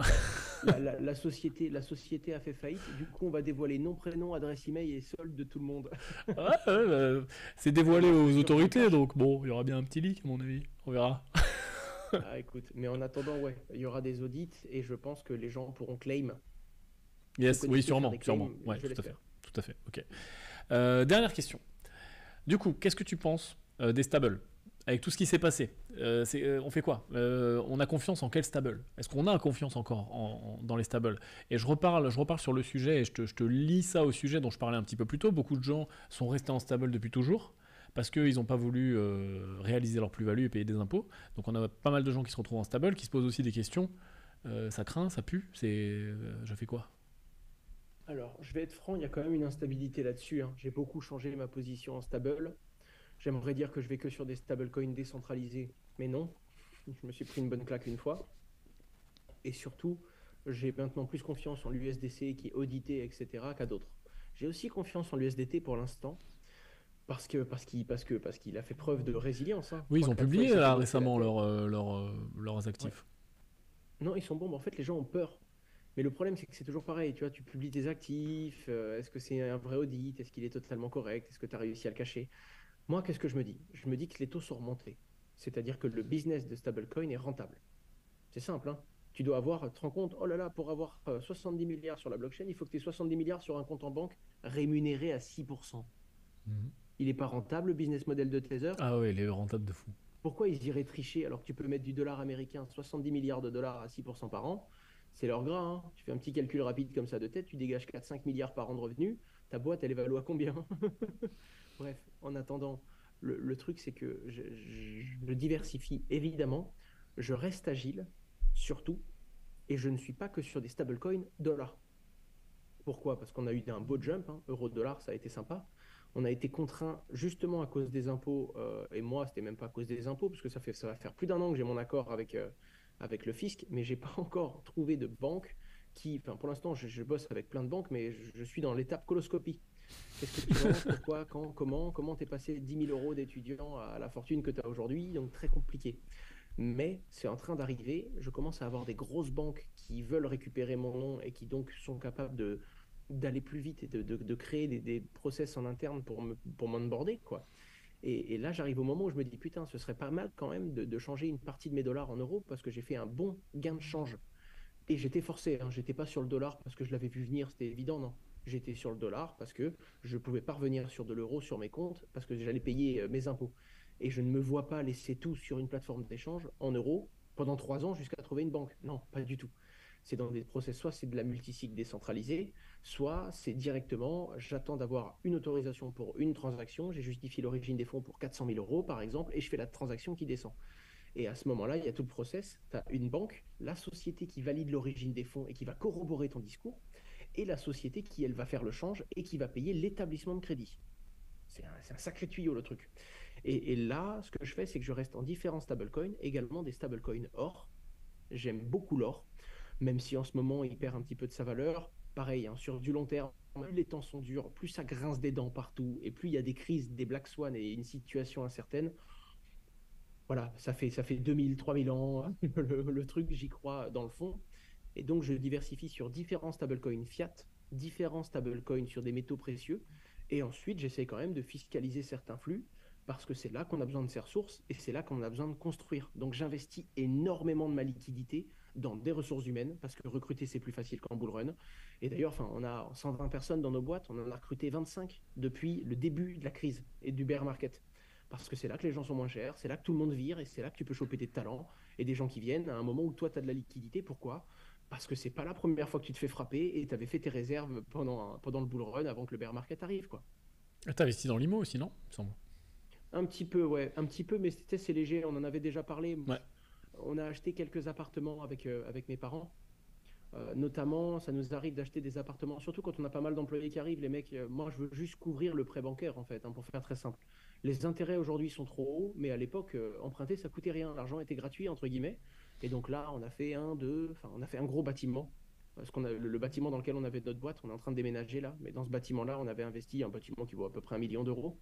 La société a fait faillite. Du coup, on va dévoiler nom, prénom, adresse email et solde de tout le monde. Ouais, c'est dévoilé aux Sur autorités, cash. donc bon, il y aura bien un petit leak à mon avis, on verra. Ah, écoute, mais en attendant, ouais, il y aura des audits et je pense que les gens pourront claim. Yes, Vous oui, connaissez faire sûrement, des sûrement. claims, Ouais, je tout à fait, l'espère. tout à fait, ok. Dernière question. Du coup, qu'est-ce que tu penses des stables? Avec tout ce qui s'est passé, on fait quoi? On a confiance en quel stable? Est-ce qu'on a confiance encore dans les stables? Et je reparle sur le sujet et je te lis ça au sujet dont je parlais un petit peu plus tôt. Beaucoup de gens sont restés en stable depuis toujours parce qu'ils n'ont pas voulu réaliser leur plus-value et payer des impôts. Donc on a pas mal de gens qui se retrouvent en stable, qui se posent aussi des questions. Ça craint, ça pue, je fais quoi? Alors, je vais être franc, il y a quand même une instabilité là-dessus, hein. J'ai beaucoup changé ma position en stable. J'aimerais dire que je vais que sur des stablecoins décentralisés, mais non. Je me suis pris une bonne claque une fois. Et surtout, j'ai maintenant plus confiance en l'USDC qui est audité, etc., qu'à d'autres. J'ai aussi confiance en l'USDT pour l'instant, parce qu'il a fait preuve de résilience, hein. Oui, ils ont 3-4 fois, il publié s'est fait là gonfler la récemment tête. leurs Ouais. actifs. Non, ils sont bons, mais en fait, les gens ont peur. Mais le problème, c'est que c'est toujours pareil. Tu vois, tu publies tes actifs. Est-ce que c'est un vrai audit? Est-ce qu'il est totalement correct? Est-ce que tu as réussi à le cacher? Moi, qu'est-ce que je me dis? Je me dis que les taux sont remontés. C'est-à-dire que le business de stablecoin est rentable. C'est simple, hein. Tu dois avoir, tu te rends compte, oh là là, pour avoir 70 milliards sur la blockchain, il faut que tu aies 70 milliards sur un compte en banque rémunéré à 6%. Mhm. Il n'est pas rentable, le business model de Tether. Ah ouais, il est rentable de fou. Pourquoi ils iraient tricher alors que tu peux mettre du dollar américain, 70 milliards de dollars à 6% par an? C'est leur gras, hein. Tu fais un petit calcul rapide comme ça de tête, tu dégages 4-5 milliards par an de revenus. Ta boîte, elle est valoie combien? Bref, en attendant, le truc, c'est que je diversifie évidemment, je reste agile, surtout, et je ne suis pas que sur des stablecoins dollars. Pourquoi? Parce qu'on a eu un beau jump, hein, euro-dollar, ça a été sympa. On a été contraint justement à cause des impôts, et moi, c'était même pas à cause des impôts, parce que ça va faire plus d'1 an que j'ai mon accord avec le fisc, mais j'ai pas encore trouvé de banque enfin, pour l'instant, je bosse avec plein de banques, mais je suis dans l'étape coloscopie. Qu'est-ce que tu vends, pourquoi, quand, comment t'es passé 10 000 euros d'étudiant à la fortune que tu as aujourd'hui, donc très compliqué. Mais c'est en train d'arriver. Je commence à avoir des grosses banques qui veulent récupérer mon nom et qui donc sont capables d'aller plus vite et de créer des process en interne pour m'onboarder, quoi. Et là, j'arrive au moment où je me dis, putain, ce serait pas mal quand même de changer une partie de mes dollars en euros parce que j'ai fait un bon gain de change. Et j'étais forcé, hein, j'étais pas sur le dollar parce que je l'avais vu venir, c'était évident, non. J'étais sur le dollar parce que je pouvais pas revenir sur de l'euro sur mes comptes parce que j'allais payer mes impôts. Et je ne me vois pas laisser tout sur une plateforme d'échange en euros pendant 3 ans jusqu'à trouver une banque. Non, pas du tout. C'est dans des process, soit c'est de la multisig décentralisée, soit c'est directement, j'attends d'avoir une autorisation pour une transaction, j'ai justifié l'origine des fonds pour 400 000 euros par exemple, et je fais la transaction qui descend. Et à ce moment-là, il y a tout le process. Tu as une banque, la société qui valide l'origine des fonds et qui va corroborer ton discours, et la société qui, elle, va faire le change et qui va payer l'établissement de crédit. C'est un sacré tuyau, le truc. Et là, ce que je fais, c'est que je reste en différents stablecoins, également des stablecoins or. J'aime beaucoup l'or, même si en ce moment, il perd un petit peu de sa valeur. Pareil, hein, sur du long terme, plus les temps sont durs, plus ça grince des dents partout, et plus il y a des crises, des Black Swan et une situation incertaine. Voilà, ça fait 2000, 3000 ans, le truc, j'y crois dans le fond. Et donc, je diversifie sur différents stablecoins fiat, différents stablecoins sur des métaux précieux. Et ensuite, j'essaie quand même de fiscaliser certains flux parce que c'est là qu'on a besoin de ces ressources et c'est là qu'on a besoin de construire. Donc, j'investis énormément de ma liquidité dans des ressources humaines parce que recruter, c'est plus facile qu'en bull run. Et d'ailleurs, on a 120 personnes dans nos boîtes, on en a recruté 25 depuis le début de la crise et du bear market. Parce que c'est là que les gens sont moins chers, c'est là que tout le monde vire et c'est là que tu peux choper des talents et des gens qui viennent à un moment où toi, tu as de la liquidité. Pourquoi ? Parce que c'est pas la première fois que tu te fais frapper et tu avais fait tes réserves pendant le bull run avant que le bear market arrive, quoi. T'as investi dans l'IMO aussi, non, il me semble. Un petit peu, ouais, un petit peu, mais c'est léger, on en avait déjà parlé. Ouais. On a acheté quelques appartements avec mes parents. Notamment, ça nous arrive d'acheter des appartements, surtout quand on a pas mal d'employés qui arrivent. Les mecs, moi, je veux juste couvrir le prêt bancaire, en fait, pour faire très simple. Les intérêts aujourd'hui sont trop hauts, mais à l'époque, emprunter, ça coûtait rien. L'argent était gratuit, entre guillemets. Et donc là, on a fait on a fait un gros bâtiment. Parce qu'on a le bâtiment dans lequel on avait notre boîte, on est en train de déménager là. Mais dans ce bâtiment-là, on avait investi un bâtiment qui vaut à peu près 1 million d'euros,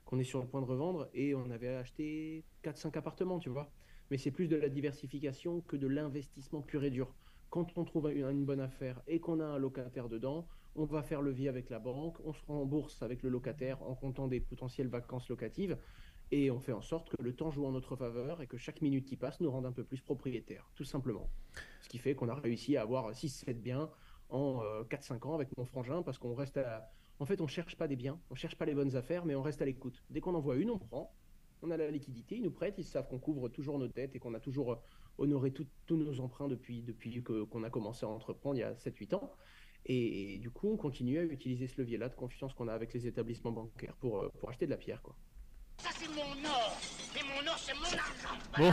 qu'on est sur le point de revendre, et on avait acheté 4-5 appartements, tu vois. Mais c'est plus de la diversification que de l'investissement pur et dur. Quand on trouve une bonne affaire et qu'on a un locataire dedans, on va faire levier avec la banque, on se rembourse avec le locataire en comptant des potentielles vacances locatives et on fait en sorte que le temps joue en notre faveur et que chaque minute qui passe nous rende un peu plus propriétaires, tout simplement. Ce qui fait qu'on a réussi à avoir 6-7 biens en 4-5 ans avec mon frangin parce qu'on reste En fait, on ne cherche pas des biens, on ne cherche pas les bonnes affaires, mais on reste à l'écoute. Dès qu'on en voit une, on prend. On a la liquidité, ils nous prêtent, ils savent qu'on couvre toujours nos dettes et qu'on a toujours honoré tous nos emprunts depuis qu'on a commencé à entreprendre il y a 7-8 ans. Et du coup, on continue à utiliser ce levier-là de confiance qu'on a avec les établissements bancaires pour acheter de la pierre, quoi. Ça, c'est mon or. Et mon or, c'est mon argent. Bon,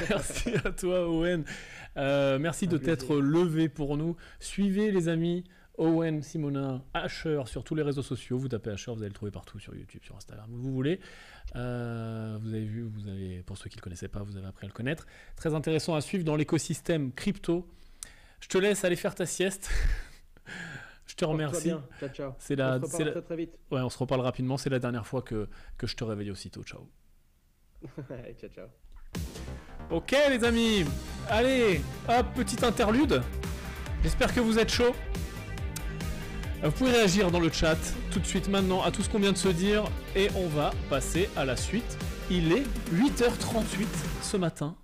merci à toi, Owen. Merci de t'être levé pour nous. Suivez, les amis, Owen Simonin, Asher sur tous les réseaux sociaux. Vous tapez Asher, vous allez le trouver partout sur YouTube, sur Instagram, où vous voulez. Vous avez vu, pour ceux qui ne le connaissaient pas, vous avez appris à le connaître. Très intéressant à suivre dans l'écosystème crypto. Je te laisse aller faire ta sieste. Je te remercie. Bien. Ciao, ciao. On se reparle très, très vite. Ouais, on se reparle rapidement. C'est la dernière fois que je te réveille aussitôt. Ciao. Ciao, ciao. Ok, les amis. Allez, hop, petite interlude. J'espère que vous êtes chaud. Vous pouvez réagir dans le chat tout de suite maintenant à tout ce qu'on vient de se dire. Et on va passer à la suite. Il est 8h38 ce matin.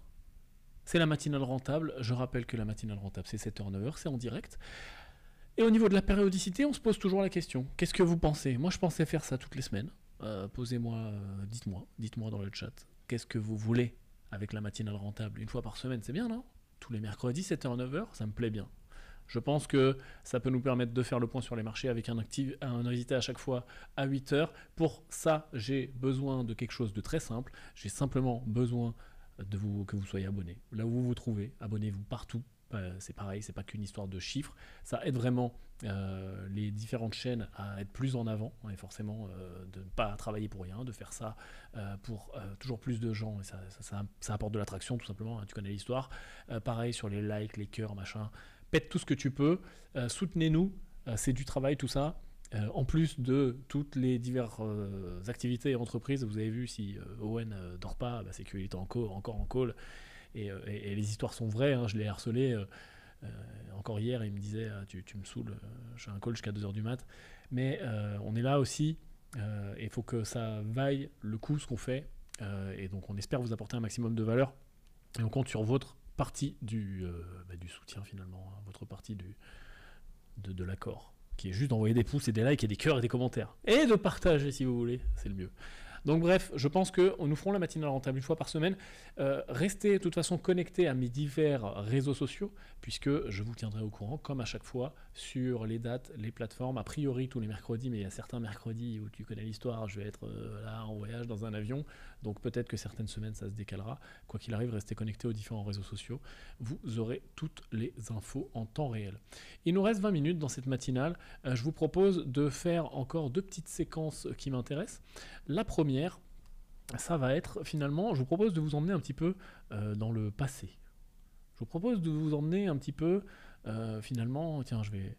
C'est la matinale rentable. Je rappelle que la matinale rentable, c'est 7h, 9h. C'est en direct. Et au niveau de la périodicité, on se pose toujours la question. Qu'est-ce que vous pensez ? Moi, je pensais faire ça toutes les semaines. Posez-moi, dites-moi dans le chat. Qu'est-ce que vous voulez avec la matinale rentable ? Une fois par semaine, c'est bien, non ? Tous les mercredis, 7h, 9h, ça me plaît bien. Je pense que ça peut nous permettre de faire le point sur les marchés avec un invité à chaque fois à 8h. Pour ça, j'ai besoin de quelque chose de très simple. J'ai simplement besoin que vous soyez abonnés. Là où vous vous trouvez, abonnez-vous partout. C'est pareil, c'est pas qu'une histoire de chiffres. Ça aide vraiment les différentes chaînes à être plus en avant, et forcément de ne pas travailler pour rien, de faire ça pour toujours plus de gens, et ça apporte de l'attraction tout simplement, hein, tu connais l'histoire. Pareil sur les likes, les cœurs, machin, pète tout ce que tu peux, soutenez-nous, c'est du travail tout ça. En plus de toutes les diverses activités et entreprises, vous avez vu si Owen dort pas, c'est qu'il est encore en call. Et les histoires sont vraies, hein, je l'ai harcelé encore hier, il me disait tu me saoules, j'ai un call jusqu'à 2h du mat. Mais on est là aussi, et il faut que ça vaille le coup ce qu'on fait. Et donc on espère vous apporter un maximum de valeur. Et on compte sur votre partie du soutien finalement, hein, votre partie de l'accord, qui est juste d'envoyer des pouces et des likes et des cœurs et des commentaires. Et de partager si vous voulez, c'est le mieux. Donc bref, je pense que nous ferons la matinale rentable une fois par semaine. Restez de toute façon connectés à mes divers réseaux sociaux, puisque je vous tiendrai au courant, comme à chaque fois, sur les dates, les plateformes. A priori tous les mercredis, mais il y a certains mercredis où tu connais l'histoire, je vais être là en voyage dans un avion, donc peut-être que certaines semaines ça se décalera. Quoi qu'il arrive, restez connectés aux différents réseaux sociaux. Vous aurez toutes les infos en temps réel. Il nous reste 20 minutes dans cette matinale. Je vous propose de faire encore 2 petites séquences qui m'intéressent. La première, ça va être finalement, je vous propose de vous emmener un petit peu dans le passé. Je vous propose de vous emmener un petit peu finalement, tiens, je vais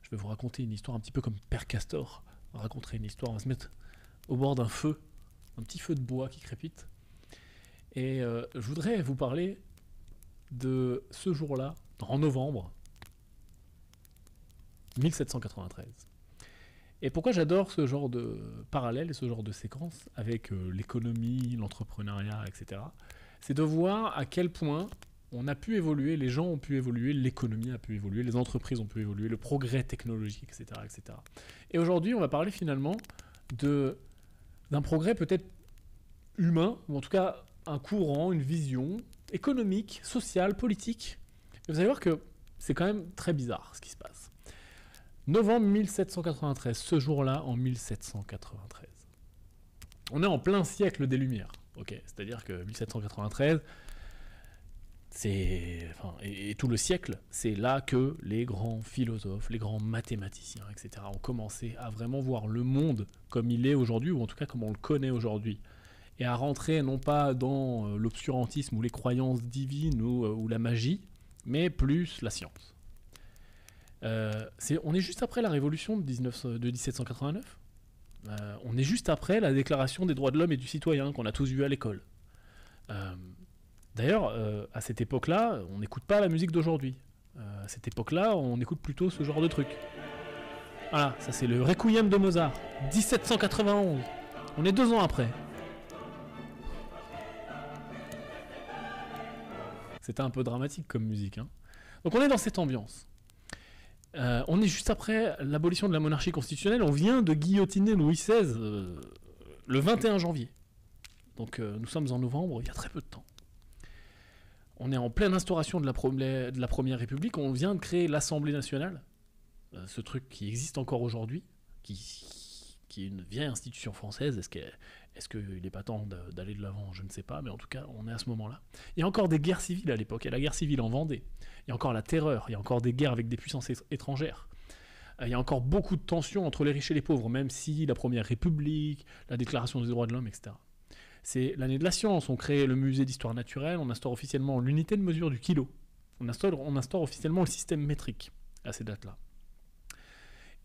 Je vais vous raconter une histoire un petit peu comme Père Castor raconterait une histoire. On va se mettre au bord d'un feu, un petit feu de bois qui crépite. Et je voudrais vous parler de ce jour-là, en novembre 1793. Et pourquoi j'adore ce genre de parallèle et ce genre de séquence avec l'économie, l'entrepreneuriat, etc. C'est de voir à quel point on a pu évoluer, les gens ont pu évoluer, l'économie a pu évoluer, les entreprises ont pu évoluer, le progrès technologique, etc. etc. Et aujourd'hui, on va parler finalement d'un progrès peut-être humain, ou en tout cas un courant, une vision économique, sociale, politique. Et vous allez voir que c'est quand même très bizarre ce qui se passe. Novembre 1793, ce jour-là en 1793. On est en plein siècle des Lumières, ok. C'est-à-dire que 1793, et tout le siècle, c'est là que les grands philosophes, les grands mathématiciens, etc. ont commencé à vraiment voir le monde comme il est aujourd'hui, ou en tout cas comme on le connaît aujourd'hui, et à rentrer non pas dans l'obscurantisme ou les croyances divines ou la magie, mais plus la science. On est juste après la révolution de 1789. On est juste après la déclaration des droits de l'homme et du citoyen qu'on a tous vu à l'école. D'ailleurs, à cette époque-là, on n'écoute pas la musique d'aujourd'hui. À cette époque-là, on écoute plutôt ce genre de truc. Voilà, ça c'est le Requiem de Mozart, 1791. On est 2 ans après. C'était un peu dramatique comme musique, hein. Donc on est dans cette ambiance. On est juste après l'abolition de la monarchie constitutionnelle. On vient de guillotiner Louis XVI le 21 janvier. Donc nous sommes en novembre, il y a très peu de temps. On est en pleine instauration de la Première République. On vient de créer l'Assemblée nationale, ce truc qui existe encore aujourd'hui, qui est une vieille institution française. Est-ce qu'il n'est pas temps d'aller de l'avant? Je ne sais pas, mais en tout cas, on est à ce moment-là. Il y a encore des guerres civiles à l'époque. Il y a la guerre civile en Vendée. Il y a encore la terreur. Il y a encore des guerres avec des puissances étrangères. Il y a encore beaucoup de tensions entre les riches et les pauvres, même si la Première République, la Déclaration des droits de l'homme, etc. C'est l'année de la science. On crée le musée d'histoire naturelle. On instaure officiellement l'unité de mesure du kilo. On instaure officiellement le système métrique à ces dates-là.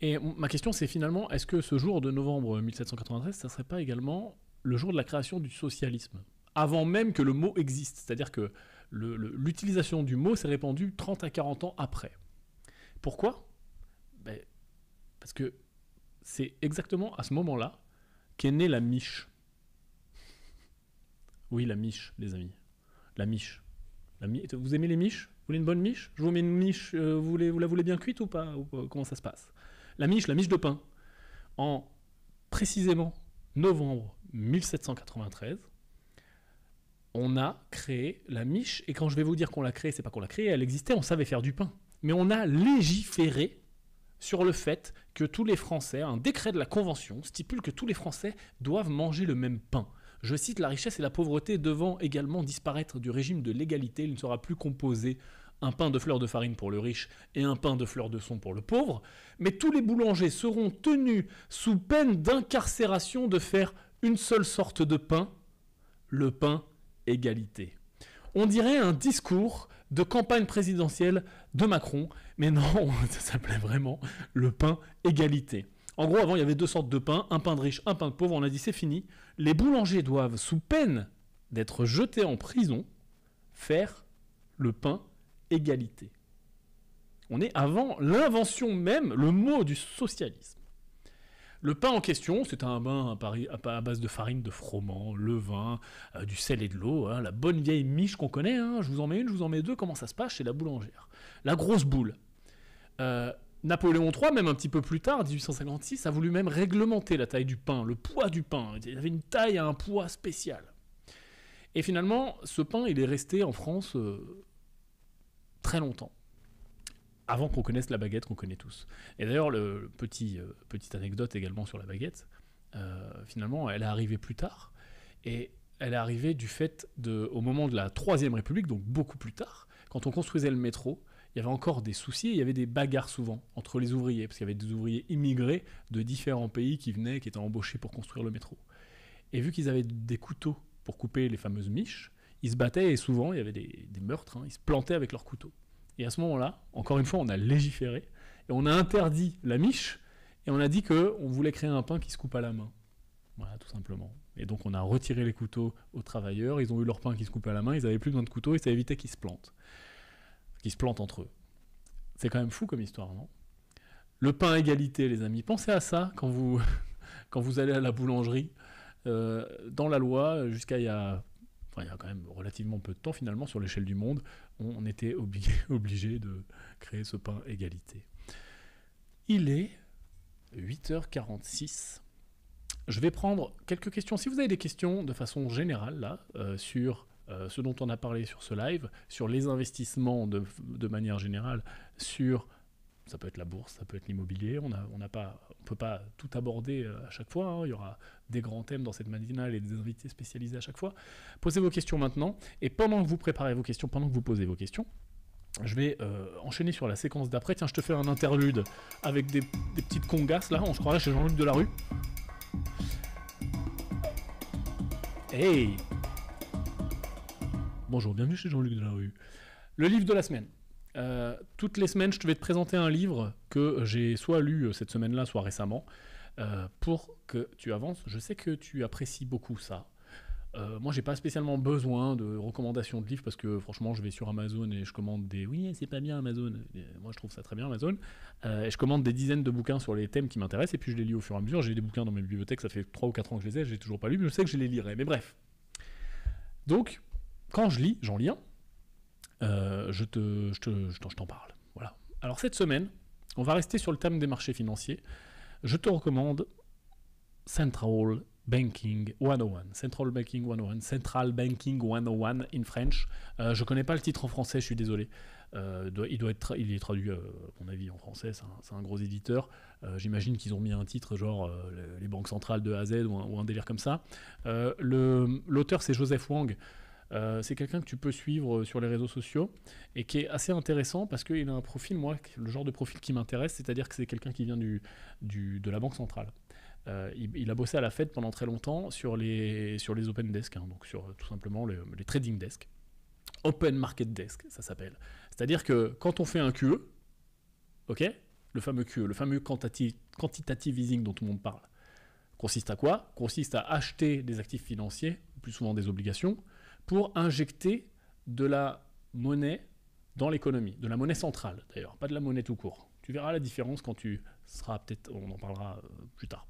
Et ma question, c'est finalement, est-ce que ce jour de novembre 1793, ça ne serait pas également le jour de la création du socialisme, avant même que le mot existe? C'est-à-dire que l'utilisation du mot s'est répandue 30 à 40 ans après. Pourquoi? Parce que c'est exactement à ce moment-là qu'est née la miche. Oui, la miche, les amis. La miche. Vous aimez les miches? Vous voulez une bonne miche? Je vous mets une miche, vous la voulez bien cuite ou pas? Comment ça se passe? La miche de pain. En précisément novembre 1793, on a créé la miche. Et quand je vais vous dire qu'on l'a créée, c'est pas qu'on l'a créée, elle existait, on savait faire du pain. Mais on a légiféré sur le fait que tous les Français, un décret de la Convention stipule que tous les Français doivent manger le même pain. Je cite, la richesse et la pauvreté devant également disparaître du régime de l'égalité, il ne sera plus composé un pain de fleur de farine pour le riche et un pain de fleur de son pour le pauvre, mais tous les boulangers seront tenus sous peine d'incarcération de faire une seule sorte de pain, le pain égalité. On dirait un discours de campagne présidentielle de Macron, mais non, ça s'appelait vraiment le pain égalité. En gros, avant, il y avait 2 sortes de pain, un pain de riche, un pain de pauvre. On a dit, c'est fini. Les boulangers doivent, sous peine d'être jetés en prison, faire le pain égalité. On est avant l'invention même, le mot du socialisme. Le pain en question, c'est un pain à base de farine, de froment, levain, du sel et de l'eau, hein, la bonne vieille miche qu'on connaît, hein, je vous en mets une, je vous en mets 2, comment ça se passe chez la boulangère. La grosse boule. Napoléon III, même un petit peu plus tard, 1856, a voulu même réglementer la taille du pain, le poids du pain. Il y avait une taille à un poids spécial. Et finalement, ce pain, il est resté en France très longtemps, avant qu'on connaisse la baguette qu'on connaît tous. Et d'ailleurs, petite anecdote également sur la baguette, finalement, elle est arrivée plus tard, et elle est arrivée du fait au moment de la Troisième République, donc beaucoup plus tard, quand on construisait le métro, il y avait encore des soucis, il y avait des bagarres souvent entre les ouvriers, parce qu'il y avait des ouvriers immigrés de différents pays qui étaient embauchés pour construire le métro. Et vu qu'ils avaient des couteaux pour couper les fameuses miches, ils se battaient et souvent il y avait des meurtres, hein, ils se plantaient avec leurs couteaux. Et à ce moment-là, encore une fois, on a légiféré, et Et on a interdit la miche, et on a dit qu'on voulait créer un pain qui se coupe à la main. Voilà, tout simplement. Et donc on a retiré les couteaux aux travailleurs, ils ont eu leur pain qui se coupe à la main, ils n'avaient plus besoin de couteaux, et ça évitait qu'ils se plantent. Qu'ils se plantent entre eux. C'est quand même fou comme histoire, non ? Le pain égalité, les amis. Pensez à ça quand vous, quand vous allez à la boulangerie. Dans la loi, jusqu'à il y a quand même relativement peu de temps, finalement, sur l'échelle du monde, on était obligé de créer ce pain égalité. Il est 8h46. Je vais prendre quelques questions. Si vous avez des questions de façon générale, là, sur ce dont on a parlé sur ce live, sur les investissements de manière générale, sur... Ça peut être la bourse, ça peut être l'immobilier. On ne peut pas tout aborder à chaque fois. Hein. Il y aura des grands thèmes dans cette matinale et des invités spécialisés à chaque fois. Posez vos questions maintenant. Et pendant que vous préparez vos questions, pendant que vous posez vos questions, je vais enchaîner sur la séquence d'après. Tiens, je te fais un interlude avec des petites congas. Là, on se croirait chez Jean-Luc Delarue. Hey! Bonjour, bienvenue chez Jean-Luc Delarue. Le livre de la semaine. Toutes les semaines, je vais te présenter un livre que j'ai soit lu cette semaine-là, soit récemment, pour que tu avances. Je sais que tu apprécies beaucoup ça. Moi, j'ai pas spécialement besoin de recommandations de livres parce que franchement, je vais sur Amazon et je commande des... Oui, c'est pas bien Amazon. Et moi, je trouve ça très bien Amazon. Et je commande des dizaines de bouquins sur les thèmes qui m'intéressent et puis je les lis au fur et à mesure. J'ai des bouquins dans mes bibliothèques, ça fait 3 ou 4 ans que je les ai, je les ai toujours pas lus, mais je sais que je les lirai. Mais bref. Donc, quand je lis, j'en lis un. Je t'en parle. Voilà. Alors cette semaine, on va rester sur le thème des marchés financiers. Je te recommande Central Banking 101. Central Banking 101. Central Banking 101 in French. Je connais pas le titre en français, je suis désolé. Il est traduit, à mon avis, en français. C'est un gros éditeur. J'imagine qu'ils ont mis un titre genre les banques centrales de A à Z ou un délire comme ça. L'auteur, c'est Joseph Wang. C'est quelqu'un que tu peux suivre sur les réseaux sociaux et qui est assez intéressant parce qu'il a un profil, moi, le genre de profil qui m'intéresse, c'est-à-dire que c'est quelqu'un qui vient de la Banque centrale. Il a bossé à la Fed pendant très longtemps sur les open desks, hein, donc sur tout simplement les trading desks. Open market desk, ça s'appelle. C'est-à-dire que quand on fait un QE, ok, le fameux QE, le fameux quantitative easing dont tout le monde parle, consiste à quoi ? Consiste à acheter des actifs financiers, plus souvent des obligations, pour injecter de la monnaie dans l'économie, de la monnaie centrale d'ailleurs, pas de la monnaie tout court. Tu verras la différence quand tu seras peut-être, on en parlera plus tard.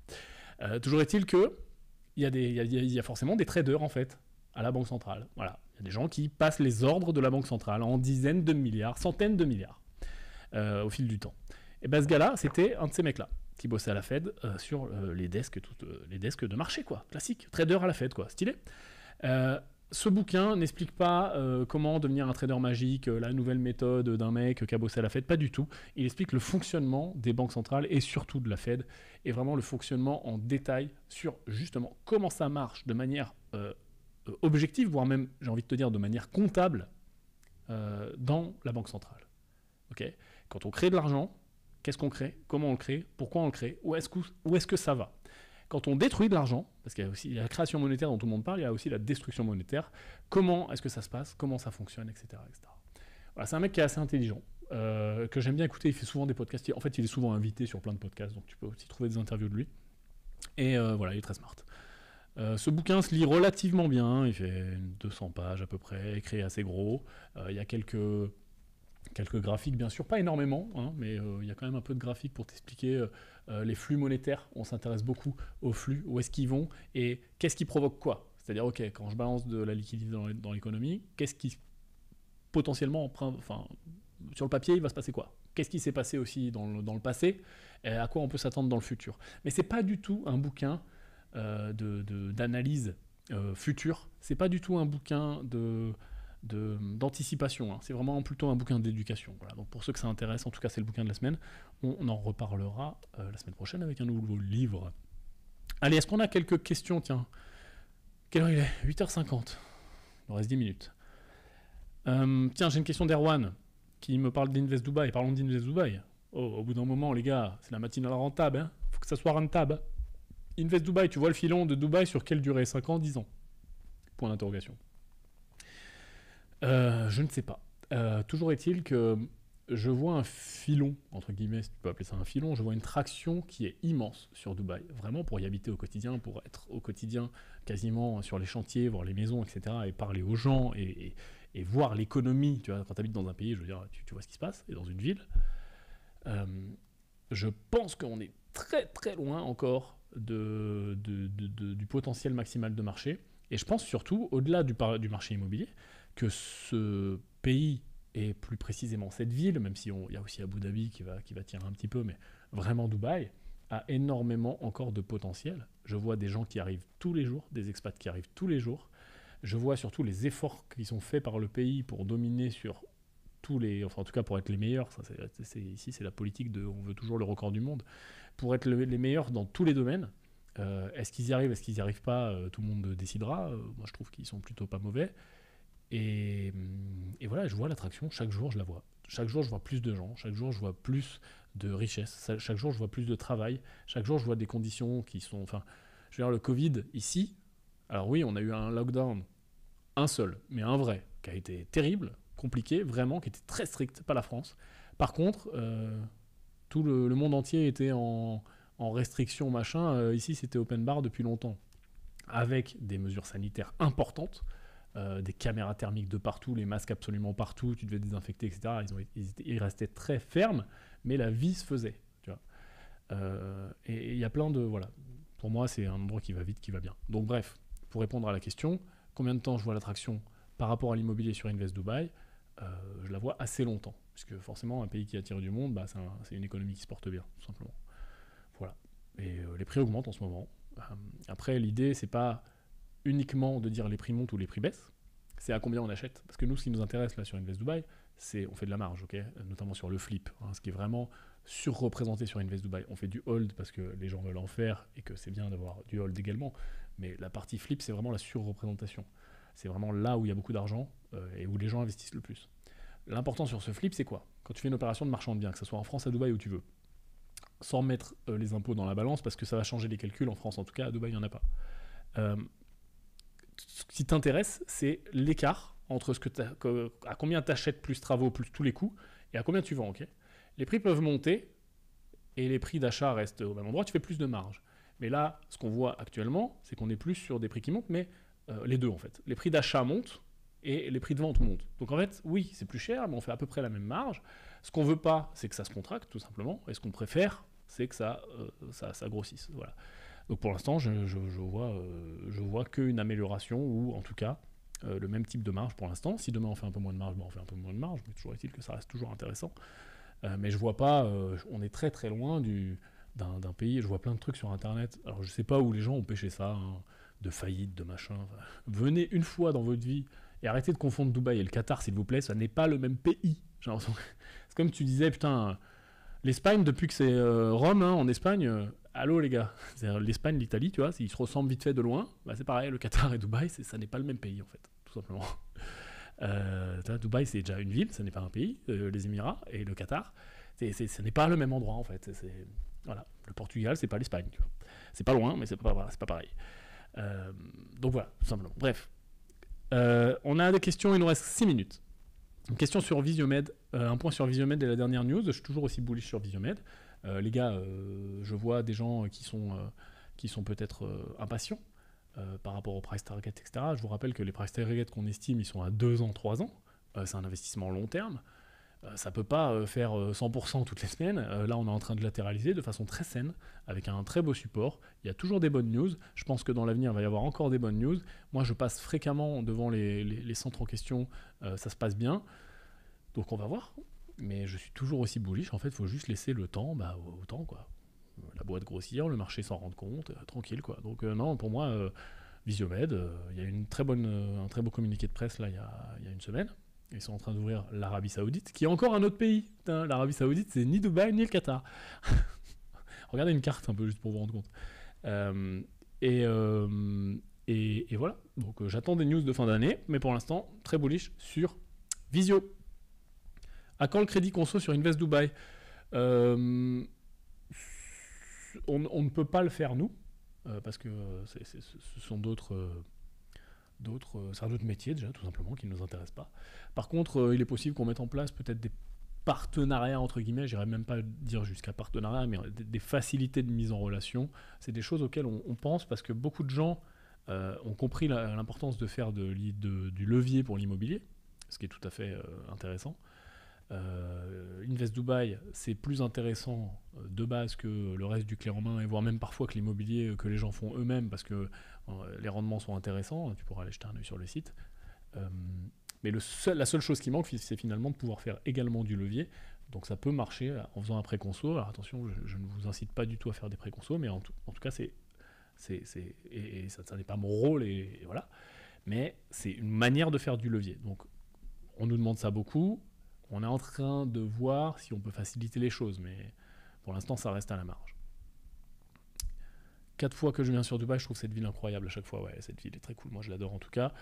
Toujours est-il que il y a forcément des traders en fait à la Banque centrale. Voilà, il y a des gens qui passent les ordres de la Banque centrale en dizaines de milliards, centaines de milliards au fil du temps. Et ben ce gars-là, c'était un de ces mecs-là qui bossait à la Fed sur les desks de marché quoi, classique, trader à la Fed quoi, stylé. Ce bouquin n'explique pas comment devenir un trader magique, la nouvelle méthode d'un mec qui a bossé à la Fed, pas du tout. Il explique le fonctionnement des banques centrales et surtout de la Fed, et vraiment le fonctionnement en détail sur justement comment ça marche de manière objective, voire même, j'ai envie de te dire, de manière comptable dans la banque centrale. Okay ? Quand on crée de l'argent, qu'est-ce qu'on crée ? Comment on le crée ? Pourquoi on le crée ? Où est-ce que ça va ? Quand on détruit de l'argent, parce qu'il y a aussi la création monétaire dont tout le monde parle, il y a aussi la destruction monétaire. Comment est-ce que ça se passe ? Comment ça fonctionne, etc. etc. Voilà, c'est un mec qui est assez intelligent, que j'aime bien écouter. Il fait souvent des podcasts. En fait, il est souvent invité sur plein de podcasts, donc tu peux aussi trouver des interviews de lui. Et voilà, il est très smart. Ce bouquin se lit relativement bien. Il fait 200 pages à peu près, écrit assez gros. Il y a quelques graphiques, bien sûr, pas énormément, hein, mais il y a quand même un peu de graphiques pour t'expliquer les flux monétaires. On s'intéresse beaucoup aux flux, où est-ce qu'ils vont et qu'est-ce qui provoque quoi. C'est-à-dire, ok, quand je balance de la liquidité dans l'économie, qu'est-ce qui potentiellement, sur le papier, il va se passer quoi ? Qu'est-ce qui s'est passé aussi dans le passé et à quoi on peut s'attendre dans le futur ? Mais c'est pas du tout un bouquin d'analyse future. C'est pas du tout un bouquin d'anticipation, hein. C'est vraiment plutôt un bouquin d'éducation. Voilà. Donc pour ceux que ça intéresse, en tout cas c'est le bouquin de la semaine. On en reparlera la semaine prochaine avec un nouveau livre. Allez, est-ce qu'on a quelques questions ? Tiens, quelle heure il est ? 8h50. Il nous reste 10 minutes. Tiens, j'ai une question d'Erwan qui me parle d'Invest Dubai. Parlons d'Invest Dubai. Au bout d'un moment, les gars, c'est la matinale rentable. Hein. Faut que ça soit rentable. Invest Dubai, tu vois le filon de Dubaï sur quelle durée ? 5 ans, 10 ans ? Point d'interrogation. Je ne sais pas. Toujours est-il que je vois un filon, entre guillemets, si tu peux appeler ça un filon, je vois une traction qui est immense sur Dubaï. Vraiment pour y habiter au quotidien, pour être au quotidien quasiment sur les chantiers, voir les maisons, etc. et parler aux gens et voir l'économie. Tu vois, quand tu habites dans un pays, je veux dire, tu vois ce qui se passe, et dans une ville. Je pense qu'on est très très loin encore du potentiel maximal de marché. Et je pense surtout, au-delà du marché immobilier, que ce pays, et plus précisément cette ville, même si il y a aussi Abu Dhabi qui va tirer un petit peu, mais vraiment Dubaï, a énormément encore de potentiel. Je vois des gens qui arrivent tous les jours, des expats qui arrivent tous les jours. Je vois surtout les efforts qui sont faits par le pays pour dominer sur enfin en tout cas pour être les meilleurs. Ça, ici c'est la politique on veut toujours le record du monde. Pour être les meilleurs dans tous les domaines. Est-ce qu'ils y arrivent, est-ce qu'ils n'y arrivent pas, tout le monde décidera. Moi je trouve qu'ils sont plutôt pas mauvais. Et voilà, je vois l'attraction, chaque jour je la vois. Chaque jour je vois plus de gens, chaque jour je vois plus de richesse, chaque jour je vois plus de travail, chaque jour je vois des conditions qui sont... Enfin, je veux dire, le Covid ici, alors oui, on a eu un lockdown, un seul, mais un vrai, qui a été terrible, compliqué, vraiment, qui était très strict, pas la France. Par contre, tout le monde entier était en restriction, machin. Ici, c'était open bar depuis longtemps, avec des mesures sanitaires importantes. Des caméras thermiques de partout, les masques absolument partout, tu devais désinfecter, etc. Ils restaient très fermes, mais la vie se faisait. Tu vois. Et il y a plein de... Voilà. Pour moi, c'est un endroit qui va vite, qui va bien. Donc bref, pour répondre à la question, combien de temps je vois l'attraction par rapport à l'immobilier sur Invest Dubaï, je la vois assez longtemps. Puisque forcément, un pays qui attire du monde, c'est une économie qui se porte bien, tout simplement. Voilà. Et les prix augmentent en ce moment. Après, l'idée, c'est pas uniquement de dire les prix montent ou les prix baissent, c'est à combien on achète. Parce que nous, ce qui nous intéresse là sur Invest Dubaï, c'est on fait de la marge, ok, notamment sur le flip, ce qui est vraiment surreprésenté sur Invest Dubaï. On fait du hold parce que les gens veulent en faire et que c'est bien d'avoir du hold également, mais la partie flip, c'est vraiment la surreprésentation. C'est vraiment là où il y a beaucoup d'argent et où les gens investissent le plus. L'important sur ce flip, c'est quoi? Quand tu fais une opération de marchand de biens, que ce soit en France, à Dubaï, où tu veux, sans mettre les impôts dans la balance, parce que ça va changer les calculs en France, en tout cas à Dubaï, il n'y en a pas. Ce qui t'intéresse, c'est l'écart entre à combien tu achètes plus travaux, plus tous les coûts, et à combien tu vends. Okay, les prix peuvent monter, et les prix d'achat restent au même endroit, tu fais plus de marge. Mais là, ce qu'on voit actuellement, c'est qu'on est plus sur des prix qui montent, mais les deux en fait. Les prix d'achat montent, et les prix de vente montent. Donc en fait, oui, c'est plus cher, mais on fait à peu près la même marge. Ce qu'on veut pas, c'est que ça se contracte, tout simplement, et ce qu'on préfère, c'est que ça grossisse. Voilà. Donc pour l'instant, je vois qu'une amélioration, ou en tout cas, le même type de marge pour l'instant. Si demain on fait un peu moins de marge, on fait un peu moins de marge, mais toujours est-il que ça reste toujours intéressant. Mais je vois pas, on est très très loin d'un pays, je vois plein de trucs sur Internet. Alors je sais pas où les gens ont pêché ça, de faillite, de machin. Enfin, venez une fois dans votre vie et arrêtez de confondre Dubaï et le Qatar, s'il vous plaît, ça n'est pas le même pays. C'est comme tu disais, putain, l'Espagne, depuis que c'est Rome, en Espagne... Allô les gars, l'Espagne, l'Italie, tu vois, ils se ressemblent vite fait de loin, c'est pareil, le Qatar et Dubaï, ça n'est pas le même pays en fait, tout simplement. Dubaï c'est déjà une ville, ça n'est pas un pays, les Émirats et le Qatar, ce n'est pas le même endroit en fait. Voilà. Le Portugal, c'est pas l'Espagne, tu vois. C'est pas loin, mais c'est pas pareil. Donc voilà, tout simplement. Bref, on a des questions, il nous reste 6 minutes. Une question sur Visiomed, un point sur Visiomed et la dernière news, je suis toujours aussi bullish sur Visiomed. Les gars, je vois des gens qui sont peut-être impatients par rapport au price target, etc. Je vous rappelle que les price targets qu'on estime, ils sont à 2 ans, 3 ans. C'est un investissement long terme. Ça ne peut pas faire 100% toutes les semaines. Là, on est en train de latéraliser de façon très saine, avec un très beau support. Il y a toujours des bonnes news. Je pense que dans l'avenir, il va y avoir encore des bonnes news. Moi, je passe fréquemment devant les centres en question. Ça se passe bien. Donc, on va voir. Mais je suis toujours aussi bullish. En fait, il faut juste laisser le temps au temps, quoi. La boîte grossir, le marché s'en rendre compte, tranquille, quoi. Donc, non, pour moi, Visiomed, il y a un très beau communiqué de presse, là, il y a une semaine. Ils sont en train d'ouvrir l'Arabie Saoudite, qui est encore un autre pays. Putain, l'Arabie Saoudite, c'est ni Dubaï, ni le Qatar. Regardez une carte, un peu, juste pour vous rendre compte. Et voilà. Donc, j'attends des news de fin d'année, mais pour l'instant, très bullish sur Visio. À quand le crédit conso sur Invest Dubaï? On ne peut pas le faire, nous, parce que ce sont d'autres métiers, déjà, tout simplement, qui ne nous intéressent pas. Par contre, il est possible qu'on mette en place peut-être partenariats, entre guillemets, j'irais même pas dire jusqu'à partenariat, mais des facilités de mise en relation. C'est des choses auxquelles on pense parce que beaucoup de gens ont compris l'importance de faire du levier pour l'immobilier, ce qui est tout à fait intéressant. Invest Dubai, c'est plus intéressant de base que le reste du clé en main, et voire même parfois que l'immobilier que les gens font eux-mêmes, parce que les rendements sont intéressants. Tu pourras aller jeter un œil sur le site. Mais la seule chose qui manque, c'est finalement de pouvoir faire également du levier. Donc ça peut marcher en faisant un préconso. Alors attention, je ne vous incite pas du tout à faire des préconsos, mais en tout cas, ça n'est pas mon rôle, et voilà. Mais c'est une manière de faire du levier. Donc on nous demande ça beaucoup. On est en train de voir si on peut faciliter les choses, mais pour l'instant, ça reste à la marge. 4 fois que je viens sur Dubaï, je trouve cette ville incroyable à chaque fois. Ouais, cette ville est très cool, moi je l'adore en tout cas.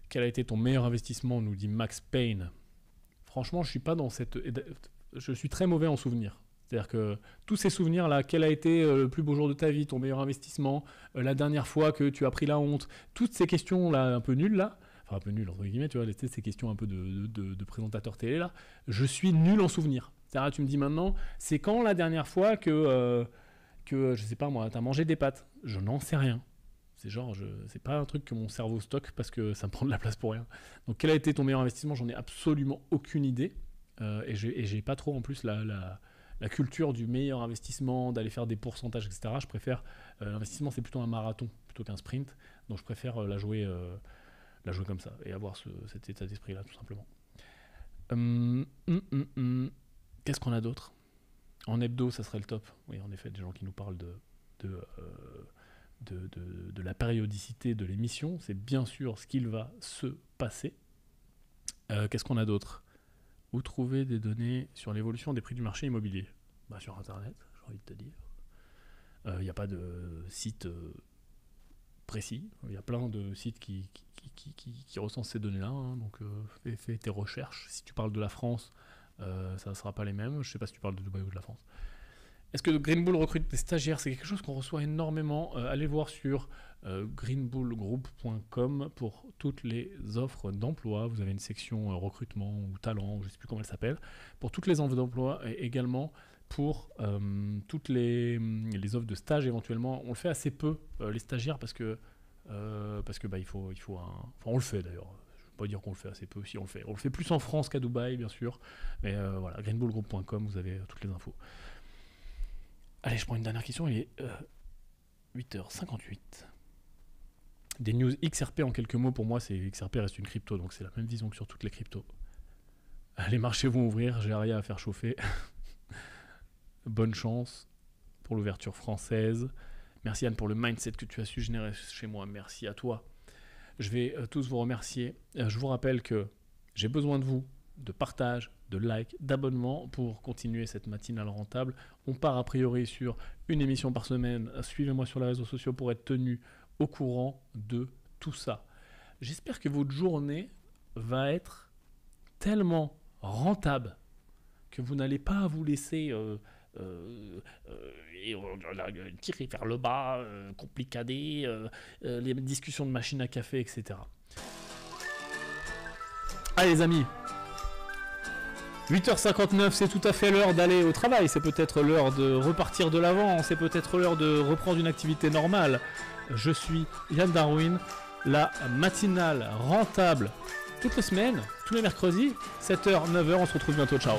Quel a été ton meilleur investissement, nous dit Max Payne. Franchement, je suis très mauvais en souvenirs. C'est-à-dire que tous ces souvenirs-là, quel a été le plus beau jour de ta vie, ton meilleur investissement, la dernière fois que tu as pris la honte, toutes ces questions-là un peu nulles là, un peu nul entre guillemets, tu vois, ces questions un peu de présentateur télé là, je suis nul en souvenir. C'est-à-dire, tu me dis maintenant, c'est quand la dernière fois que je sais pas moi, t'as mangé des pâtes? Je n'en sais rien. C'est genre, c'est pas un truc que mon cerveau stocke parce que ça me prend de la place pour rien. Donc, quel a été ton meilleur investissement? J'en ai absolument aucune idée, et j'ai pas trop en plus la culture du meilleur investissement, d'aller faire des pourcentages, etc. Je préfère l'investissement, c'est plutôt un marathon plutôt qu'un sprint, donc je préfère la jouer comme ça et avoir cet état d'esprit là tout simplement. Qu'est-ce qu'on a d'autre? En hebdo, ça serait le top. Oui, en effet, des gens qui nous parlent de la périodicité de l'émission, c'est bien sûr ce qu'il va se passer. Qu'est-ce qu'on a d'autre? Où trouver des données sur l'évolution des prix du marché immobilier? Sur Internet, j'ai envie de te dire. Il n'y a pas de site précis. Il y a plein de sites qui recensent ces données-là. Hein, donc, fais tes recherches. Si tu parles de la France, ça ne sera pas les mêmes. Je ne sais pas si tu parles de Dubaï ou de la France. Est-ce que Green Bull recrute des stagiaires? C'est quelque chose qu'on reçoit énormément. Allez voir sur greenbullgroup.com pour toutes les offres d'emploi. Vous avez une section recrutement ou talent, je ne sais plus comment elle s'appelle, pour toutes les offres d'emploi et également pour toutes les offres de stage éventuellement. On le fait assez peu, les stagiaires, parce que il faut on le fait d'ailleurs. Je ne veux pas dire qu'on le fait assez peu, si on le fait. On le fait plus en France qu'à Dubaï, bien sûr. Mais voilà, greenbullgroup.com, vous avez toutes les infos. Allez, je prends une dernière question, il est 8h58. Des news XRP en quelques mots, pour moi, XRP reste une crypto, donc c'est la même vision que sur toutes les cryptos. Les marchés vont ouvrir, j'ai rien à faire chauffer. Bonne chance pour l'ouverture française. Merci Anne pour le mindset que tu as su générer chez moi, merci à toi. Je vais tous vous remercier. Je vous rappelle que j'ai besoin de vous, de partage, de like, d'abonnement pour continuer cette matinale rentable. On part a priori sur une émission par semaine. Suivez-moi sur les réseaux sociaux pour être tenu au courant de tout ça. J'espère que votre journée va être tellement rentable que vous n'allez pas vous laisser tirer vers le bas, complicader, les discussions de machine à café, etc. Allez les amis, 8h59, c'est tout à fait l'heure d'aller au travail, c'est peut-être l'heure de repartir de l'avant, c'est peut-être l'heure de reprendre une activité normale. Je suis Yann Darwin, la matinale rentable toutes les semaines, tous les mercredis, 7h, 9h, on se retrouve bientôt, ciao.